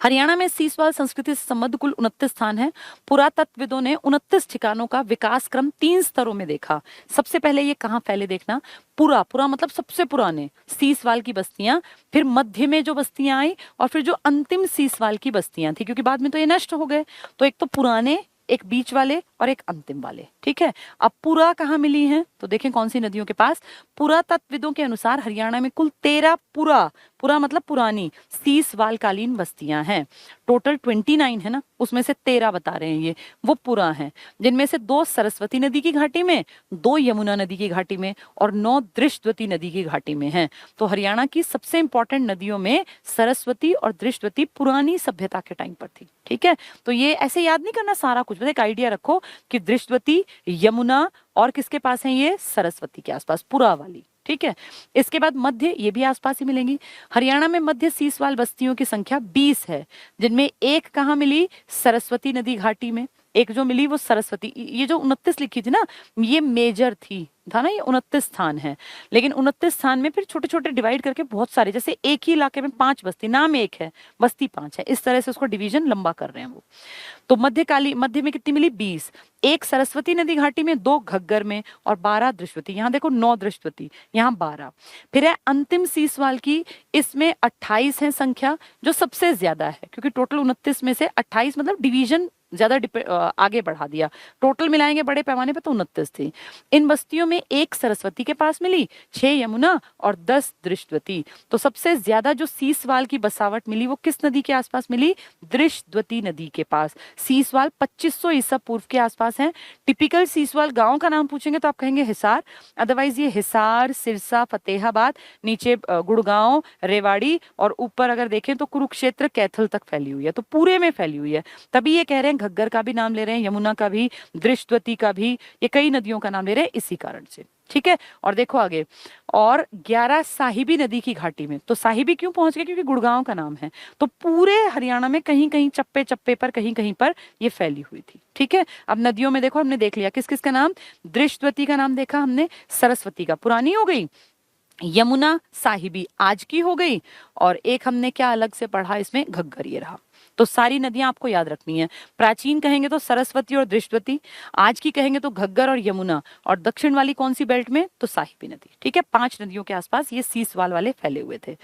हरियाणा में सीसवाल संस्कृति से संबद्ध कुल 29 स्थान हैं। पुरातत्वविदों ने 29 ठिकानों का विकास क्रम 3 स्तरों में देखा। सबसे पहले ये कहाँ फैले देखना, पूरा पूरा मतलब सबसे पुराने सीसवाल की बस्तियां, फिर मध्य में जो बस्तियां आई, और फिर जो अंतिम सीसवाल की बस्तियां थी, क्योंकि बाद में तो ये नष्ट हो गए। तो एक तो पुराने, एक बीच वाले और एक अंतिम वाले। ठीक है, अब पुरा कहाँ मिली है, तो देखें कौन सी नदियों के पास। पुरातत्वविदों के अनुसार हरियाणा में कुल 13 पुरा, पुरा मतलब पुरानी, सीसवाल कालीन बस्तियां हैं। टोटल 29 है ना, उसमें से 13 बता रहे हैं ये, वो पुरा हैं, जिनमें से 2 सरस्वती नदी की घाटी में, 2 यमुना नदी की घाटी में और 9 दृष्टवती नदी की घाटी में हैं। तो हरियाणा की सबसे इंपॉर्टेंट नदियों में सरस्वती और दृष्टवती पुरानी सभ्यता के टाइम पर थी। ठीक है, तो ये ऐसे याद नहीं करना सारा कुछ, बस एक आइडिया रखो कि दृष्टवती, यमुना और किसके पास है? ये सरस्वती के आसपास, पुरा वाली। ठीक है, इसके बाद मध्य, ये भी आसपास ही मिलेंगी। हरियाणा में मध्य सीसवाल बस्तियों की संख्या 20 है, जिनमें एक कहाँ मिली? सरस्वती नदी घाटी में, एक जो मिली वो सरस्वती। ये जो 29 लिखी थी ना, ये मेजर थी, था ना, ये 29 स्थान है। लेकिन 29 स्थान में फिर छोटे छोटे डिवाइड करके बहुत सारे, जैसे एक ही इलाके में 5 बस्ती, नाम एक है, बस्ती 5 है, इस तरह से उसको डिवीजन लंबा कर रहे हैं वो। तो मध्य में कितनी मिली? 20, एक सरस्वती नदी घाटी में, 2 घग्गर में और 12 दृष्टवती। यहाँ देखो 9 दृष्टवती, यहाँ 12। फिर है अंतिम सीसवाल की, इसमें 28 है संख्या, जो सबसे ज्यादा है, क्योंकि टोटल 29 में से 28 मतलब डिवीजन ज्यादा आगे बढ़ा दिया। टोटल मिलाएंगे बड़े पैमाने पे तो 29 थी। इन बस्तियों में 1 सरस्वती के पास मिली, 6 यमुना और 10 दृष्टवती। तो सबसे ज्यादा जो सीसवाल की बसावट मिली वो किस नदी के आसपास मिली? दृष्टवती नदी के पास। सीसवाल 2500 ईसा पूर्व के आसपास है। टिपिकल सीसवाल गांव का नाम पूछेंगे तो आप कहेंगे हिसार, अदरवाइज ये हिसार, सिरसा, फतेहाबाद, नीचे गुड़गांव, रेवाड़ी और ऊपर अगर देखें तो कुरुक्षेत्र, कैथल तक फैली हुई है। तो पूरे में फैली हुई है, तभी ये कह रहे हैं घग्गर का भी नाम ले रहे हैं, यमुना का भी, दृष्टवती का भी, ये कई नदियों का नाम ले रहे हैं इसी कारण से। ठीक है, और देखो आगे, और 11 साहिबी नदी की घाटी में। तो साहिबी क्यों पहुंच गए? क्योंकि गुड़गांव का नाम है। तो पूरे हरियाणा में कहीं कहीं चप्पे चप्पे पर, कहीं कहीं पर ये फैली हुई थी। ठीक है, अब नदियों में देखो, हमने देख लिया किस किस का नाम, दृष्टवती का नाम देखा हमने, सरस्वती का पुरानी हो गई, यमुना साहिबी आज की हो गई, और एक हमने क्या अलग से पढ़ा इसमें, घग्गर ये रहा। तो सारी नदियां आपको याद रखनी है। प्राचीन कहेंगे तो सरस्वती और दृष्टवती, आज की कहेंगे तो घग्गर और यमुना, और दक्षिण वाली कौन सी बेल्ट में, तो साहिबी नदी। ठीक है, 5 नदियों के आसपास ये सीसवाल वाले फैले हुए थे।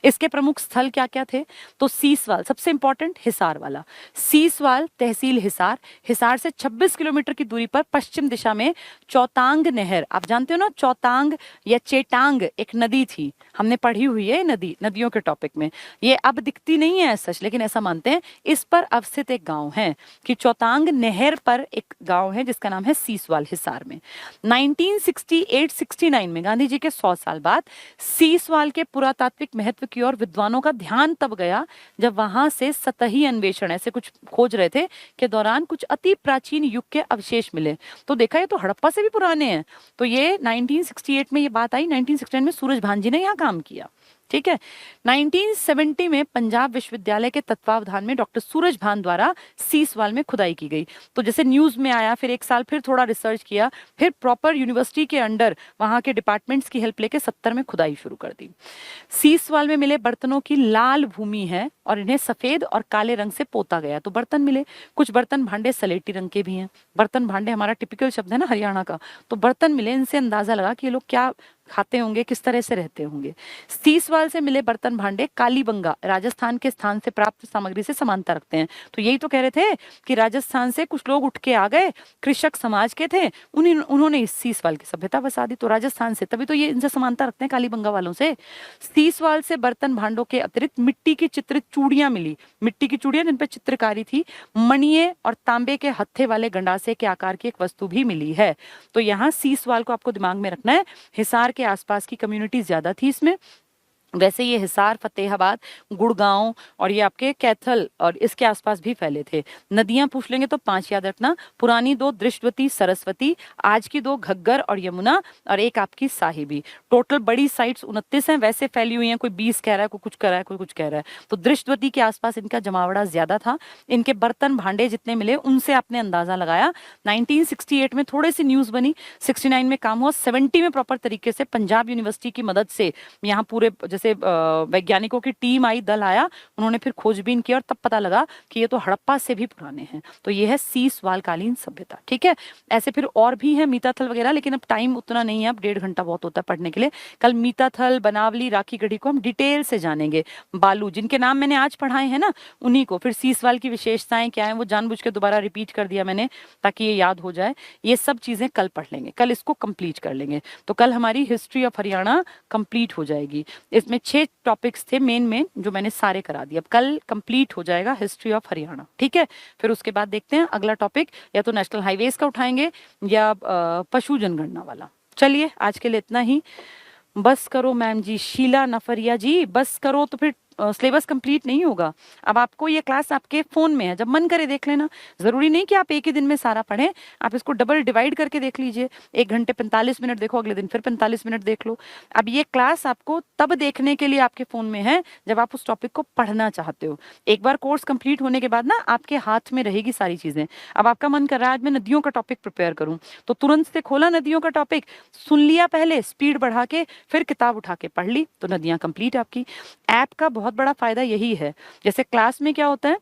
इसके प्रमुख स्थल क्या क्या थे, तो सीसवाल सबसे इंपॉर्टेंट, हिसार वाला। सीसवाल तहसील हिसार, हिसार से 26 किलोमीटर की दूरी पर पश्चिम दिशा में चौतांग नहर, आप जानते हो ना चौतांग या चेटांग एक नदी थी, हमने पढ़ी हुई है नदी, नदियों के टॉपिक में। ये अब दिखती नहीं है सच, लेकिन ऐसा मानते हैं इस पर अवस्थित एक गांव है कि चौतांग नहर पर एक गांव है जिसका नाम है सीसवाल, हिसार में। 1968-69 में गांधी जी के 100 साल बाद सीसवाल के पुरातात्विक महत्व की ओर विद्वानों का ध्यान तब गया जब वहां से सतही अन्वेषण, ऐसे कुछ खोज रहे थे, के दौरान कुछ अति प्राचीन युग के अवशेष मिले। तो देखा, ये तो हड़प्पा से भी पुराने हैं। तो ये 1968 में ये बात आई, 1969 में सूरज भान जी ने यहाँ काम किया। ठीक है, 1970 में पंजाब विश्वविद्यालय के तत्वावधान में डॉक्टर सूरज भान द्वारा सीसवाल में खुदाई की गई। तो जैसे न्यूज में आया, फिर एक साल फिर थोड़ा रिसर्च किया, फिर प्रॉपर यूनिवर्सिटी के अंडर वहां के डिपार्टमेंट्स की हेल्प लेके 70 में खुदाई शुरू कर दी। सीसवाल में मिले बर्तनों की लाल भूमि है और इन्हें सफेद और काले रंग से पोता गया। तो बर्तन मिले, कुछ बर्तन भांडे सलेटी रंग के भी हैं। बर्तन भांडे हमारा टिपिकल शब्द है ना हरियाणा का, तो बर्तन मिले, इनसे अंदाजा लगा कि ये लोग क्या खाते होंगे, किस तरह से रहते होंगे। सीसवाल से मिले बर्तन भांडे कालीबंगा, राजस्थान के स्थान से प्राप्त सामग्री से समानता रखते हैं। तो यही तो कह रहे थे कि राजस्थान से कुछ लोग उठ के आ गए, कृषक समाज के थे, उन्होंने इस सीसवाल की सभ्यता बसा दी। तो राजस्थान से, तभी तो ये इनसे समानता रखते हैं कालीबंगा वालों से। सीसवाल से बर्तन भांडों के अतिरिक्त मिट्टी की चित्रित चूड़ियां मिली, मिट्टी की चूड़ियां जिन पर चित्रकारी थी, मणिये और तांबे के हत्थे वाले गंडासे के आकार की एक वस्तु भी मिली है। तो यहाँ सीसवाल को आपको दिमाग में रखना है, हिसार के आसपास की कम्युनिटी ज्यादा थी इसमें। वैसे ये हिसार, फतेहाबाद, गुड़गांव और ये आपके कैथल और इसके आसपास भी फैले थे। नदियां पूछ लेंगे तो 5 याद रखना, पुरानी 2 दृष्टवती सरस्वती, आज की 2 घग्गर और यमुना, और एक आपकी साहिबी। टोटल बड़ी साइट्स 29 हैं, वैसे फैली हुई हैं, कोई 20 कह रहा है, कोई कुछ कह रहा है, कोई कुछ कह रहा है। तो दृष्टवती के आसपास इनका जमावड़ा ज्यादा था। इनके बर्तन भांडे जितने मिले उनसे आपने अंदाजा लगाया। 1968 में थोड़ी सी न्यूज बनी, 69 में काम हुआ, 70 में प्रॉपर तरीके से पंजाब यूनिवर्सिटी की मदद से यहाँ पूरे जैसे वैज्ञानिकों की टीम आई, दल आया, उन्होंने फिर खोजबीन की और तब पता लगा कि ये तो हड़प्पा से भी पुराने हैं। तो ये है सीसवाल कालीन सभ्यता। ठीक है, ऐसे फिर और भी है मीताथल वगैरह, लेकिन अब टाइम उतना नहीं है, अब 1.5 घंटा बहुत होता है पढ़ने के लिए। कल मीताथल, बनावली, राखी गढ़ी को हम डिटेल से जानेंगे। बालू, जिनके नाम मैंने आज पढ़ाए हैं ना, उन्हीं को। फिर सीसवाल की विशेषताएं क्या है, वो जानबूझ के दोबारा रिपीट कर दिया मैंने ताकि ये याद हो जाए। ये सब चीजें कल पढ़ लेंगे, कल इसको कंप्लीट कर लेंगे। तो कल हमारी हिस्ट्री ऑफ हरियाणा कंप्लीट हो जाएगी। इसमें 6 टॉपिक्स थे मेन जो मैंने सारे करा दिए। अब कल कंप्लीट हो जाएगा हिस्ट्री ऑफ हरियाणा। ठीक है, फिर उसके बाद देखते हैं अगला टॉपिक, या तो नेशनल हाईवेज का उठाएंगे या पशु जनगणना वाला। चलिए आज के लिए इतना ही, बस करो मैम जी, शीला नफरिया जी, बस करो, तो फिर सिलेबस कंप्लीट नहीं होगा। अब आपको ये क्लास आपके फोन में है, जब मन करे देख लेना, जरूरी नहीं कि आप एक ही दिन में सारा पढ़ें, आप इसको डबल डिवाइड करके देख लीजिए। 1 घंटे 45 मिनट देखो, अगले दिन फिर 45 मिनट देख लो। अब ये क्लास आपको तब देखने के लिए आपके फोन में है जब आप उस टॉपिक को पढ़ना चाहते हो। एक बार कोर्स कंप्लीट होने के बाद ना आपके हाथ में रहेगी सारी चीजें। अब आपका मन कर रहा है आज मैं नदियों का टॉपिक प्रिपेयर करूं, तो तुरंत से खोला नदियों का टॉपिक, सुन लिया पहले, स्पीड बढ़ा के, फिर किताब उठा के पढ़ ली, तो नदियां कंप्लीट आपकी। ऐप का बहुत बड़ा फायदा यही है, जैसे क्लास में क्या होता है,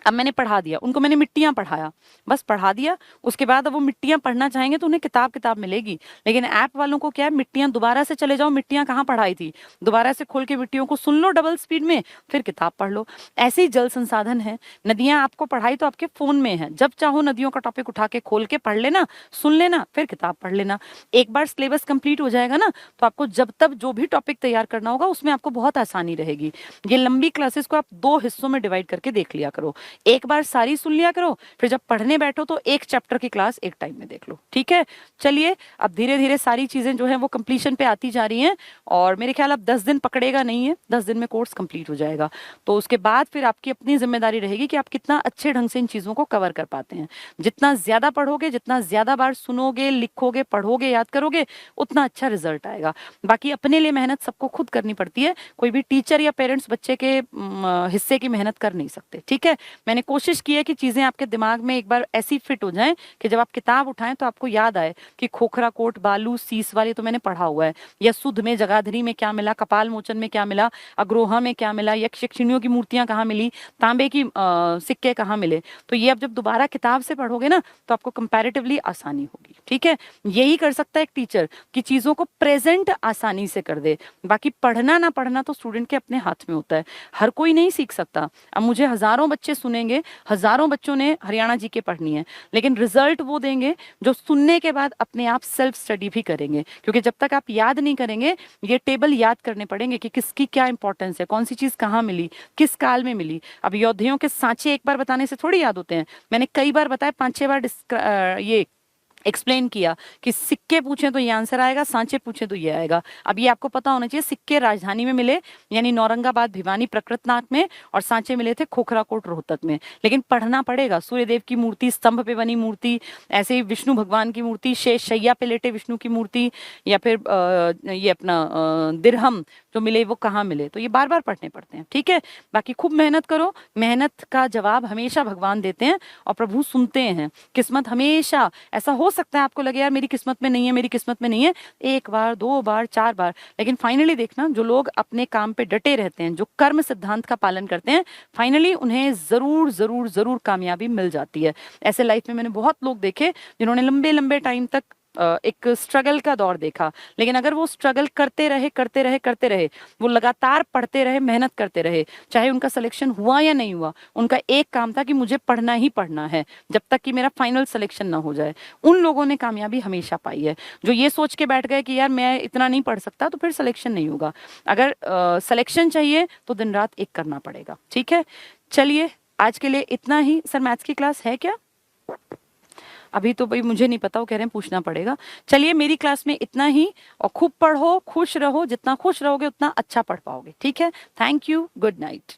अब मैंने पढ़ा दिया उनको, मैंने मिट्टियां पढ़ाया, बस पढ़ा दिया, उसके बाद अब वो मिट्टियां पढ़ना चाहेंगे तो उन्हें किताब मिलेगी। लेकिन ऐप वालों को क्या है, मिट्टियां दोबारा से चले जाओ, मिट्टियां कहाँ पढ़ाई थी, दोबारा से खोल के मिट्टियों को सुन लो डबल स्पीड में, फिर किताब पढ़ लो। ऐसे ही जल संसाधन है, नदियां आपको पढ़ाई तो आपके फोन में है, जब चाहो नदियों का टॉपिक उठा के खोल के पढ़ लेना, सुन लेना, फिर किताब पढ़ लेना। एक बार सिलेबस कंप्लीट हो जाएगा ना, तो आपको जब तक जो भी टॉपिक तैयार करना होगा उसमें आपको बहुत आसानी रहेगी। ये लंबी क्लासेस को आप 2 हिस्सों में डिवाइड करके देख लिया करो, एक बार सारी सुन लिया करो, फिर जब पढ़ने बैठो तो एक चैप्टर की क्लास एक टाइम में देख लो। ठीक है, चलिए अब धीरे धीरे सारी चीजें जो है वो कंप्लीशन पे आती जा रही हैं, और मेरे ख्याल अब 10 दिन पकड़ेगा नहीं है, 10 दिन में कोर्स कंप्लीट हो जाएगा। तो उसके बाद फिर आपकी अपनी जिम्मेदारी रहेगी कि आप कितना अच्छे ढंग से इन चीजों को कवर कर पाते हैं। जितना ज्यादा पढ़ोगे, जितना ज्यादा बार सुनोगे, लिखोगे, पढ़ोगे, याद करोगे, उतना अच्छा रिजल्ट आएगा। बाकी अपने लिए मेहनत सबको खुद करनी पड़ती है, कोई भी टीचर या पेरेंट्स बच्चे के हिस्से की मेहनत कर नहीं सकते। ठीक है, मैंने कोशिश की है कि चीजें आपके दिमाग में एक बार ऐसी फिट हो जाएं कि जब आप किताब उठाएं तो आपको याद आए कि खोखरा कोट, बालू, सीस वाले तो मैंने पढ़ा हुआ है, या सुध में जगाधरी में क्या मिला, कपाल मोचन में क्या मिला, अग्रोहा में क्या मिला, यक्ष यक्षिणियों की मूर्तियां कहाँ मिली, तांबे की सिक्के कहाँ मिले। तो ये अब जब दोबारा किताब से पढ़ोगे ना तो आपको कंपैरेटिवली आसानी होगी। ठीक है, यही कर सकता है एक टीचर कि चीजों को प्रेजेंट आसानी से कर दे। बाकी पढ़ना ना पढ़ना तो स्टूडेंट के अपने हाथ में होता है, हर कोई नहीं सीख सकता। अब मुझे हजारों बच्चे सुनेंगे, हजारों बच्चों ने हरियाणा जीके पढ़नी है, लेकिन रिजल्ट वो देंगे जो सुनने के बाद अपने आप सेल्फ स्टडी भी करेंगे। क्योंकि जब तक आप याद नहीं करेंगे, ये टेबल याद करने पड़ेंगे कि किसकी क्या इंपॉर्टेंस है, कौन सी चीज कहाँ मिली, किस काल में मिली। अब योद्धाओं के सांचे एक बार बताने से थोड़ी याद होते हैं, मैंने कई बार बताया, 5-6 बार ये एक्सप्लेन किया कि सिक्के पूछे तो ये आंसर आएगा, सांचे पूछे तो ये आएगा। अब ये आपको पता होना चाहिए, सिक्के राजधानी में मिले यानी नौरंगाबाद, भिवानी, प्रकृतनाथ में, और सांचे मिले थे खोखराकोट, रोहतक में। लेकिन पढ़ना पड़ेगा। सूर्यदेव की मूर्ति, स्तंभ पे बनी मूर्ति, ऐसे ही विष्णु भगवान की मूर्ति, शेष शैया पे लेटे विष्णु की मूर्ति, या फिर ये अपना दिरहम जो मिले वो कहाँ मिले, तो ये बार बार पढ़ने पड़ते हैं। ठीक है, बाकी खूब मेहनत करो, मेहनत का जवाब हमेशा भगवान देते हैं और प्रभु सुनते हैं। किस्मत हमेशा, ऐसा हो सकता है आपको लगे यार मेरी किस्मत में नहीं है, मेरी किस्मत में नहीं है, 1 बार 2 बार 4 बार, लेकिन फाइनली देखना, जो लोग अपने काम पे डटे रहते हैं, जो कर्म सिद्धांत का पालन करते हैं, फाइनली उन्हें जरूर जरूर जरूर कामयाबी मिल जाती है। ऐसे लाइफ में मैंने बहुत लोग देखे जिन्होंने लंबे लंबे टाइम तक एक स्ट्रगल का दौर देखा, लेकिन अगर वो स्ट्रगल करते रहे करते रहे करते रहे, वो लगातार पढ़ते रहे, मेहनत करते रहे, चाहे उनका सिलेक्शन हुआ या नहीं हुआ, उनका एक काम था कि मुझे पढ़ना ही पढ़ना है जब तक कि मेरा फाइनल सिलेक्शन ना हो जाए, उन लोगों ने कामयाबी हमेशा पाई है। जो ये सोच के बैठ गए कि यार मैं इतना नहीं पढ़ सकता, तो फिर सिलेक्शन नहीं होगा। अगर सिलेक्शन चाहिए तो दिन रात एक करना पड़ेगा। ठीक है, चलिए आज के लिए इतना ही। सर मैथ्स की क्लास है क्या? अभी तो भाई मुझे नहीं पता, वो कह रहे हैं पूछना पड़ेगा। चलिए मेरी क्लास में इतना ही, और खूब पढ़ो, खुश रहो, जितना खुश रहोगे उतना अच्छा पढ़ पाओगे। ठीक है, थैंक यू, गुड नाइट।